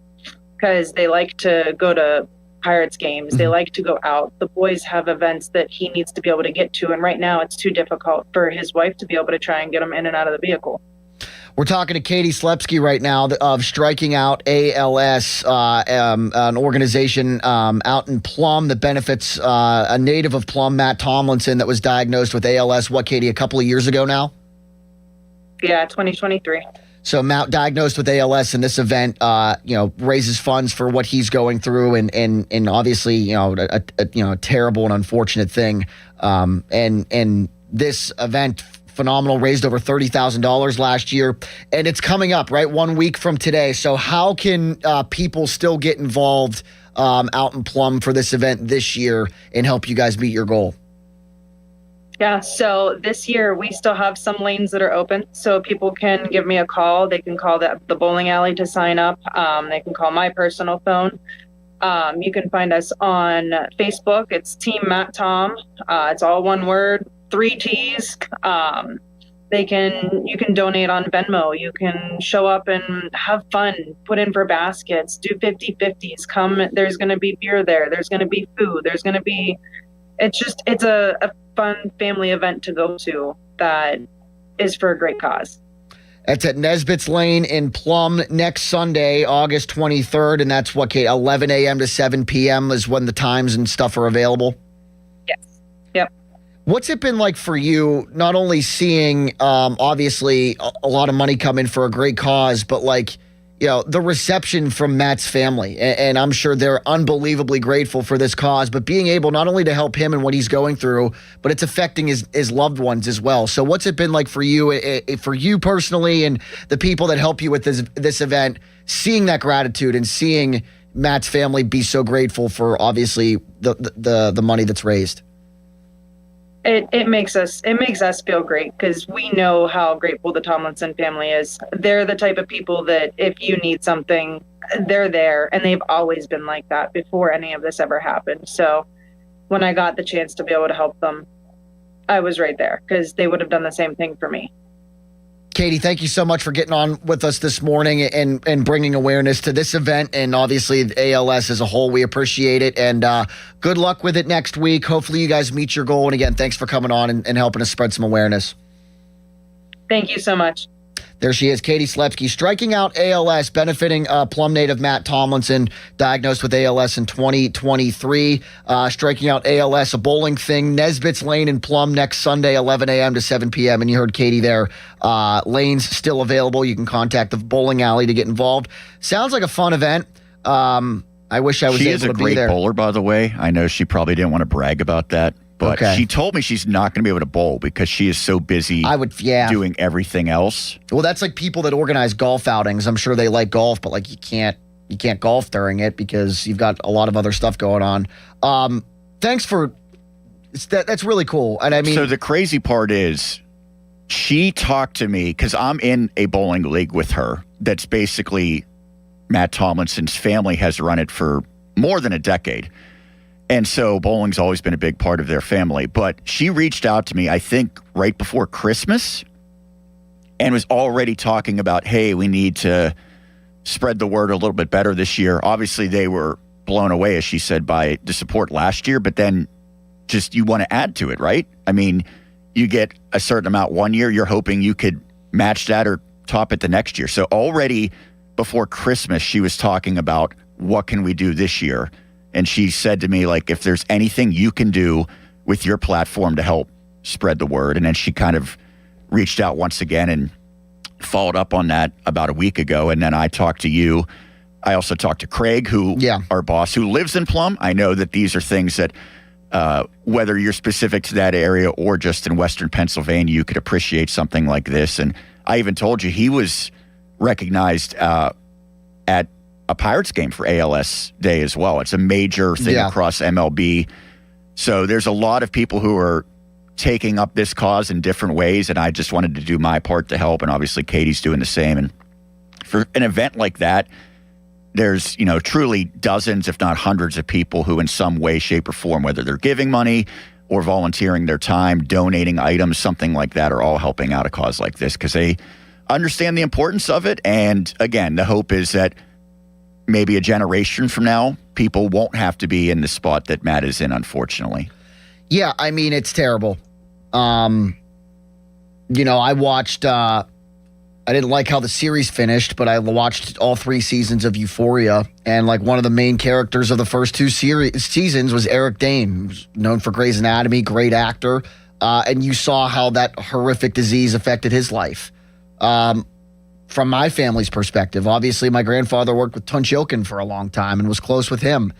because they like to go to Pirates games. They like to go out. The boys have events that he needs to be able to get to. And right now it's too difficult for his wife to be able to try and get him in and out of the vehicle. We're talking to Katie Slepsky right now of Striking Out ALS, an organization out in Plum that benefits a native of Plum, Matt Tomlinson, that was diagnosed with ALS, Katie, a couple of years ago now? Yeah, 2023. So Matt diagnosed with ALS, and this event, raises funds for what he's going through, and obviously, a terrible and unfortunate thing. And this event, phenomenal, raised over $30,000 last year, and it's coming up right 1 week from today. So how can people still get involved out in Plum for this event this year and help you guys meet your goal? Yeah, so this year we still have some lanes that are open, so people can give me a call. They can call the bowling alley to sign up. They can call my personal phone. You can find us on Facebook. It's Team Matt Tom. It's all one word, 3 T's. You can donate on Venmo. You can show up and have fun, put in for baskets, do 50-50s. Come, there's going to be beer there. There's going to be food. There's going to be, it's a fun family event to go to that is for a great cause. That's at Nesbitt's Lane in Plum next Sunday, August 23rd. And that's 11 a.m. to 7 p.m. is when the times and stuff are available? Yes. Yep. What's it been like for you, not only seeing, obviously, a lot of money come in for a great cause, but the reception from Matt's family, and I'm sure they're unbelievably grateful for this cause, but being able not only to help him and what he's going through, but it's affecting his loved ones as well. So what's it been like for you personally and the people that help you with this event, seeing that gratitude and seeing Matt's family be so grateful for obviously the money that's raised? It makes us feel great because we know how grateful the Tomlinson family is. They're the type of people that if you need something, they're there, and they've always been like that before any of this ever happened. So when I got the chance to be able to help them, I was right there because they would have done the same thing for me. Katie, thank you so much for getting on with us this morning and bringing awareness to this event and obviously the ALS as a whole. We appreciate it, and good luck with it next week. Hopefully you guys meet your goal. And again, thanks for coming on and helping us spread some awareness. Thank you so much. There she is, Katie Slepsky, Striking Out ALS, benefiting Plum native Matt Tomlinson, diagnosed with ALS in 2023. Striking Out ALS, a bowling thing, Nesbitt's Lane in Plum next Sunday, 11 a.m. to 7 p.m. And you heard Katie there. Lanes still available. You can contact the bowling alley to get involved. Sounds like a fun event. I wish I was able to be there. She is a great bowler, by the way. I know she probably didn't want to brag about that. But she told me she's not going to be able to bowl because she is so busy doing everything else. Well, that's like people that organize golf outings. I'm sure they like golf, but you can't golf during it because you've got a lot of other stuff going on. Thanks for that's really cool. And I mean, so the crazy part is she talked to me because I'm in a bowling league with her. That's basically Matt Tomlinson's family has run it for more than a decade. And so bowling's always been a big part of their family. But she reached out to me, I think, right before Christmas and was already talking about, hey, we need to spread the word a little bit better this year. Obviously, they were blown away, as she said, by the support last year. But then just you want to add to it, right? I mean, you get a certain amount one year. You're hoping you could match that or top it the next year. So already before Christmas, she was talking about what can we do this year. And she said to me, like, if there's anything you can do with your platform to help spread the word. And then she kind of reached out once again and followed up on that about a week ago. And then I talked to you. I also talked to Craig, our boss, who lives in Plum. I know that these are things that whether you're specific to that area or just in Western Pennsylvania, you could appreciate something like this. And I even told you he was recognized at a Pirates game for ALS Day as well. It's a major thing across MLB. So there's a lot of people who are taking up this cause in different ways, and I just wanted to do my part to help, and obviously Katie's doing the same. And for an event like that, there's, truly dozens, if not hundreds of people who in some way, shape, or form, whether they're giving money or volunteering their time, donating items, something like that, are all helping out a cause like this because they understand the importance of it. And again, the hope is that maybe a generation from now, people won't have to be in the spot that Matt is in, unfortunately. Yeah, I mean, it's terrible. I watched, I didn't like how the series finished, but I watched all 3 seasons of Euphoria, and like one of the main characters of the first 2 seasons was Eric Dane, who's known for Grey's Anatomy, great actor, and you saw how that horrific disease affected his life. From my family's perspective, obviously my grandfather worked with Tunch Ilkin for a long time and was close with him.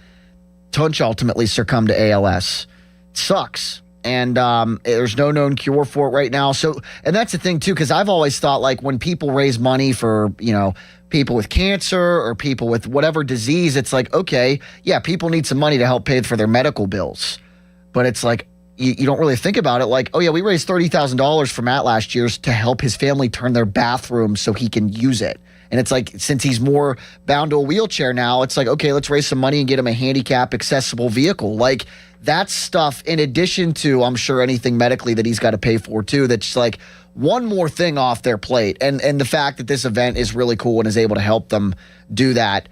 Tunch ultimately succumbed to ALS. It sucks. And there's no known cure for it right now. So, and that's the thing too, because I've always thought like when people raise money for, people with cancer or people with whatever disease, it's like, okay, yeah, people need some money to help pay for their medical bills. But it's like, you don't really think about it like, oh yeah, we raised $30,000 for Matt last year to help his family turn their bathroom so he can use it. And it's like, since he's more bound to a wheelchair now, it's like, okay, let's raise some money and get him a handicap accessible vehicle. Like that's stuff in addition to, I'm sure, anything medically that he's got to pay for too. That's like one more thing off their plate. And the fact that this event is really cool and is able to help them do that.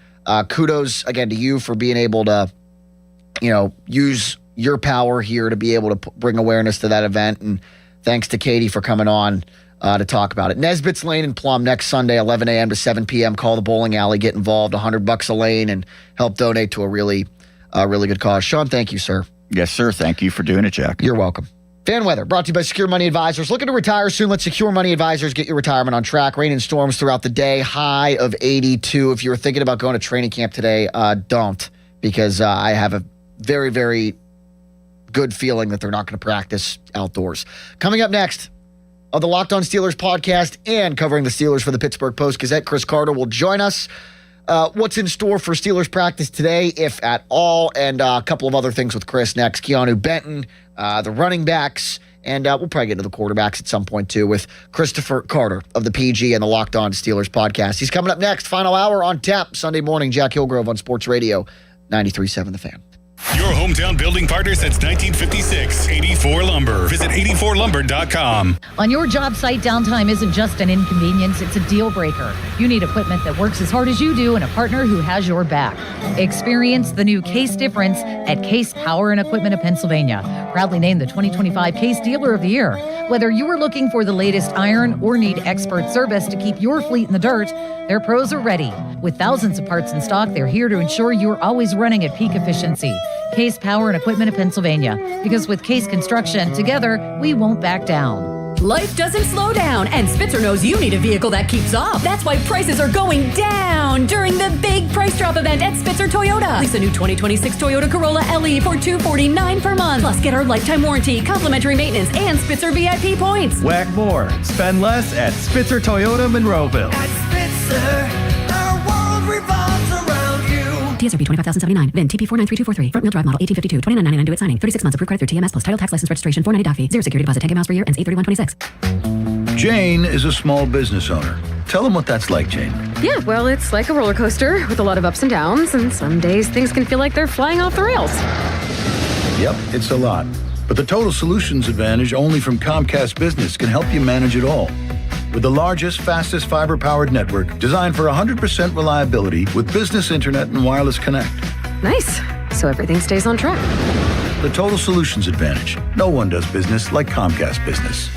Kudos again to you for being able to, use your power here to be able to bring awareness to that event. And thanks to Katie for coming on to talk about it. Nesbitt's Lane in Plum next Sunday, 11 a.m. to 7 p.m. Call the bowling alley, get involved, $100 a lane, and help donate to a really good cause. Sean, thank you, sir. Yes, sir. Thank you for doing it, Jack. You're welcome. Fan weather brought to you by Secure Money Advisors. Looking to retire soon? Let Secure Money Advisors get your retirement on track. Rain and storms throughout the day, high of 82. If you were thinking about going to training camp today, don't, because I have a very, very good feeling that they're not going to practice outdoors. Coming up next of the Locked On Steelers podcast and covering the Steelers for the Pittsburgh Post-Gazette, Chris Carter will join us. What's in store for Steelers practice today, if at all, and a couple of other things with Chris next. Keanu Benton, the running backs, and we'll probably get into the quarterbacks at some point too with Christopher Carter of the PG and the Locked On Steelers podcast. He's coming up next. Final hour on tap Sunday morning. Jack Hillgrove on Sports Radio 93.7 The Fan. Your hometown building partner since 1956. 84 Lumber. Visit 84lumber.com. On your job site, downtime isn't just an inconvenience, it's a deal breaker. You need equipment that works as hard as you do and a partner who has your back. Experience the new Case difference at Case Power and Equipment of Pennsylvania. Proudly named the 2025 Case Dealer of the Year. Whether you are looking for the latest iron or need expert service to keep your fleet in the dirt, their pros are ready. With thousands of parts in stock, they're here to ensure you're always running at peak efficiency. Case Power and Equipment of Pennsylvania. Because with Case Construction, together, we won't back down. Life doesn't slow down, and Spitzer knows you need a vehicle that keeps up. That's why prices are going down during the big price drop event at Spitzer Toyota. Lease a new 2026 Toyota Corolla LE for $249 per month. Plus, get our lifetime warranty, complimentary maintenance, and Spitzer VIP points. Whack more. Spend less at Spitzer Toyota Monroeville. At Spitzer, our world revolves around you. TSRP 25,079. VIN TP 493243. Front wheel drive model 1852. $29.99 due at signing. 36 months approved credit through TMS plus title tax license registration. $490 doc fee. 0 security deposit. 10K miles per year. Ends 8/31/26. Jane is a small business owner. Tell them what that's like, Jane. Yeah, well, it's like a roller coaster with a lot of ups and downs, and some days things can feel like they're flying off the rails. Yep, it's a lot. But the Total Solutions Advantage only from Comcast Business can help you manage it all. With the largest, fastest fiber-powered network designed for 100% reliability with business internet and wireless connect. Nice. So everything stays on track. The Total Solutions Advantage. No one does business like Comcast Business.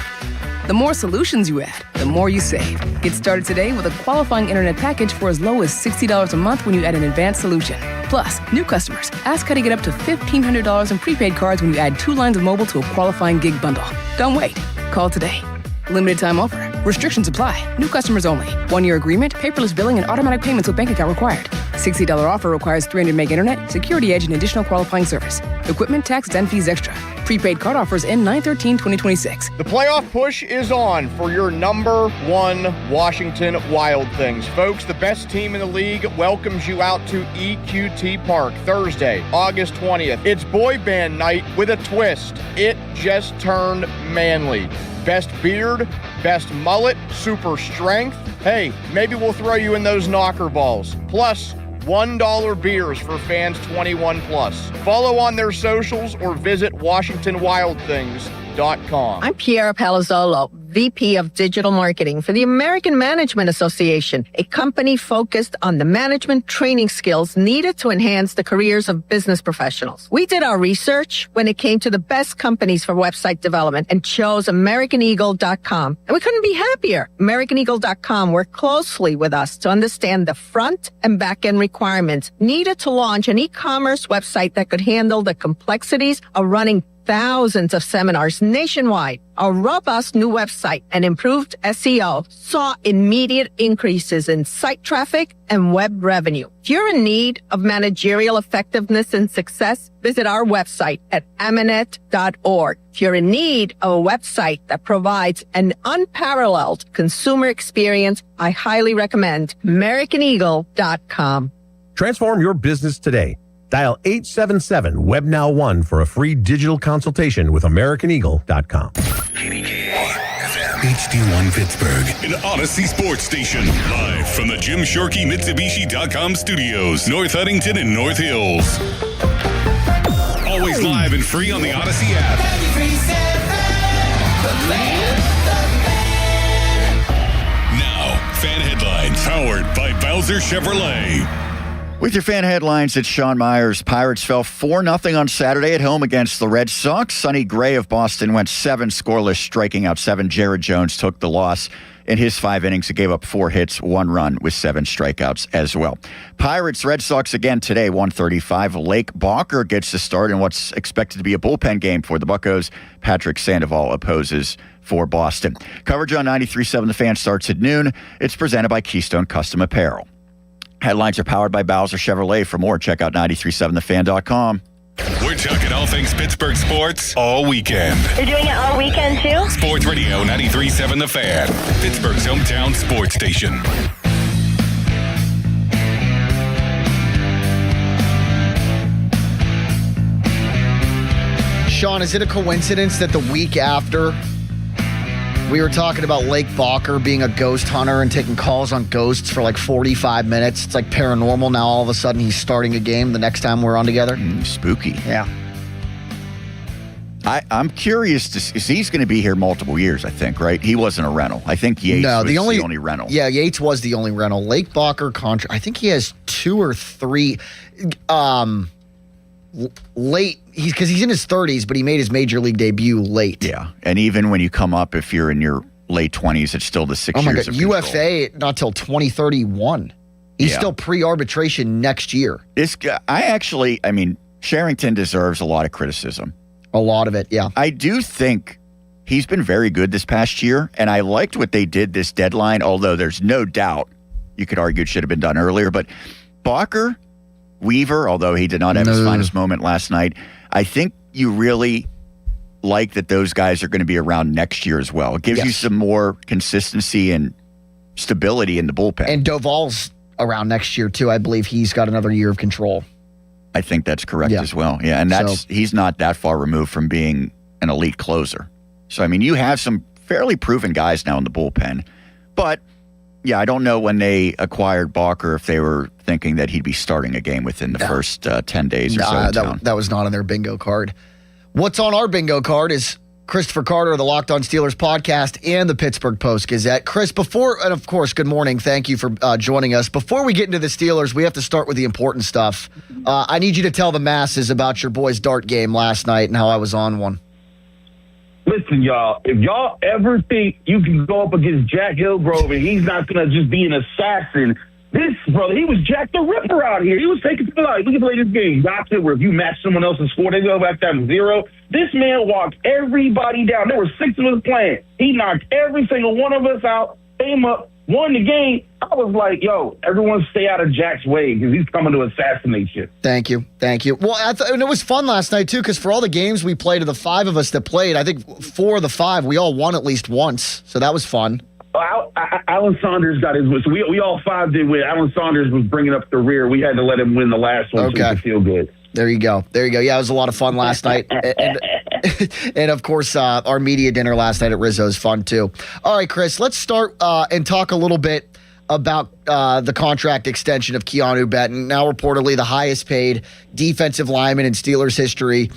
The more solutions you add, the more you save. Get started today with a qualifying internet package for as low as $60 a month when you add an advanced solution. Plus, new customers, ask how to get up to $1,500 in prepaid cards when you add 2 lines of mobile to a qualifying gig bundle. Don't wait. Call today. Limited time offer. Restrictions apply. New customers only. 1-year agreement, paperless billing, and automatic payments with bank account required. $60 offer requires 300 meg internet, security edge, and additional qualifying service. Equipment, tax, and fees extra. Prepaid card offers end 9/13/2026. The playoff push is on for your number 1 Washington Wild Things. Folks, the best team in the league welcomes you out to EQT Park Thursday, August 20th. It's boy band night with a twist. It just turned manly. Best beard, best mullet, super strength. Hey, maybe we'll throw you in those knocker balls. Plus, $1 beers for fans 21 plus. Follow on their socials or visit WashingtonWildThings.com. I'm Piera Palazzolo, VP of Digital Marketing for the American Management Association, a company focused on the management training skills needed to enhance the careers of business professionals. We did our research when it came to the best companies for website development and chose AmericanEagle.com. And we couldn't be happier. AmericanEagle.com worked closely with us to understand the front and back end requirements needed to launch an e-commerce website that could handle the complexities of running thousands of seminars nationwide. Our robust new website and improved SEO saw immediate increases in site traffic and web revenue. If you're in need of managerial effectiveness and success, visit our website at Amanet.org. If you're in need of a website that provides an unparalleled consumer experience, I highly recommend AmericanEagle.com. Transform your business today. Dial 877-WebNow1 for a free digital consultation with AmericanEagle.com. HD1 Pittsburgh, an Odyssey sports station. Live from the Jim Shorkey Mitsubishi.com studios, North Huntington and North Hills. Always live and free on the Odyssey app. Now, fan headlines powered by Bowser Chevrolet. With your fan headlines, it's Sean Myers. Pirates fell 4-0 on Saturday at home against the Red Sox. Sonny Gray of Boston went 7 scoreless, striking out 7. Jared Jones took the loss. In his 5 innings, he gave up 4 hits, 1 run with 7 strikeouts as well. Pirates, Red Sox again today, 1:35. Lake Balker gets the start in what's expected to be a bullpen game for the Buccos. Patrick Sandoval opposes for Boston. Coverage on 93.7 The Fan starts at noon. It's presented by Keystone Custom Apparel. Headlines are powered by Bowser Chevrolet. For more, check out 937thefan.com. We're talking all things Pittsburgh sports all weekend. You're doing it all weekend, too? Sports Radio 93.7 The Fan, Pittsburgh's hometown sports station. Sean, is it a coincidence that the week after we were talking about Lake Balker being a ghost hunter and taking calls on ghosts for like 45 minutes? It's like paranormal. Now all of a sudden he's starting a game the next time we're on together. Spooky. Yeah. I'm curious to see. He's going to be here multiple years, I think, right? He wasn't a rental. I think Yates was the only rental. Yeah, Yates was the only rental. Lake Balker contract, I think he has 2 or 3 late, because he's in his 30s, but he made his major league debut late. Yeah, and even when you come up, if you're in your late 20s, it's still the 6 years of control. UFA not till 2031. He's still pre-arbitration next year. Sherrington deserves a lot of criticism. A lot of it, yeah. I do think he's been very good this past year, and I liked what they did this deadline, although there's no doubt you could argue it should have been done earlier. But Balker, Weaver, although he did not have his finest moment last night, I think you really like that those guys are going to be around next year as well. It gives you some more consistency and stability in the bullpen. And Doval's around next year, too. I believe he's got another year of control. I think that's correct as well. Yeah, and he's not that far removed from being an elite closer. So, you have some fairly proven guys now in the bullpen. But, yeah, I don't know when they acquired Balker if they were thinking that he'd be starting a game within the first 10 days or so. That was not on their bingo card. What's on our bingo card is Christopher Carter of the Locked On Steelers podcast and the Pittsburgh Post-Gazette. Chris, and of course, good morning. Thank you for joining us. Before we get into the Steelers, we have to start with the important stuff. I need you to tell the masses about your boys' dart game last night and how I was on one. Listen, y'all, if y'all ever think you can go up against Jack Hillgrove and he's not going to just be an assassin, this brother, he was Jack the Ripper out here. He was taking people out. We can play this game. Gotcha, where if you match someone else's score, they go back down to 0. This man walked everybody down. There were 6 of us playing. He knocked every single one of us out, came up, won the game. I was like, yo, everyone stay out of Jack's way because he's coming to assassinate you. Thank you. Well, and it was fun last night, too, because for all the games we played, of the 5 of us that played, I think 4 of the 5, we all won at least once. So that was fun. Alan Saunders got his win. So we all 5 did win. Alan Saunders was bringing up the rear. We had to let him win the last one so we could feel good. There you go. Yeah, it was a lot of fun last night. And of course, our media dinner last night at Rizzo is fun, too. All right, Chris, let's start and talk a little bit about the contract extension of Keanu Benton, now reportedly the highest paid defensive lineman in Steelers history.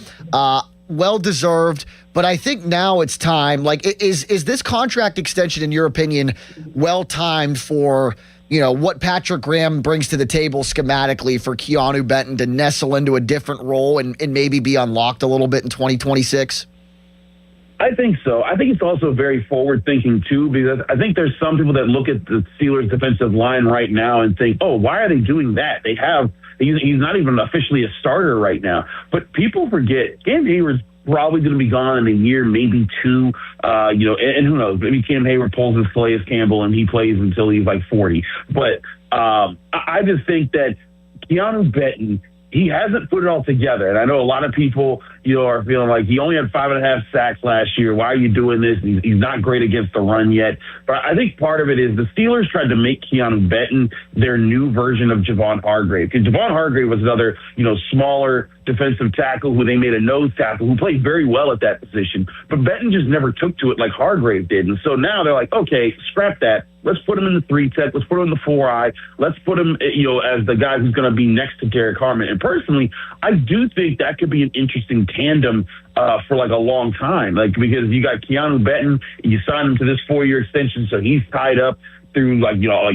Well-deserved, but I think now it's time. Like, is this contract extension, in your opinion, well-timed for, what Patrick Graham brings to the table schematically for Keanu Benton to nestle into a different role and maybe be unlocked a little bit in 2026? I think so. I think it's also very forward-thinking, too, because I think there's some people that look at the Steelers' defensive line right now and think, oh, why are they doing that? He's not even officially a starter right now. But people forget, Cam Hayward's probably going to be gone in a year, maybe 2. And who knows? Maybe Cam Hayward pulls his Calais Campbell and he plays until he's like 40. But I just think that Keanu Benton, he hasn't put it all together. And I know a lot of people, are feeling like he only had 5.5 sacks last year. Why are you doing this? He's not great against the run yet. But I think part of it is the Steelers tried to make Keanu Benton their new version of Javon Hargrave. Because Javon Hargrave was another, smaller defensive tackle who they made a nose tackle who played very well at that position. But Benton just never took to it like Hargrave did. And so now they're like, okay, scrap that. Let's put him in the 3-tech. Let's put him in the 4-eye. Let's put him, as the guy who's going to be next to Derek Harmon. And personally, I do think that could be an interesting tandem for like a long time. Like, because you got Keanu Benton, you signed him to this 4-year extension, so he's tied up through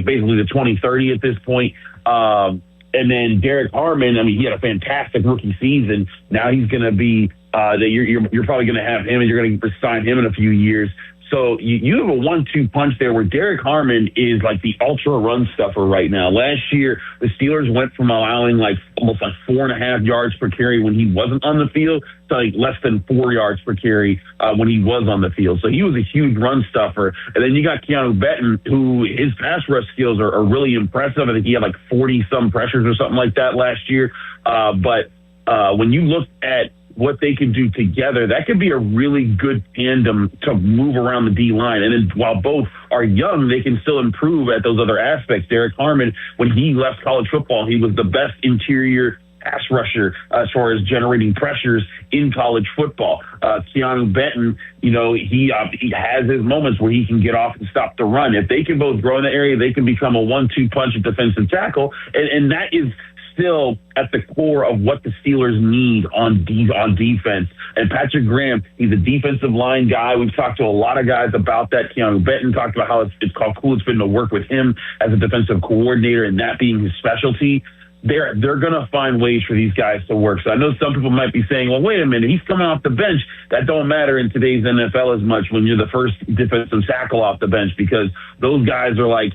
basically the 2030 at this point. And then Derek Harmon, he had a fantastic rookie season. Now he's going to be you're probably going to have him, and you're going to sign him in a few years. So you have a 1-2 punch there where Derek Harmon is like the ultra run stuffer right now. Last year, the Steelers went from allowing almost 4.5 yards per carry when he wasn't on the field to less than 4 yards per carry when he was on the field. So he was a huge run stuffer. And then you got Keanu Benton, who his pass rush skills are really impressive. I think he had 40-some pressures or something like that last year. But when you look at what they can do together, that could be a really good tandem to move around the D-line. And then while both are young, they can still improve at those other aspects. Derek Harmon, when he left college football, he was the best interior pass rusher as far as generating pressures in college football. Keanu Benton, he has his moments where he can get off and stop the run. If they can both grow in the area, they can become a 1-2 punch at defensive tackle. And that is still at the core of what the Steelers need on defense. And Patrick Graham, he's a defensive line guy. We've talked to a lot of guys about that. Keanu Benton talked about how it's cool it's been to work with him as a defensive coordinator and that being his specialty. They're going to find ways for these guys to work. So I know some people might be saying, well, wait a minute, he's coming off the bench. That don't matter in today's NFL as much when you're the first defensive tackle off the bench, because those guys are like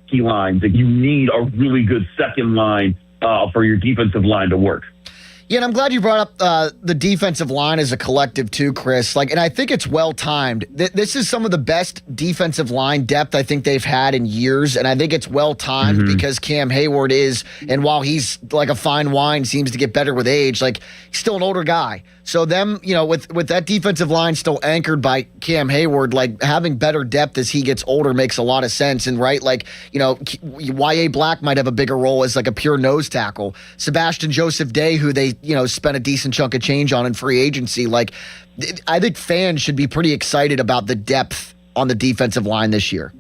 key lines that you need a really good second line for your defensive line to work. Yeah, and I'm glad you brought up the defensive line as a collective too, Chris. And I think it's well-timed. This is some of the best defensive line depth I think they've had in years, and I think it's well-timed because Cam Hayward is, and while he's like a fine wine, seems to get better with age, he's still an older guy. So them, with that defensive line still anchored by Cam Hayward, having better depth as he gets older makes a lot of sense. And Y.A. Black might have a bigger role as a pure nose tackle. Sebastian Joseph Day, who they spent a decent chunk of change on in free agency. I think fans should be pretty excited about the depth on the defensive line this year.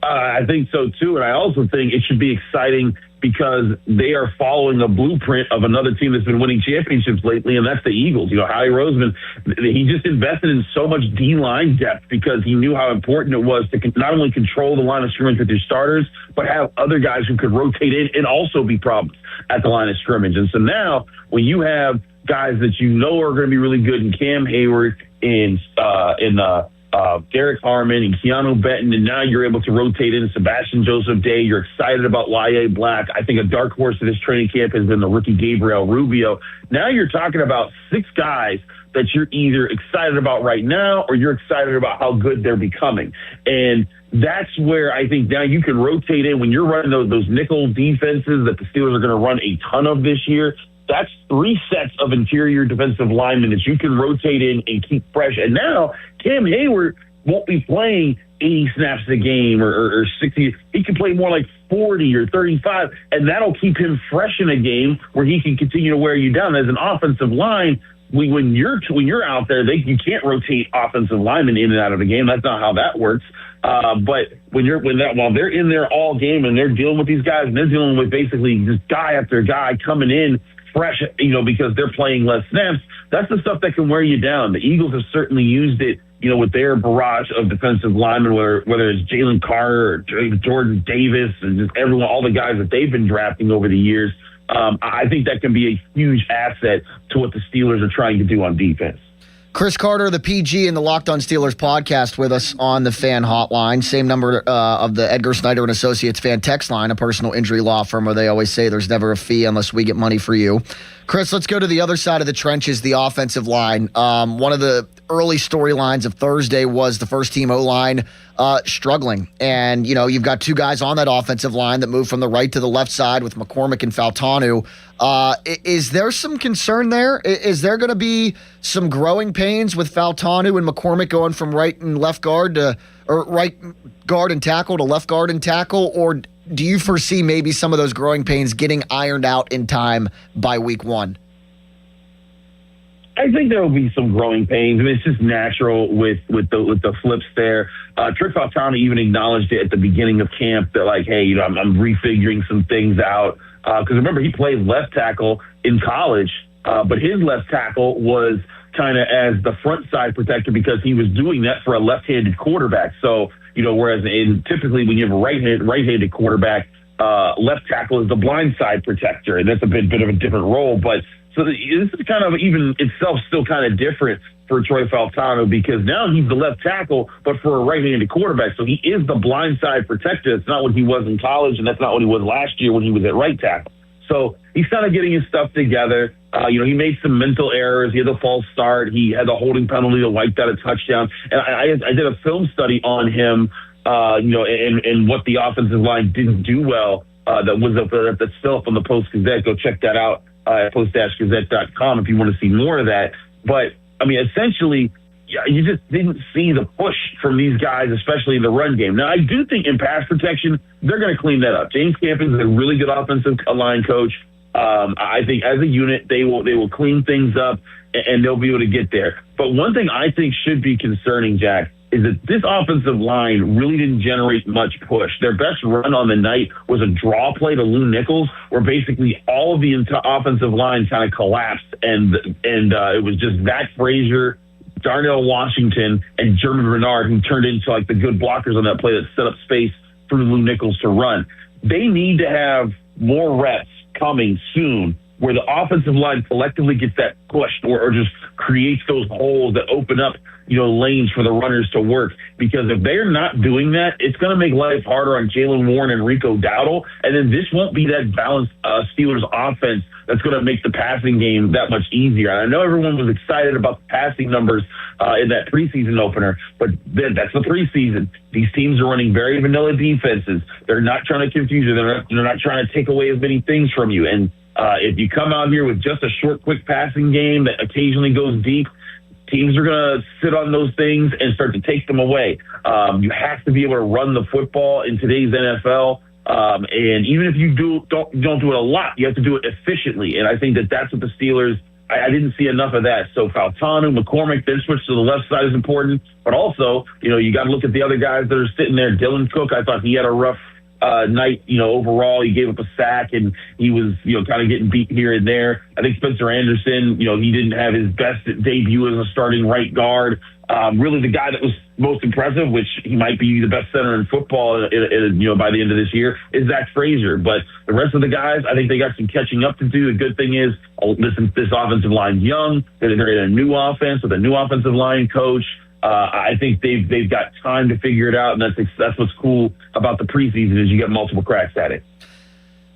I think so too, and I also think it should be exciting because they are following a blueprint of another team that's been winning championships lately, and that's the Eagles. Howie Roseman, he just invested in so much D-line depth because he knew how important it was to not only control the line of scrimmage with your starters, but have other guys who could rotate in and also be problems at the line of scrimmage. And so now when you have guys that are going to be really good in Cam Hayward, in Derek Harmon and Keanu Benton, and now you're able to rotate in Sebastian Joseph Day. You're excited about Y.A. Black. I think a dark horse of this training camp has been the rookie Gabriel Rubio. Now you're talking about 6 guys that you're either excited about right now or you're excited about how good they're becoming. And that's where I think now you can rotate in when you're running those nickel defenses that the Steelers are going to run a ton of this year. That's 3 sets of interior defensive linemen that you can rotate in and keep fresh. And now Cam Hayward won't be playing 80 snaps a game or 60. He can play more like 40 or 35, and that'll keep him fresh in a game where he can continue to wear you down. As an offensive line, when you're out there, you can't rotate offensive linemen in and out of the game. That's not how that works. But while they're in there all game and they're dealing with these guys, and they're dealing with basically just guy after guy coming in fresh, because they're playing less snaps, that's the stuff that can wear you down. The Eagles have certainly used it, with their barrage of defensive linemen, whether it's Jalen Carter or Jordan Davis and just everyone, all the guys that they've been drafting over the years. I think that can be a huge asset to what the Steelers are trying to do on defense. Chris Carter, the PG in the Locked On Steelers podcast with us on the fan hotline. Same number of the Edgar Snyder and Associates fan text line, a personal injury law firm where they always say there's never a fee unless we get money for you. Chris, let's go to the other side of the trenches, the offensive line. One of the early storylines of Thursday was the first-team O-line struggling. And, you've got 2 guys on that offensive line that move from the right to the left side with McCormick and Fautanu. Is there some concern there? Is there going to be some growing pains with Fautanu and McCormick going from right and left guard or right guard and tackle to left guard and tackle? Or do you foresee maybe some of those growing pains getting ironed out in time by week 1? I think there will be some growing pains. I mean, it's just natural with the flips there. Trick Fautanu even acknowledged it at the beginning of camp that, like, hey, I'm refiguring some things out. Because remember, he played left tackle in college, but his left tackle was kind of as the front side protector because he was doing that for a left-handed quarterback. So, whereas typically when you have a right-handed quarterback, left tackle is the blind side protector, and that's a bit of a different role. But so this is kind of even itself still kind of different for Troy Fautanu because now he's the left tackle, but for a right-handed quarterback. So he is the blind side protector. It's not what he was in college, and that's not what he was last year when he was at right tackle. So he's kind of getting his stuff together. He made some mental errors. He had a false start. He had the holding penalty that wiped out a touchdown. And I did a film study on him, and what the offensive line didn't do well. That was that's still up on the Post-Gazette. Go check that out at post-gazette.com if you want to see more of that. But, I mean, essentially, you just didn't see the push from these guys, especially in the run game. Now, I do think in pass protection, they're going to clean that up. James Campbell is a really good offensive line coach. I think as a unit, they will clean things up, and they'll be able to get there. But one thing I think should be concerning, Jack, is that this offensive line really didn't generate much push. Their best run on the night was a draw play to Lou Nichols, where basically all of the offensive line kind of collapsed, and it was just Zach Frazier, Darnell Washington, and German Renard, who turned into like the good blockers on that play that set up space for Lou Nichols to run. They need to have more reps coming soon where the offensive line collectively gets that pushed or just creates those holes that open up, lanes for the runners to work. Because if they're not doing that, it's going to make life harder on Jalen Warren and Rico Dowdle. And then this won't be that balanced Steelers offense that's going to make the passing game that much easier. And I know everyone was excited about the passing numbers in that preseason opener, but that's the preseason. These teams are running very vanilla defenses. They're not trying to confuse you. They're not trying to take away as many things from you. And if you come out here with just a short, quick passing game that occasionally goes deep, teams are going to sit on those things and start to take them away. You have to be able to run the football in today's NFL. And even if you don't do it a lot, you have to do it efficiently. And I think that's what the Steelers, I didn't see enough of that. So Fautanu, McCormick, then switch to the left side is important. But also, you got to look at the other guys that are sitting there. Dylan Cook, I thought he had a rough night, overall. He gave up a sack, and he was, kind of getting beat here and there. I think Spencer Anderson, he didn't have his best debut as a starting right guard. Really, the guy that was most impressive, which he might be the best center in football, by the end of this year, is Zach Frazier. But the rest of the guys, I think they got some catching up to do. The good thing is, this offensive line's young. They're in a new offense with a new offensive line coach. I think they've got time to figure it out, and that's what's cool about the preseason is you get multiple cracks at it.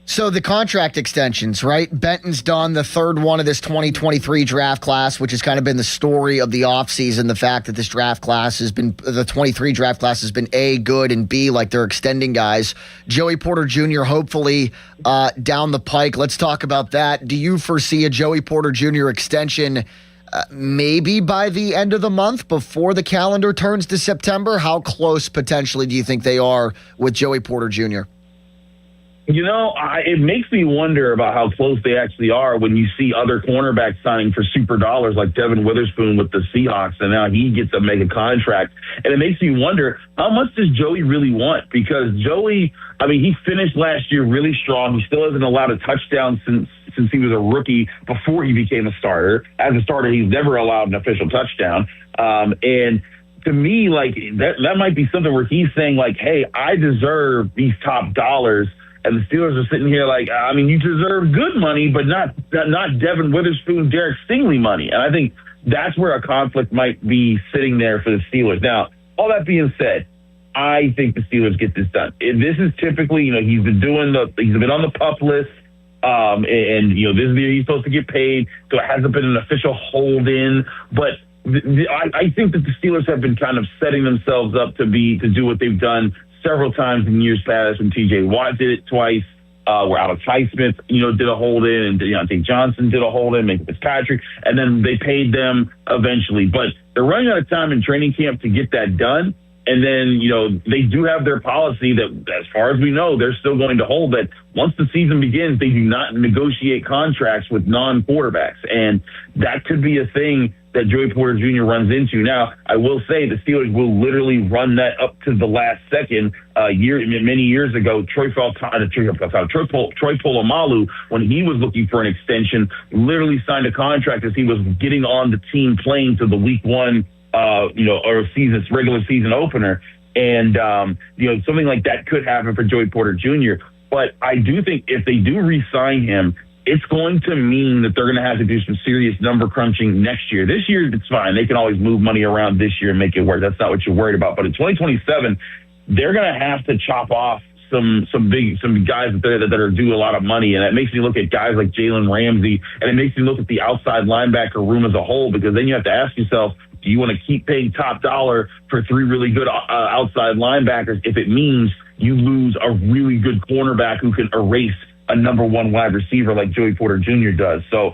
So the contract extensions, right? Benton's done the third one of this 2023 draft class, which has kind of been the story of the offseason. The fact that this draft class the 23 draft class has been A, good, and B, like they're extending guys. Joey Porter Jr. hopefully down the pike. Let's talk about that. Do you foresee a Joey Porter Jr. extension maybe by the end of the month before the calendar turns to September? How close potentially do you think they are with Joey Porter Jr.? It makes me wonder about how close they actually are when you see other cornerbacks signing for super dollars like Devin Witherspoon with the Seahawks, and now he gets a mega contract. And it makes me wonder, how much does Joey really want? Because Joey, he finished last year really strong. He still hasn't allowed a touchdown since he was a rookie before he became a starter. As a starter, he's never allowed an official touchdown. And to me, like that might be something where he's saying, like, hey, I deserve these top dollars. And the Steelers are sitting here like, you deserve good money, but not Devin Witherspoon, Derek Stingley money. And I think that's where a conflict might be sitting there for the Steelers. Now, all that being said, I think the Steelers get this done. This is typically, he's been on the PUP list, and this is the year he's supposed to get paid, so it hasn't been an official hold-in. But I think that the Steelers have been kind of setting themselves up to do what they've done several times in years past, when T.J. Watt did it twice, where Alex Highsmith, did a hold-in, and Deontay Johnson did a hold-in, Minka Fitzpatrick, and then they paid them eventually. But they're running out of time in training camp to get that done. And then, they do have their policy that, as far as we know, they're still going to hold that once the season begins, they do not negotiate contracts with non-quarterbacks. And that could be a thing that Joey Porter Jr. runs into. Now, I will say the Steelers will literally run that up to the last second. Many years ago, Troy Polamalu, when he was looking for an extension, literally signed a contract as he was getting on the team plane to the week one, or regular season opener. And, something like that could happen for Joey Porter Jr. But I do think if they do re-sign him, it's going to mean that they're going to have to do some serious number crunching next year. This year, it's fine. They can always move money around this year and make it work. That's not what you're worried about. But in 2027, they're going to have to chop off some guys that are due a lot of money. And that makes me look at guys like Jalen Ramsey, and it makes me look at the outside linebacker room as a whole, because then you have to ask yourself, do you want to keep paying top dollar for three really good outside linebackers if it means you lose a really good cornerback who can erase a number one wide receiver like Joey Porter Jr. does? So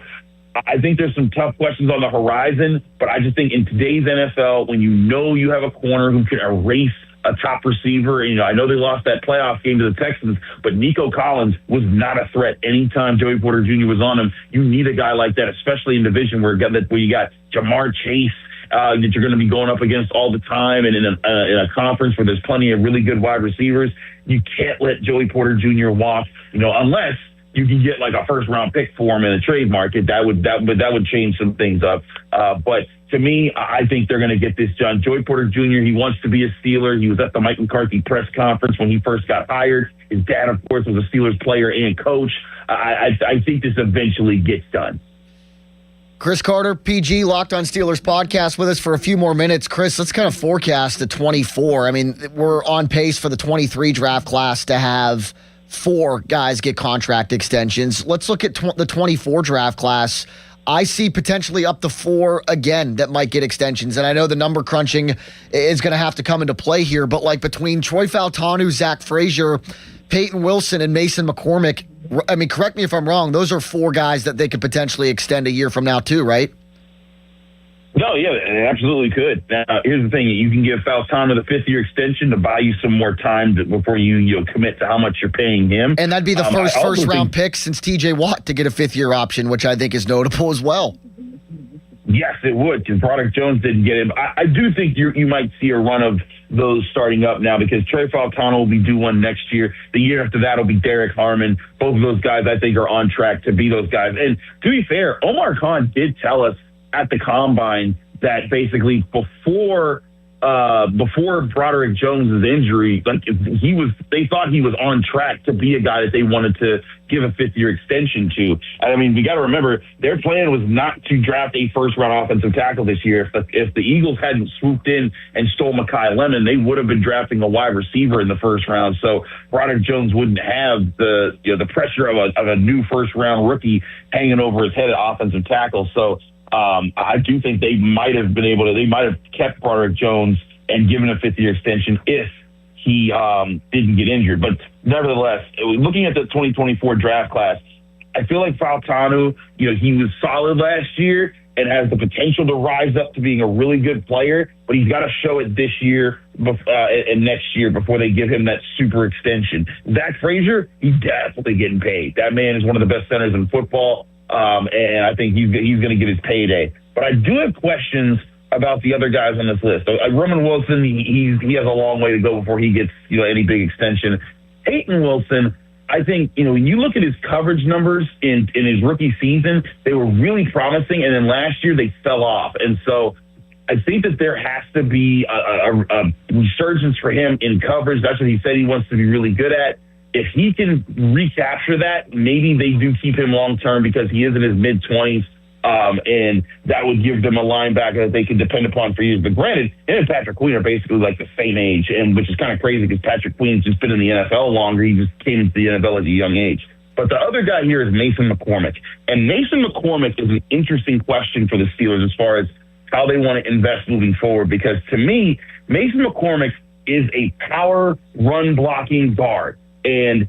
I think there's some tough questions on the horizon, but I just think in today's NFL, when you have a corner who can erase a top receiver, I know they lost that playoff game to the Texans, but Nico Collins was not a threat anytime Joey Porter Jr. was on him. You need a guy like that, especially in division where you got Jamar Chase, that you're going to be going up against all the time, and in a conference where there's plenty of really good wide receivers. You can't let Joey Porter Jr. walk, unless you can get like a first-round pick for him in a trade market. That would change some things up. But to me, I think they're going to get this done. Joey Porter Jr., he wants to be a Steeler. He was at the Mike McCarthy press conference when he first got hired. His dad, of course, was a Steelers player and coach. I think this eventually gets done. Chris Carter, PG, Locked On Steelers podcast with us for a few more minutes. Chris, let's kind of forecast the 24. We're on pace for the 23 draft class to have 4 guys get contract extensions. Let's look at the 24 draft class. I see potentially up to 4 again that might get extensions. And I know the number crunching is going to have to come into play here, but like between Troy Fautanu, Zach Frazier, Peyton Wilson, and Mason McCormick, correct me if I'm wrong, those are 4 guys that they could potentially extend a year from now too, right? No, yeah, it absolutely could. Now, here's the thing. You can give Fautanu the 5th-year extension to buy you some more time before you commit to how much you're paying him. And that'd be the first-round pick since T.J. Watt to get a 5th-year option, which I think is notable as well. Yes, it would, because Broderick Jones didn't get him. I do think you might see a run of those starting up now because Trey Fautano will be due one next year. The year after that will be Derek Harmon. Both of those guys, I think, are on track to be those guys. And to be fair, Omar Khan did tell us at the Combine that basically before Broderick Jones' injury, they thought he was on track to be a guy that they wanted to give a fifth-year extension to. I mean, we got to remember their plan was not to draft a first-round offensive tackle this year. If the Eagles hadn't swooped in and stole Mekhi Lemon, they would have been drafting a wide receiver in the first round. So Broderick Jones wouldn't have the pressure of a new first-round rookie hanging over his head at offensive tackle. So I do think they might have kept Broderick Jones and given a fifth-year extension if he didn't get injured. But nevertheless, looking at the 2024 draft class, I feel like Fautanu, he was solid last year and has the potential to rise up to being a really good player, but he's got to show it this year and next year before they give him that super extension. Zach Frazier, he's definitely getting paid. That man is one of the best centers in football, and I think he's going to get his payday. But I do have questions about the other guys on this list. Roman Wilson, he has a long way to go before he gets any big extension. Peyton Wilson, I think, when you look at his coverage numbers in his rookie season, they were really promising, and then last year they fell off. And so I think that there has to be a resurgence for him in coverage. That's what he said he wants to be really good at. If he can recapture that, maybe they do keep him long-term because he is in his mid-20s. And that would give them a linebacker that they can depend upon for years. But granted, him and Patrick Queen are basically like the same age, and which is kind of crazy because Patrick Queen's just been in the NFL longer. He just came into the NFL at a young age. But the other guy here is Mason McCormick. And Mason McCormick is an interesting question for the Steelers as far as how they want to invest moving forward. Because to me, Mason McCormick is a power run blocking guard. And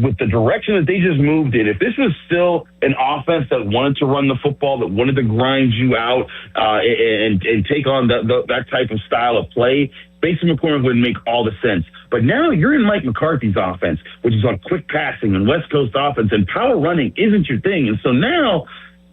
with the direction that they just moved in, if this was still an offense that wanted to run the football, that wanted to grind you out and take on that type of style of play, Mason McCormick would make all the sense. But now you're in Mike McCarthy's offense, which is on quick passing and West Coast offense, and power running isn't your thing. And so now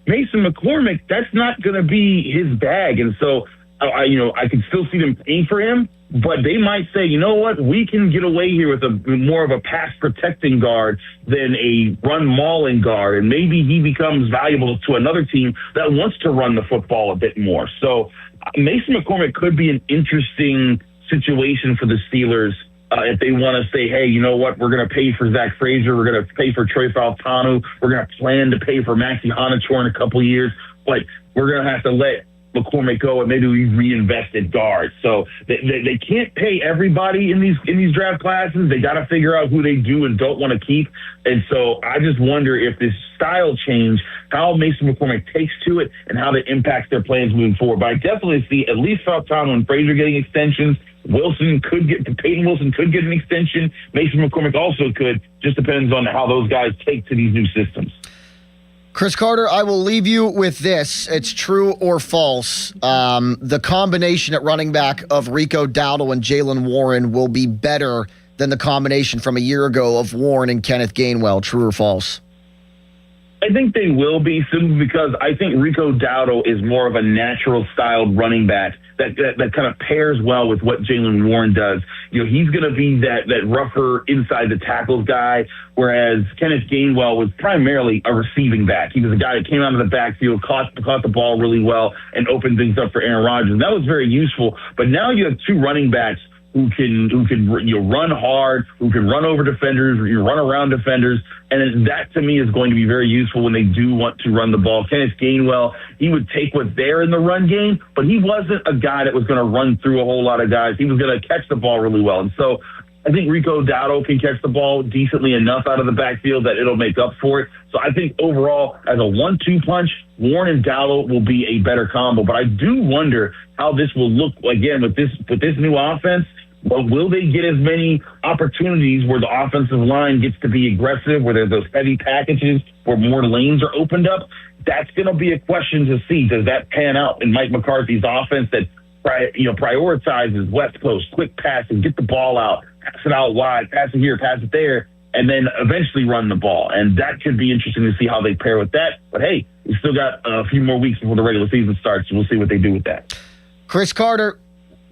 Mason McCormick, that's not going to be his bag. And so I can still see them paying for him, but they might say, you know what, we can get away here with more of a pass protecting guard than a run mauling guard, and maybe he becomes valuable to another team that wants to run the football a bit more. So Mason McCormick could be an interesting situation for the Steelers if they want to say, hey, you know what, we're going to pay for Zach Frazier, we're going to pay for Trey Fautanu, we're going to plan to pay for Maxi Hanator in a couple of years, but we're going to have to let McCormick go and maybe we reinvested guards. So they can't pay everybody in these draft classes. They got to figure out who they do and don't want to keep. And so I just wonder if this style change, how Mason McCormick takes to it and how that impacts their plans moving forward. But I definitely see at least Fautanu and Frazier getting extensions. Peyton Wilson could get an extension. Mason McCormick also could. Just depends on how those guys take to these new systems. Chris Carter, I will leave you with this. It's true or false. The combination at running back of Rico Dowdle and Jaylen Warren will be better than the combination from a year ago of Warren and Kenneth Gainwell. True or false? I think they will be, simply because I think Rico Dowdle is more of a natural-styled running back that kind of pairs well with what Jaylen Warren does. He's going to be that rougher inside the tackles guy, whereas Kenneth Gainwell was primarily a receiving back. He was a guy that came out of the backfield, caught the ball really well, and opened things up for Aaron Rodgers. That was very useful. But now you have two running backs who can run hard, who can run over defenders, run around defenders, and that to me is going to be very useful when they do want to run the ball. Kenneth Gainwell, he would take what's there in the run game, but he wasn't a guy that was going to run through a whole lot of guys. He was going to catch the ball really well, and so I think Rico Dowdle can catch the ball decently enough out of the backfield that it'll make up for it. So I think overall, as a 1-2 punch, Warren and Dowdle will be a better combo. But I do wonder how this will look again with this new offense. But will they get as many opportunities where the offensive line gets to be aggressive, where there's those heavy packages, where more lanes are opened up? That's going to be a question to see. Does that pan out in Mike McCarthy's offense that prioritizes West Coast, quick passing, get the ball out, pass it out wide, pass it here, pass it there, and then eventually run the ball? And that could be interesting to see how they pair with that. But, hey, we still got a few more weeks before the regular season starts, so we'll see what they do with that. Chris Carter,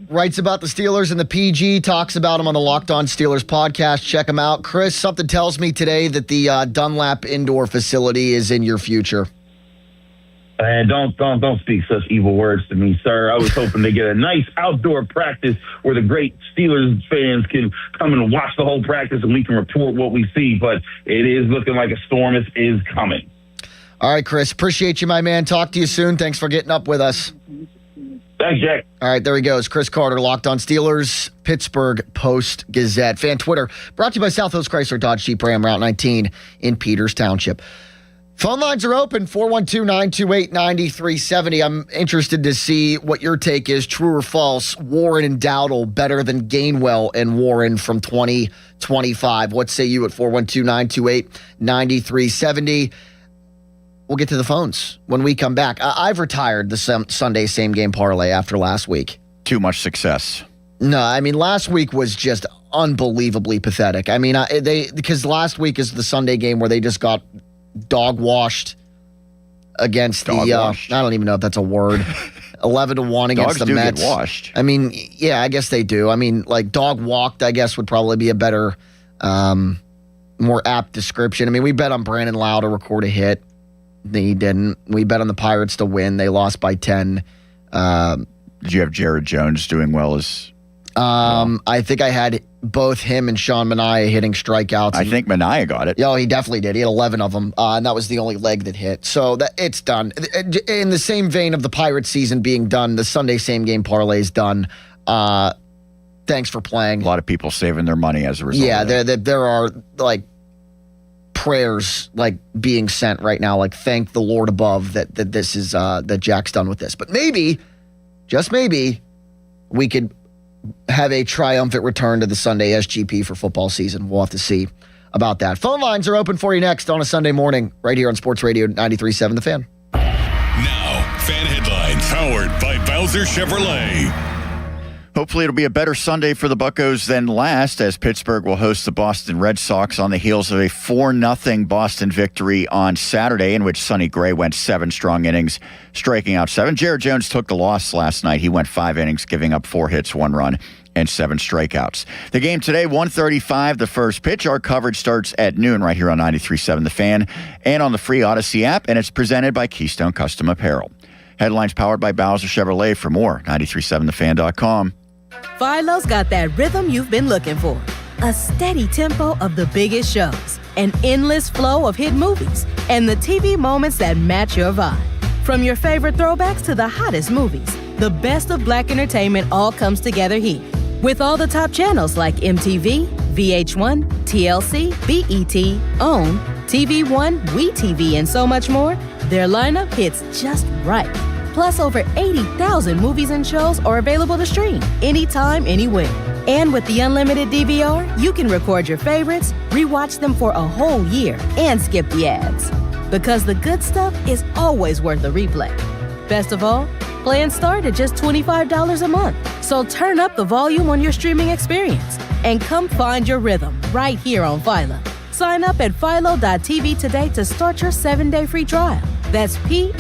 writes about the Steelers in the PG, talks about them on the Locked On Steelers podcast. Check him out. Chris, something tells me today that the Dunlap indoor facility is in your future. And don't speak such evil words to me, sir. I was hoping to get a nice outdoor practice where the great Steelers fans can come and watch the whole practice and we can report what we see. But it is looking like a storm is coming. All right, Chris. Appreciate you, my man. Talk to you soon. Thanks for getting up with us. Thanks, Jack. All right, there he goes. Chris Carter, Locked On Steelers, Pittsburgh Post-Gazette. Fan Twitter, brought to you by South Hills Chrysler Dodge Jeep Ram, Route 19 in Peters Township. Phone lines are open, 412-928-9370. I'm interested to see what your take is, true or false. Warren and Dowdle better than Gainwell and Warren from 2025. What say you at 412-928-9370? We'll get to the phones when we come back. I've retired the Sunday same-game parlay after last week. Too much success. No, I mean, last week was just unbelievably pathetic. I mean, because last week is the Sunday game where they just got dog-washed against I don't even know if that's a word. 11-1 against the Mets. Get washed. I mean, yeah, I guess they do. I mean, like dog-walked, I guess would probably be a better, more apt description. I mean, we bet on Brandon Lau to record a hit. He didn't. We bet on the Pirates to win. They lost by 10. Did you have Jared Jones doing well as I think I had both him and Sean Manaea hitting strikeouts. I think Manaea got it. Oh, he definitely did. He had 11 of them, and that was the only leg that hit. So it's done. In the same vein of the Pirates season being done, the Sunday same-game parlay is done. Thanks for playing. A lot of people saving their money as a result. Yeah, there are, like, prayers like being sent right now, like thank the Lord above that this is that Jack's done with this. But maybe, just maybe, we could have a triumphant return to the Sunday SGP for football season. We'll have to see about that. Phone lines are open for you next on a Sunday morning right here on Sports Radio 93.7 The Fan. Now, Fan Headlines powered by Bowser Chevrolet. Hopefully it'll be a better Sunday for the Buccos than last, as Pittsburgh will host the Boston Red Sox on the heels of a 4-0 Boston victory on Saturday, in which Sonny Gray went 7 strong innings, striking out 7. Jared Jones took the loss last night. He went 5 innings, giving up 4 hits, 1 run, and 7 strikeouts. The game today, 1:35, the first pitch. Our coverage starts at noon right here on 93.7 The Fan and on the free Odyssey app, and it's presented by Keystone Custom Apparel. Headlines powered by Bowser Chevrolet. For more, 937thefan.com. Philo's got that rhythm you've been looking for. A steady tempo of the biggest shows, an endless flow of hit movies, and the TV moments that match your vibe. From your favorite throwbacks to the hottest movies, the best of Black entertainment all comes together here. With all the top channels like MTV, VH1, TLC, BET, OWN, TV One, WeTV, and so much more, their lineup hits just right. Plus, over 80,000 movies and shows are available to stream anytime, anywhere. And with the unlimited DVR, you can record your favorites, rewatch them for a whole year, and skip the ads. Because the good stuff is always worth a replay. Best of all, plans start at just $25 a month. So turn up the volume on your streaming experience and come find your rhythm right here on Philo. Sign up at philo.tv today to start your 7-day free trial. That's PHILO.TV.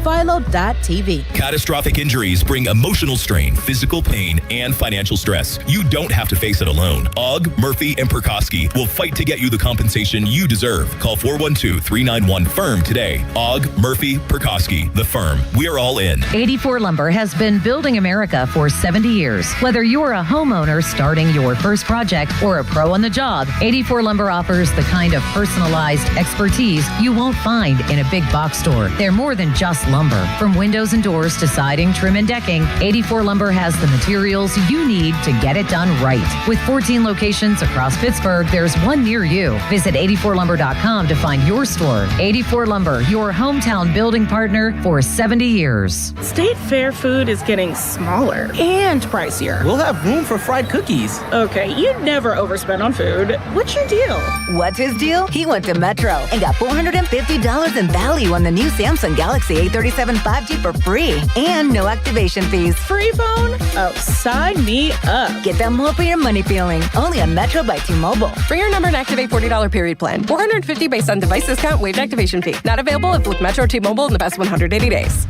Philo.tv. Catastrophic injuries bring emotional strain, physical pain, and financial stress. You don't have to face it alone. Ogg, Murphy, and Perkoski will fight to get you the compensation you deserve. Call 412-391-FIRM today. Ogg, Murphy, Perkoski, the firm. We're all in. 84 Lumber has been building America for 70 years. Whether you're a homeowner starting your first project or a pro on the job, 84 Lumber offers the kind of personalized expertise you won't find in a big box store. They're more than just lumber. From windows and doors to siding, trim, and decking, 84 Lumber has the materials you need to get it done right. With 14 locations across Pittsburgh, there's one near you. Visit 84lumber.com to find your store. 84 Lumber, your hometown building partner for 70 years. State Fair food is getting smaller and pricier. We'll have room for fried cookies. Okay, you never overspend on food. What's your deal? What's his deal? He went to Metro and got $450 in value on the new Samsung Galaxy A37 5G for free and no activation fees. Free phone? Oh, sign me up. Get that more for your money feeling. Only on Metro by T-Mobile. Bring your number and activate $40 period plan. $450 based on device discount, waived activation fee. Not available if with Metro or T-Mobile in the past 180 days.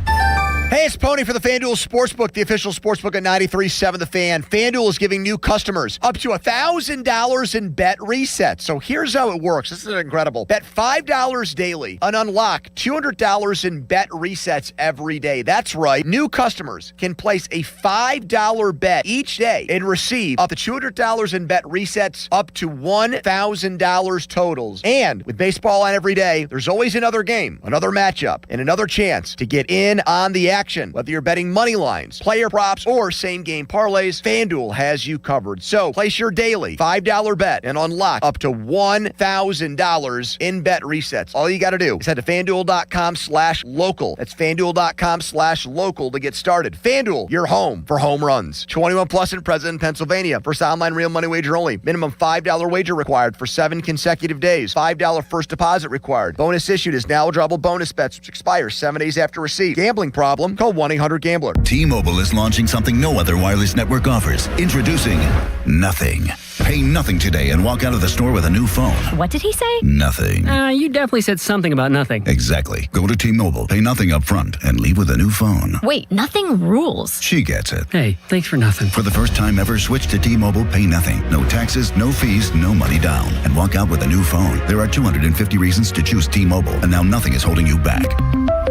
Hey, it's Pony for the FanDuel Sportsbook, the official sportsbook at 93.7 The Fan. FanDuel is giving new customers up to $1,000 in bet resets. So here's how it works. This is incredible. Bet $5 daily and unlock $200 in bet resets every day. That's right. New customers can place a $5 bet each day and receive up to $200 in bet resets, up to $1,000 totals. And with baseball on every day, there's always another game, another matchup, and another chance to get in on the action. Whether you're betting money lines, player props, or same-game parlays, FanDuel has you covered. So place your daily $5 bet and unlock up to $1,000 in bet resets. All you got to do is head to FanDuel.com/local. That's FanDuel.com/local to get started. FanDuel, your home for home runs. 21 plus and present in Pennsylvania. First online real money wager only. Minimum $5 wager required for 7 consecutive days. $5 first deposit required. Bonus issued is now eligible bonus bets, which expires 7 days after receipt. Gambling problem? Call 1-800-GAMBLER. T-Mobile is launching something no other wireless network offers. Introducing Nothing. Pay nothing today and walk out of the store with a new phone. What did he say? Nothing. You definitely said something about nothing. Exactly. Go to T-Mobile, pay nothing up front, and leave with a new phone. Wait, nothing rules. She gets it. Hey, thanks for nothing. For the first time ever, switch to T-Mobile, pay nothing. No taxes, no fees, no money down. And walk out with a new phone. There are 250 reasons to choose T-Mobile, and now nothing is holding you back.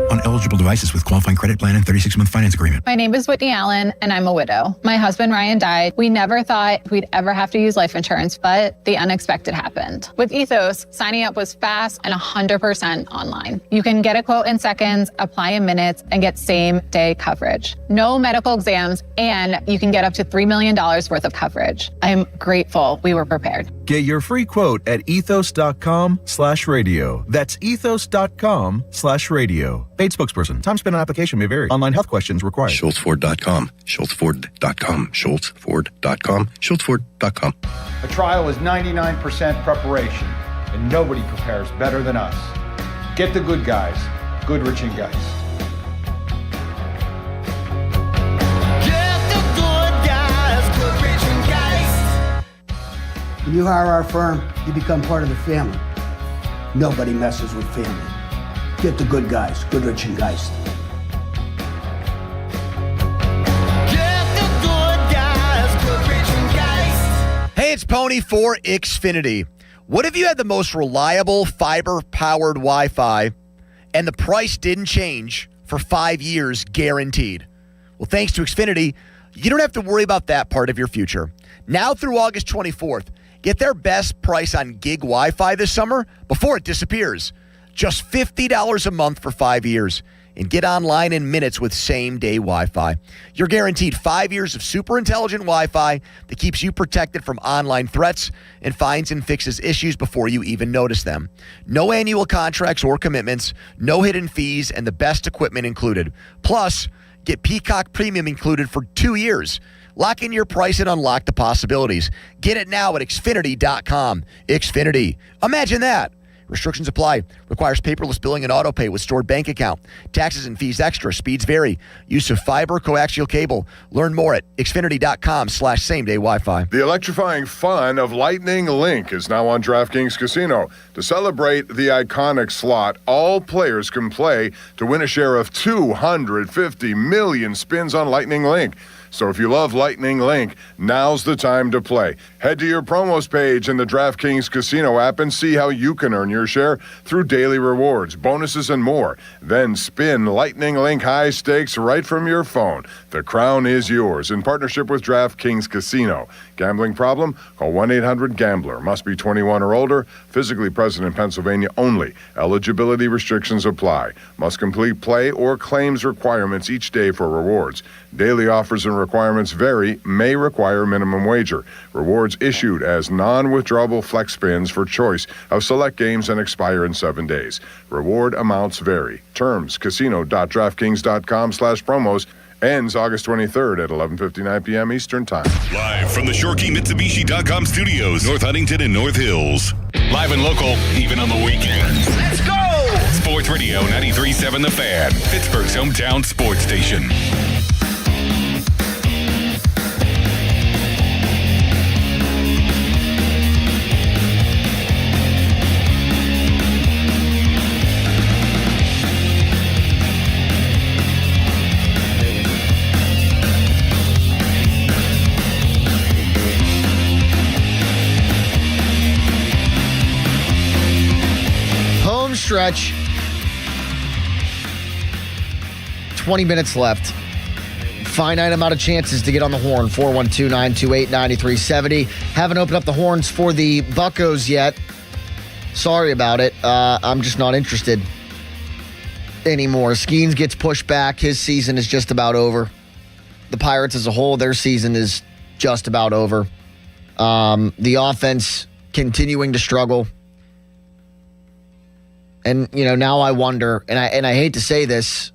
On eligible devices with qualifying credit plan and 36-month finance agreement. My name is Whitney Allen, and I'm a widow. My husband, Ryan, died. We never thought we'd ever have to use life insurance, but the unexpected happened. With Ethos, signing up was fast and 100% online. You can get a quote in seconds, apply in minutes, and get same-day coverage. No medical exams, and you can get up to $3 million worth of coverage. I'm grateful we were prepared. Get your free quote at ethos.com/radio. That's ethos.com/radio. Paid spokesperson. Time spent on application may vary. Online health questions required. SchultzFord.com. SchultzFord.com. SchultzFord.com. SchultzFord.com. A trial is 99% preparation, and nobody prepares better than us. Get the good guys, Goodrich and Geist. When you hire our firm, you become part of the family. Nobody messes with family. Get the good guys, Goodrich and Geist. Hey, it's Pony for Xfinity. What if you had the most reliable fiber-powered Wi-Fi and the price didn't change for 5 years guaranteed? Well, thanks to Xfinity, you don't have to worry about that part of your future. Now through August 24th, get their best price on gig Wi-Fi this summer before it disappears. Just $50 a month for 5 years. And get online in minutes with same-day Wi-Fi. You're guaranteed 5 years of super intelligent Wi-Fi that keeps you protected from online threats and finds and fixes issues before you even notice them. No annual contracts or commitments, no hidden fees, and the best equipment included. Plus, get Peacock Premium included for 2 years. Lock in your price and unlock the possibilities. Get it now at Xfinity.com. Xfinity. Imagine that. Restrictions apply. Requires paperless billing and auto pay with stored bank account. Taxes and fees extra. Speeds vary. Use of fiber coaxial cable. Learn more at Xfinity.com/same-day Wi-Fi. The electrifying fun of Lightning Link is now on DraftKings Casino. To celebrate the iconic slot, all players can play to win a share of 250 million spins on Lightning Link. So if you love Lightning Link, now's the time to play. Head to your promos page in the DraftKings Casino app and see how you can earn your share through daily rewards, bonuses, and more. Then spin Lightning Link high stakes right from your phone. The crown is yours in partnership with DraftKings Casino. Gambling problem? Call 1-800-GAMBLER. Must be 21 or older. Physically present in Pennsylvania only. Eligibility restrictions apply. Must complete play or claims requirements each day for rewards. Daily offers and requirements vary, may require minimum wager. Rewards issued as non-withdrawable flex spins for choice of select games and expire in 7 days. Reward amounts vary. Terms, casino.draftkings.com/promos. Ends August 23rd at 11:59 p.m. Eastern Time. Live from the Shorkey Mitsubishi.com studios, North Huntington and North Hills. Live and local, even on the weekends. Let's go! Sports Radio 93.7 The Fan, Pittsburgh's hometown sports station. stretch. 20 minutes left. Finite amount of chances to get on the horn. 412-928-9370. Haven't opened up the horns for the Buccos yet. Sorry about it. I'm just not interested anymore. Skeens gets pushed back. His season is just about over. The Pirates as a whole, their season is just about over. The offense continuing to struggle. And, now I wonder, and I hate to say this,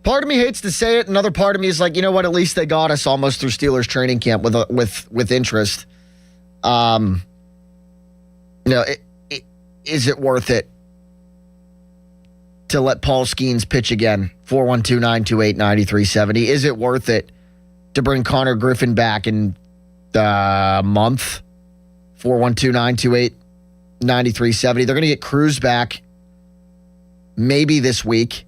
part of me hates to say it. Another part of me is like, you know what? At least they got us almost through Steelers training camp with interest. Is it worth it to let Paul Skeens pitch again? 412-928-9370. Is it worth it to bring Connor Griffin back in a month? 412-928-9370. They're going to get Cruz back maybe this week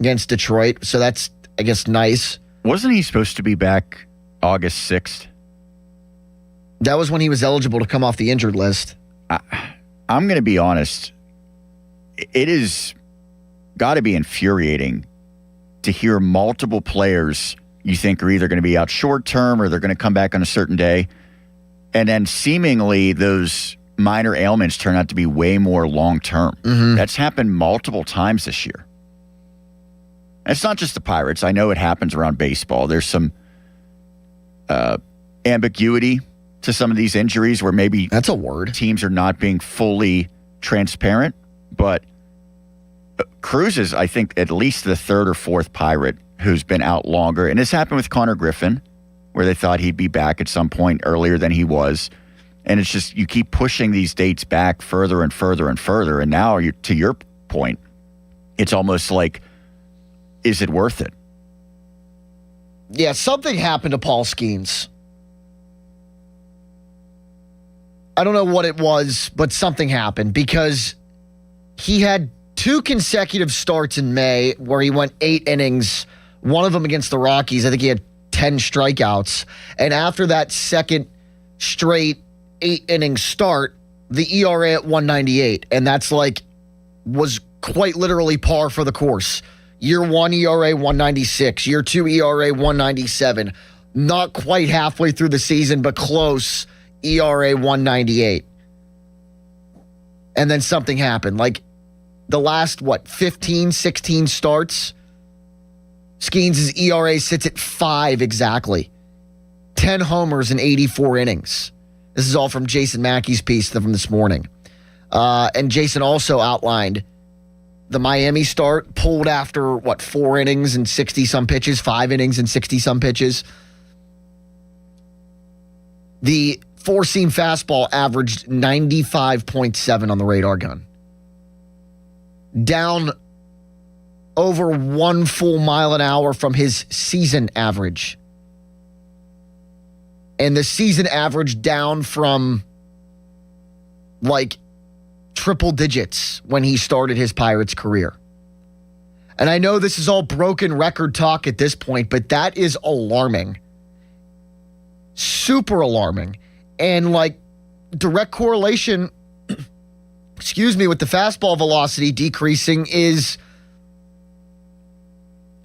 against Detroit. So that's, I guess, nice. Wasn't he supposed to be back August 6th? That was when he was eligible to come off the injured list. I'm going to be honest. It is got to be infuriating to hear multiple players you think are either going to be out short term or they're going to come back on a certain day. And then seemingly those minor ailments turn out to be way more long term. Mm-hmm. That's happened multiple times this year. And it's not just the Pirates. I know it happens around baseball. There's some ambiguity to some of these injuries where maybe that's a word. Teams are not being fully transparent, but Cruz is, I think, at least the third or fourth Pirate who's been out longer. And this happened with Connor Griffin, where they thought he'd be back at some point earlier than he was. And it's just, you keep pushing these dates back further and further and further. And now, to your point, it's almost like, is it worth it? Yeah, something happened to Paul Skeens. I don't know what it was, but something happened because he had 2 consecutive starts in May where he went 8 innings, one of them against the Rockies. I think he had 10 strikeouts. And after that second straight 8-inning start, the ERA at 198. And that's was quite literally par for the course. Year 1 ERA 196, year 2 ERA 197. Not quite halfway through the season, but close. ERA 198. And then something happened. The last, 15, 16 starts, Skeens' ERA sits at 5 exactly. 10 homers in 84 innings. This is all from Jason Mackey's piece from this morning. And Jason also outlined the Miami start, pulled after, 4 innings and 60-some pitches, 5 innings and 60-some pitches. The four-seam fastball averaged 95.7 on the radar gun. Down over 1 full mile an hour from his season average. And the season average down from triple digits when he started his Pirates career. And I know this is all broken record talk at this point, but that is alarming. Super alarming. And direct correlation, with the fastball velocity decreasing is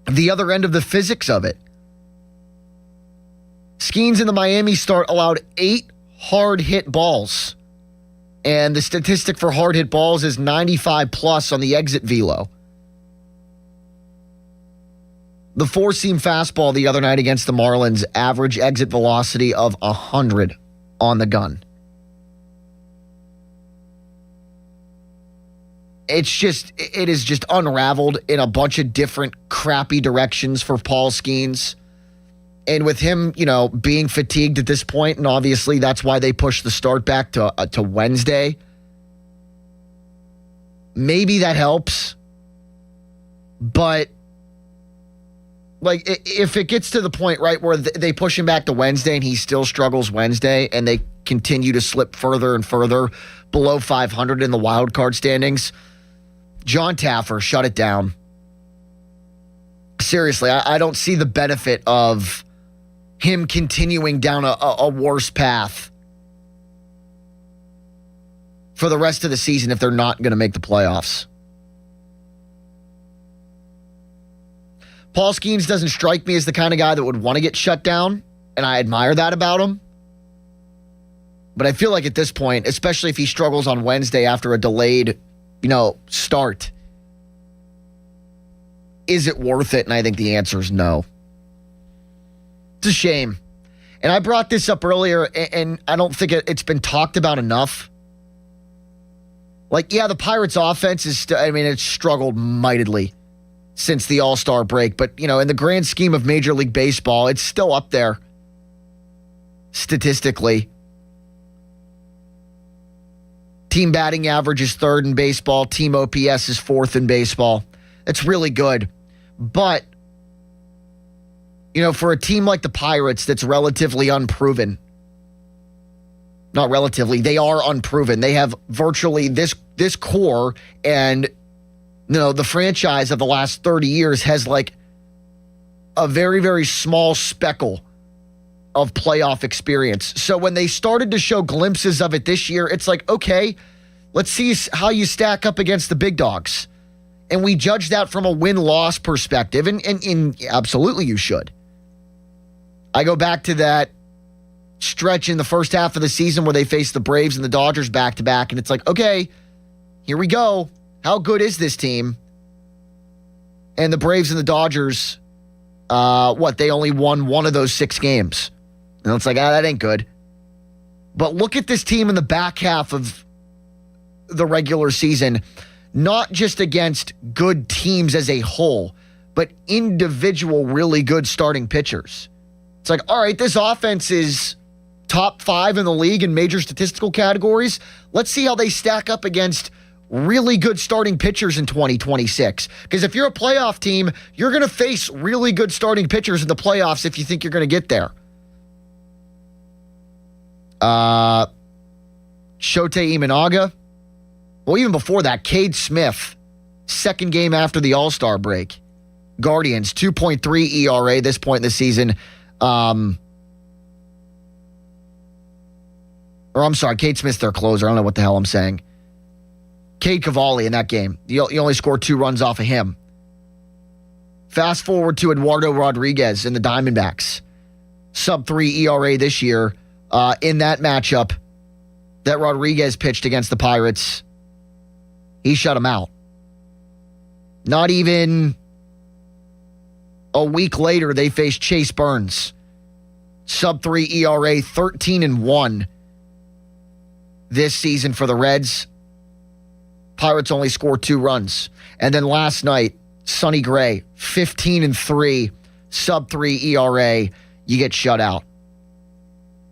the other end of the physics of it. Skeens in the Miami start allowed 8 hard hit balls. And the statistic for hard hit balls is 95 plus on the exit velo. The four-seam fastball the other night against the Marlins, average exit velocity of 100 on the gun. It is just unraveled in a bunch of different crappy directions for Paul Skeens. And with him, being fatigued at this point, and obviously that's why they pushed the start back to Wednesday. Maybe that helps. But if it gets to the point, right, where they push him back to Wednesday and he still struggles Wednesday and they continue to slip further and further below 500 in the wild card standings, John Taffer, shut it down. Seriously, I don't see the benefit of him continuing down a worse path. for the rest of the season if they're not going to make the playoffs. Paul Skeens doesn't strike me as the kind of guy that would want to get shut down, and I admire that about him. But I feel like at this point, especially if he struggles on Wednesday after a delayed, start, is it worth it? And I think the answer is no. It's a shame. And I brought this up earlier, and I don't think it's been talked about enough. The Pirates' offense it's struggled mightily since the All-Star break. But, in the grand scheme of Major League Baseball, it's still up there statistically. Team batting average is 3rd in baseball. Team OPS is 4th in baseball. It's really good. But, for a team like the Pirates that's relatively unproven, not relatively, they are unproven. They have virtually this core, and the franchise of the last 30 years has a very, very small speckle of playoff experience. So when they started to show glimpses of it this year, it's okay, let's see how you stack up against the big dogs. And we judge that from a win-loss perspective, and absolutely you should. I go back to that stretch in the first half of the season where they faced the Braves and the Dodgers back-to-back, and it's okay, here we go. How good is this team? And the Braves and the Dodgers, they only won one of those 6 games. And it's that ain't good. But look at this team in the back half of the regular season, not just against good teams as a whole, but individual really good starting pitchers. It's all right, this offense is top 5 in the league in major statistical categories. Let's see how they stack up against really good starting pitchers in 2026. Because if you're a playoff team, you're going to face really good starting pitchers in the playoffs if you think you're going to get there. Shota Imanaga. Well, even before that, Cade Smith, 2nd game after the All-Star break. Guardians, 2.3 ERA this point in the season. Cade Smith's their closer. I don't know what the hell I'm saying. Cade Cavalli in that game. You only scored 2 runs off of him. Fast forward to Eduardo Rodriguez in the Diamondbacks. Sub-3 ERA this year. In that matchup that Rodriguez pitched against the Pirates, he shut him out. Not even a week later, they faced Chase Burns. Sub-3 ERA, 13-1 this season for the Reds. Pirates only scored 2 runs. And then last night, Sonny Gray, 15-3, sub-3 ERA. You get shut out.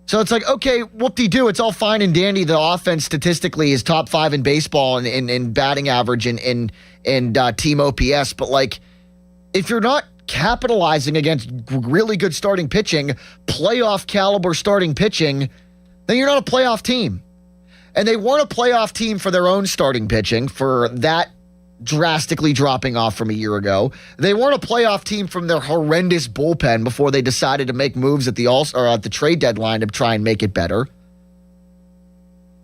So it's okay, whoop-de-doo. It's all fine and dandy. The offense statistically is top 5 in baseball in batting average and team OPS. But, if you're not capitalizing against really good starting pitching, playoff caliber starting pitching, then you're not a playoff team. And they weren't a playoff team for their own starting pitching, for that drastically dropping off from a year ago. They weren't a playoff team from their horrendous bullpen before they decided to make moves at the trade deadline to try and make it better.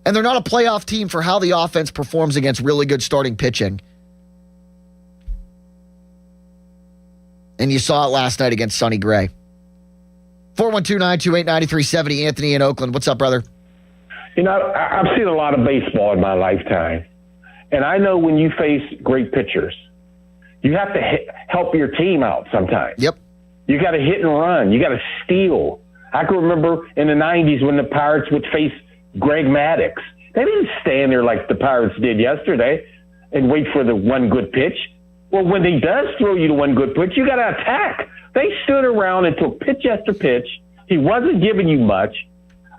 And they're not a playoff team for how the offense performs against really good starting pitching. And you saw it last night against Sonny Gray. 412-928-9370. Anthony in Oakland. What's up, brother? I've seen a lot of baseball in my lifetime. And I know when you face great pitchers, you have to help your team out sometimes. Yep. You got to hit and run. You got to steal. I can remember in the 90s when the Pirates would face Greg Maddux. They didn't stand there like the Pirates did yesterday and wait for the one good pitch. Well, when he does throw you the one good pitch, you got to attack. They stood around and took pitch after pitch. He wasn't giving you much.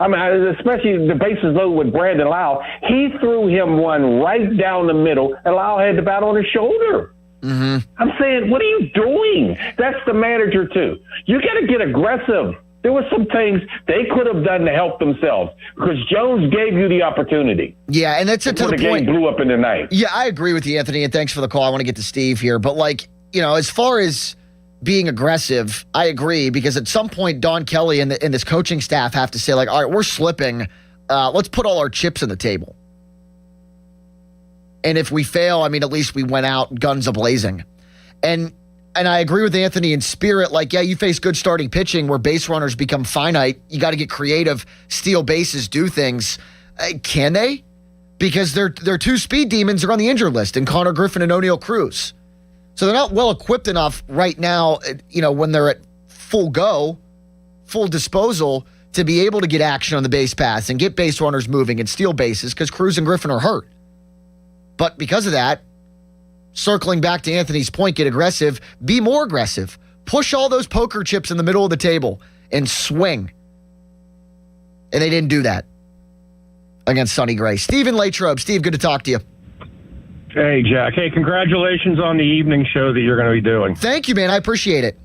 Especially the bases loaded with Brandon Lau. He threw him one right down the middle, and Lau had the bat on his shoulder. Mm-hmm. I'm saying, what are you doing? That's the manager, too. You got to get aggressive. There were some things they could have done to help themselves because Jones gave you the opportunity. Yeah, and that's it to the point. The game blew up in the ninth. Yeah, I agree with you, Anthony, and thanks for the call. I want to get to Steve here. But, as far as being aggressive, I agree, because at some point, Don Kelly and this coaching staff have to say, all right, we're slipping. Let's put all our chips on the table. And if we fail, I mean, at least we went out guns a-blazing. And I agree with Anthony in spirit. Like, yeah, you face good starting pitching where base runners become finite. You got to get creative, steal bases, do things. Can they? Because their two speed demons are on the injured list, and Connor Griffin and O'Neal Cruz. So they're not well equipped enough right now, when they're at full disposal, to be able to get action on the base paths and get base runners moving and steal bases, because Cruz and Griffin are hurt. But because of that, circling back to Anthony's point, get aggressive, be more aggressive. Push all those poker chips in the middle of the table and swing. And they didn't do that against Sonny Gray. Stephen Latrobe. Steve, good to talk to you. Hey, Jack. Hey, congratulations on the evening show that you're going to be doing. Thank you, man. I appreciate it.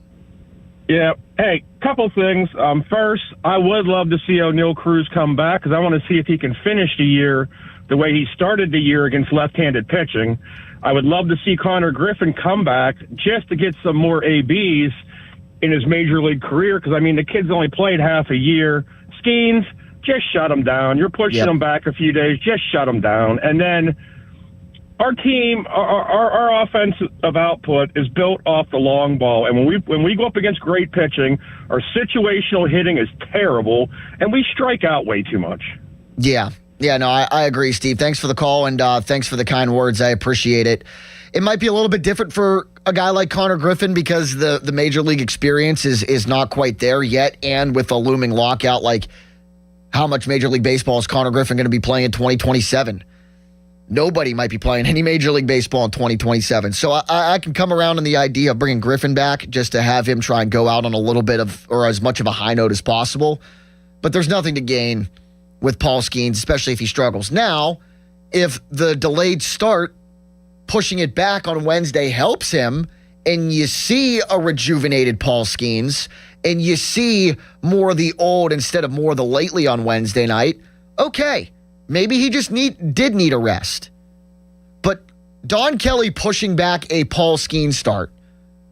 Yeah. Hey, couple things. First, I would love to see O'Neal Cruz come back because I want to see if he can finish the year the way he started the year against left-handed pitching. I would love to see Connor Griffin come back just to get some more ABs in his major league career because, I mean, the kid's only played half a year. Skeens, just shut him down. You're pushing him back a few days. Just shut him down. And then our team, our offensive output is built off the long ball. And when we go up against great pitching, our situational hitting is terrible, and we strike out way too much. Yeah. Yeah, no, I agree, Steve. Thanks for the call, and thanks for the kind words. I appreciate it. It might be a little bit different for a guy like Connor Griffin because the major league experience is not quite there yet, and with a looming lockout, like how much Major League Baseball is Connor Griffin going to be playing in 2027? Nobody might be playing any Major League Baseball in 2027. So I can come around on the idea of bringing Griffin back just to have him try and go out on a little bit of, or as much of a high note as possible. But there's nothing to gain with Paul Skeens, especially if he struggles. Now, if the delayed start, pushing it back on Wednesday helps him, and you see a rejuvenated Paul Skeens, and you see more of the old instead of more of the lately on Wednesday night, okay, maybe he just did need a rest. But Don Kelly pushing back a Paul Skeens start,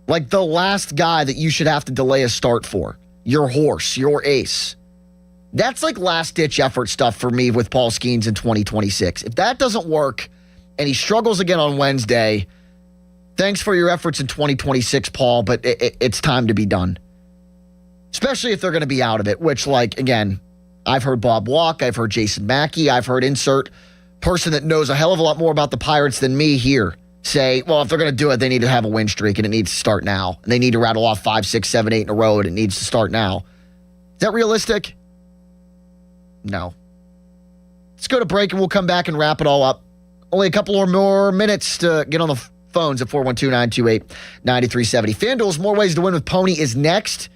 like the last guy that you should have to delay a start for, your horse, your ace. That's like last-ditch effort stuff for me with Paul Skeens in 2026. If that doesn't work and he struggles again on Wednesday, thanks for your efforts in 2026, Paul, but it's time to be done. Especially if they're going to be out of it, which, like, again, I've heard Bob Walk, I've heard Jason Mackey, I've heard insert person that knows a hell of a lot more about the Pirates than me here say, well, if they're going to do it, they need to have a win streak, and it needs to start now. And they need to rattle off 5, 6, 7, 8 in a row, and it needs to start now. Is that realistic? No. Let's go to break, and we'll come back and wrap it all up. Only a couple or more minutes to get on the phones at 412-928-9370. FanDuel's More Ways to Win with Pony is next.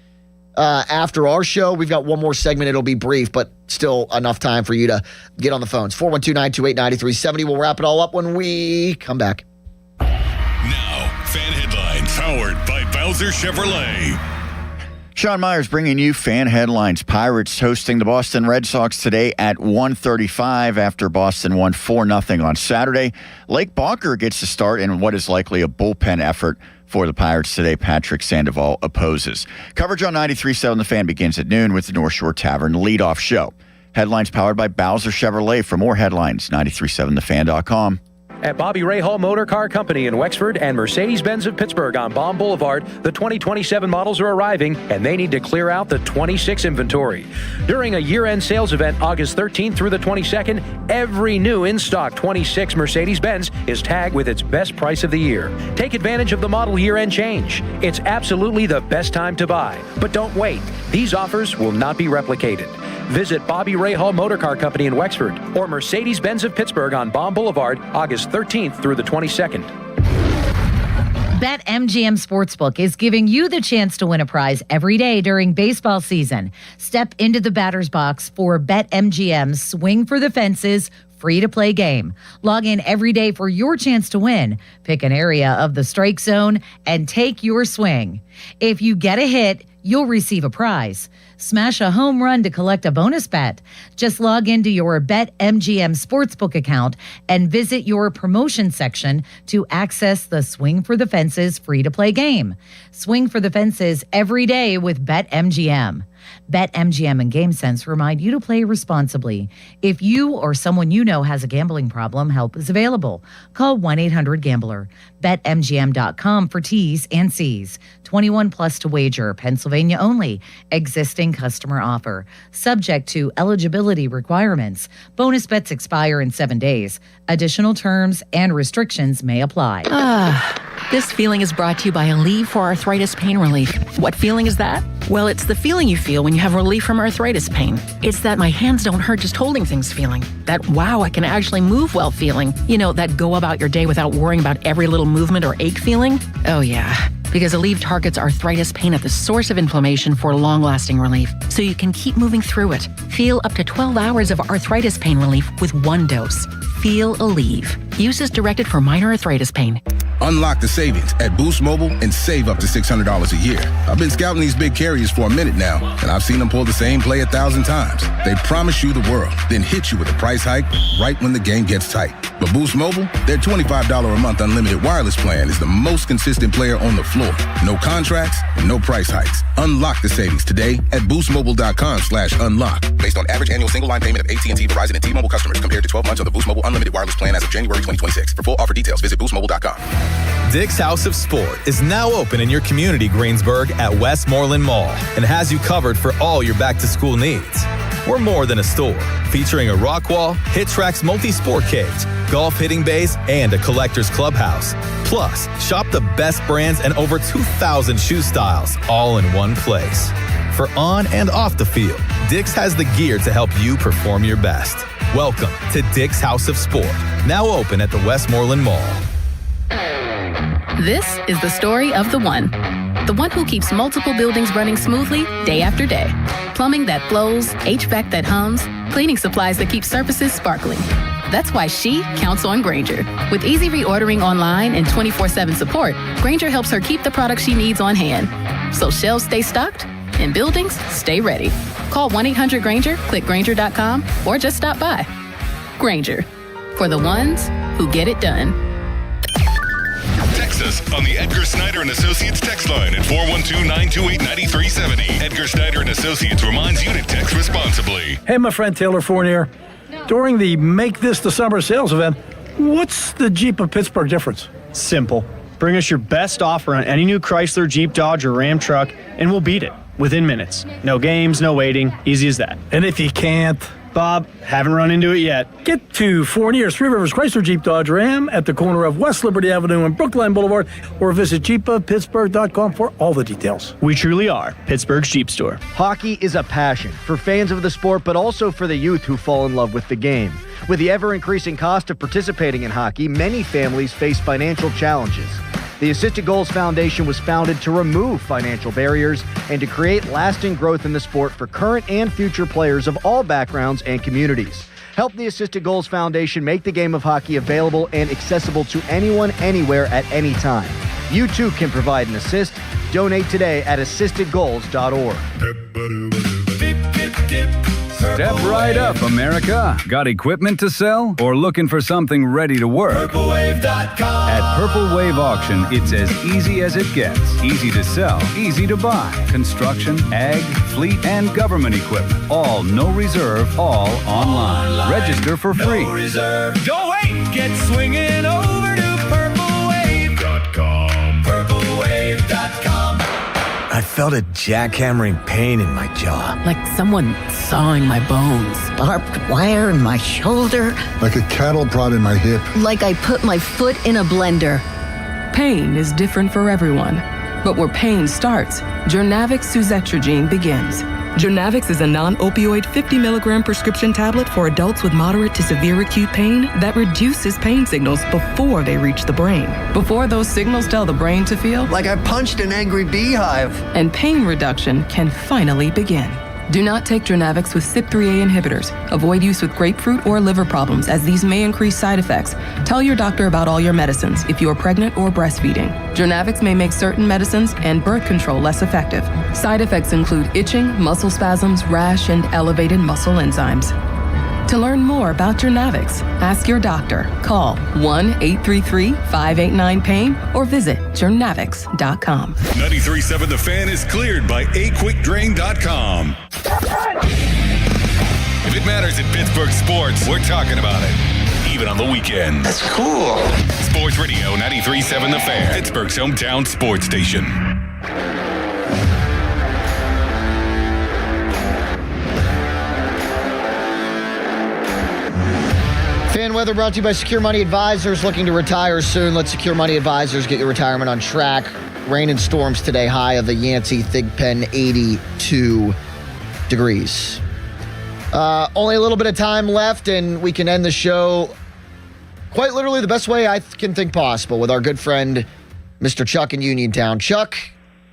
After our show, we've got one more segment. It'll be brief, but still enough time for you to get on the phones. 412-928-9370. We'll wrap it all up when we come back. Now, Fan Headlines, powered by Bowser Chevrolet. Sean Myers bringing you Fan Headlines. Pirates hosting the Boston Red Sox today at 1:35 after Boston won 4-0 on Saturday. Lake Balker gets to start in what is likely a bullpen effort for the Pirates today. Patrick Sandoval opposes. Coverage on 93.7 The Fan begins at noon with the North Shore Tavern leadoff show. Headlines powered by Bowser Chevrolet. For more headlines, 937thefan.com. At Bobby Rahal Motor Car Company in Wexford and Mercedes-Benz of Pittsburgh on Baum Boulevard, the 2027 models are arriving, and they need to clear out the 26 inventory. During a year-end sales event August 13th through the 22nd, every new in-stock 26 Mercedes-Benz is tagged with its best price of the year. Take advantage of the model year-end change. It's absolutely the best time to buy. But don't wait. These offers will not be replicated. Visit Bobby Rahal Motor Car Company in Wexford or Mercedes-Benz of Pittsburgh on Baum Boulevard, August 13th through the 22nd. BetMGM Sportsbook is giving you the chance to win a prize every day during baseball season. Step into the batter's box for BetMGM's Swing for the Fences free-to-play game. Log in every day for your chance to win. Pick an area of the strike zone and take your swing. If you get a hit, you'll receive a prize. Smash a home run to collect a bonus bet. Just log into your BetMGM Sportsbook account and visit your promotion section to access the Swing for the Fences free-to-play game. Swing for the Fences every day with BetMGM. BetMGM and GameSense remind you to play responsibly. If you or someone you know has a gambling problem, help is available. Call 1-800-GAMBLER. BetMGM.com for T's and C's. 21 plus to wager. Pennsylvania only. Existing customer offer. Subject to eligibility requirements. Bonus bets expire in 7 days. Additional terms and restrictions may apply. This feeling is brought to you by Aleve for arthritis pain relief. What feeling is that? Well, it's the feeling you feel when you have relief from arthritis pain. It's that my hands don't hurt just holding things feeling. That wow, I can actually move well feeling. You know, that go about your day without worrying about every little movement or ache feeling. Oh yeah. Because Aleve targets arthritis pain at the source of inflammation for long-lasting relief, so you can keep moving through it. Feel up to 12 hours of arthritis pain relief with one dose. Feel Aleve. Use as directed for minor arthritis pain. Unlock the savings at Boost Mobile and save up to $600 a year. I've been scouting these big carriers for a minute now, and I've seen them pull the same play 1,000 times. They promise you the world, then hit you with a price hike right when the game gets tight. But Boost Mobile, their $25 a month unlimited wireless plan is the most consistent player on the floor. No contracts, no price hikes. Unlock the savings today at boostmobile.com/unlock. Based on average annual single line payment of AT&T, Verizon, and T-Mobile customers compared to 12 months on the Boost Mobile unlimited wireless plan as of January 2026. For full offer details, visit boostmobile.com. Dick's House of Sport is now open in your community, Greensburg, at Westmoreland Mall, and has you covered for all your back-to-school needs. We're more than a store, featuring a rock wall, hit tracks multi-sport cage, golf hitting bays, and a collector's clubhouse. Plus, shop the best brands and over 2,000 shoe styles, all in one place. For on and off the field, Dick's has the gear to help you perform your best. Welcome to Dick's House of Sport, now open at the Westmoreland Mall. This is the story of the one who keeps multiple buildings running smoothly day after day. Plumbing that flows, HVAC that hums, cleaning supplies that keep surfaces sparkling. That's why she counts on Grainger. With easy reordering online and 24/7 support, Grainger helps her keep the products she needs on hand. So shelves stay stocked and buildings stay ready. Call 1-800-GRAINGER, click Grainger.com, or just stop by. Grainger, for the ones who get it done. Text us on the Edgar Snyder and Associates text line at 412-928-9370. Edgar Snyder and Associates reminds you to text responsibly. Hey, my friend Taylor Fournier. During the Make This the Summer sales event, what's the Jeep of Pittsburgh difference? Simple. Bring us your best offer on any new Chrysler, Jeep, Dodge, or Ram truck, and we'll beat it within minutes. No games, no waiting. Easy as that. And if you can't? Bob, haven't run into it yet. Get to Fournier's Three Rivers Chrysler Jeep Dodge Ram at the corner of West Liberty Avenue and Brookline Boulevard, or visit jeepofpittsburgh.com for all the details. We truly are Pittsburgh's Jeep store. Hockey is a passion for fans of the sport, but also for the youth who fall in love with the game. With the ever-increasing cost of participating in hockey, many families face financial challenges. The Assisted Goals Foundation was founded to remove financial barriers and to create lasting growth in the sport for current and future players of all backgrounds and communities. Help the Assisted Goals Foundation make the game of hockey available and accessible to anyone, anywhere, at any time. You too can provide an assist. Donate today at assistedgoals.org. Step right up, America. Got equipment to sell or looking for something ready to work? PurpleWave.com. At Purple Wave Auction, it's as easy as it gets. Easy to sell, easy to buy. Construction, ag, fleet, and government equipment. All no reserve, all online. Register for free. No reserve. Don't wait. Get swinging over to PurpleWave.com. PurpleWave.com. I felt a jackhammering pain in my jaw. Like someone sawing my bones. Barbed wire in my shoulder. Like a cattle prod in my hip. Like I put my foot in a blender. Pain is different for everyone. But where pain starts, Journavx Suzetrigine begins. Journavx is a non-opioid 50-milligram prescription tablet for adults with moderate to severe acute pain that reduces pain signals before they reach the brain. Before those signals tell the brain to feel like I punched an angry beehive. And pain reduction can finally begin. Do not take Journavx with CYP3A inhibitors. Avoid use with grapefruit or liver problems, as these may increase side effects. Tell your doctor about all your medicines if you are pregnant or breastfeeding. Journavx may make certain medicines and birth control less effective. Side effects include itching, muscle spasms, rash, and elevated muscle enzymes. To learn more about Journavx, ask your doctor. Call 1-833-589-PAIN or visit journavx.com. 93.7 The Fan is cleared by aquickdrain.com. If it matters in Pittsburgh sports, we're talking about it. Even on the weekend. That's cool. Sports Radio 93.7 The Fan, Pittsburgh's hometown sports station. Fan weather brought to you by Secure Money Advisors. Looking to retire soon? Let Secure Money Advisors get your retirement on track. Rain and storms today. High of the Yancey Thigpen, 82 degrees. Only a little bit of time left, and we can end the show quite literally the best way I can think possible with our good friend, Mr. Chuck in Uniontown. Chuck,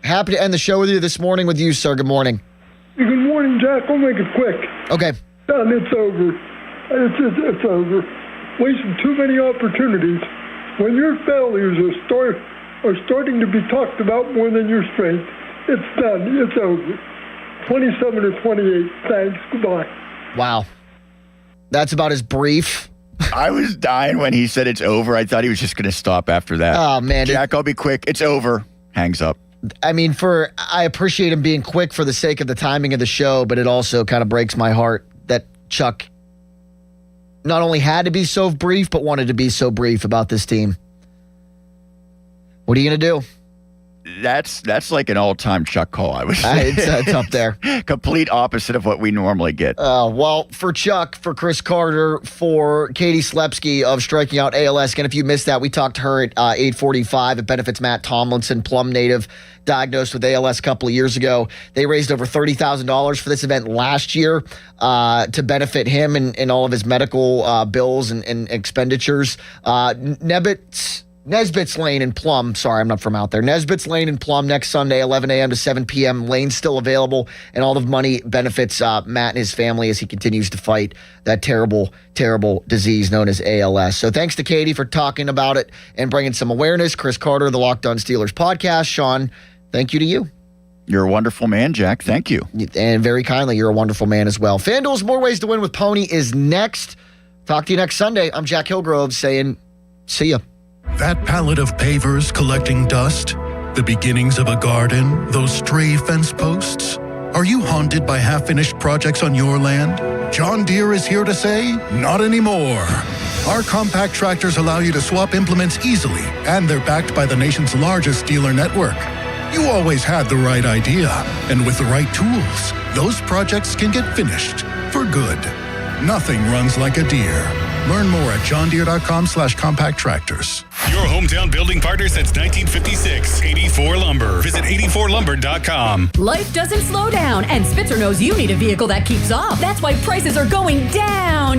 happy to end the show with you this morning with you, sir. Good morning. Good morning, Jack. I'll make it quick. Okay. Done. It's over. It's over. Wasting too many opportunities. When your failures are starting to be talked about more than your strength, it's done. It's over. 27 or 28. Thanks. Goodbye. Wow. That's about as brief. I was dying when he said it's over. I thought he was just going to stop after that. Oh, man. Jack, I'll be quick. It's over. Hangs up. I mean, I appreciate him being quick for the sake of the timing of the show, but it also kind of breaks my heart that Chuck not only had to be so brief, but wanted to be so brief about this team. What are you going to do? That's like an all-time Chuck call, I was it's up there. Complete opposite of what we normally get. Well, for Chuck, for Chris Carter, for Katie Slepsky of Striking Out ALS. Again, if you missed that, we talked to her at 8:45. It benefits Matt Tomlinson, Plum native, diagnosed with ALS a couple of years ago. They raised over $30,000 for this event last year to benefit him and all of his medical bills and expenditures. Nesbitt's Lane in Plum. Sorry, I'm not from out there. Nesbitt's Lane in Plum next Sunday, 11 a.m. to 7 p.m. Lane's still available, and all the money benefits Matt and his family as he continues to fight that terrible, terrible disease known as ALS. So thanks to Katie for talking about it and bringing some awareness. Chris Carter, the Locked On Steelers podcast. Sean, thank you to you. You're a wonderful man, Jack. Thank you. And very kindly, you're a wonderful man as well. FanDuel's More Ways to Win with Pony is next. Talk to you next Sunday. I'm Jack Hillgrove saying, see ya. That pallet of pavers collecting dust, the beginnings of a garden, those stray fence posts. Are you haunted by half-finished projects on your land? John Deere is here to say, not anymore. Our compact tractors allow you to swap implements easily, and they're backed by the nation's largest dealer network. You always had the right idea, and with the right tools, those projects can get finished for good. Nothing runs like a Deere. Learn more at johndeere.com/compact tractors. Your hometown building partner since 1956. 84 Lumber. Visit 84lumber.com. Life doesn't slow down, and Spitzer knows you need a vehicle that keeps up. That's why prices are going down.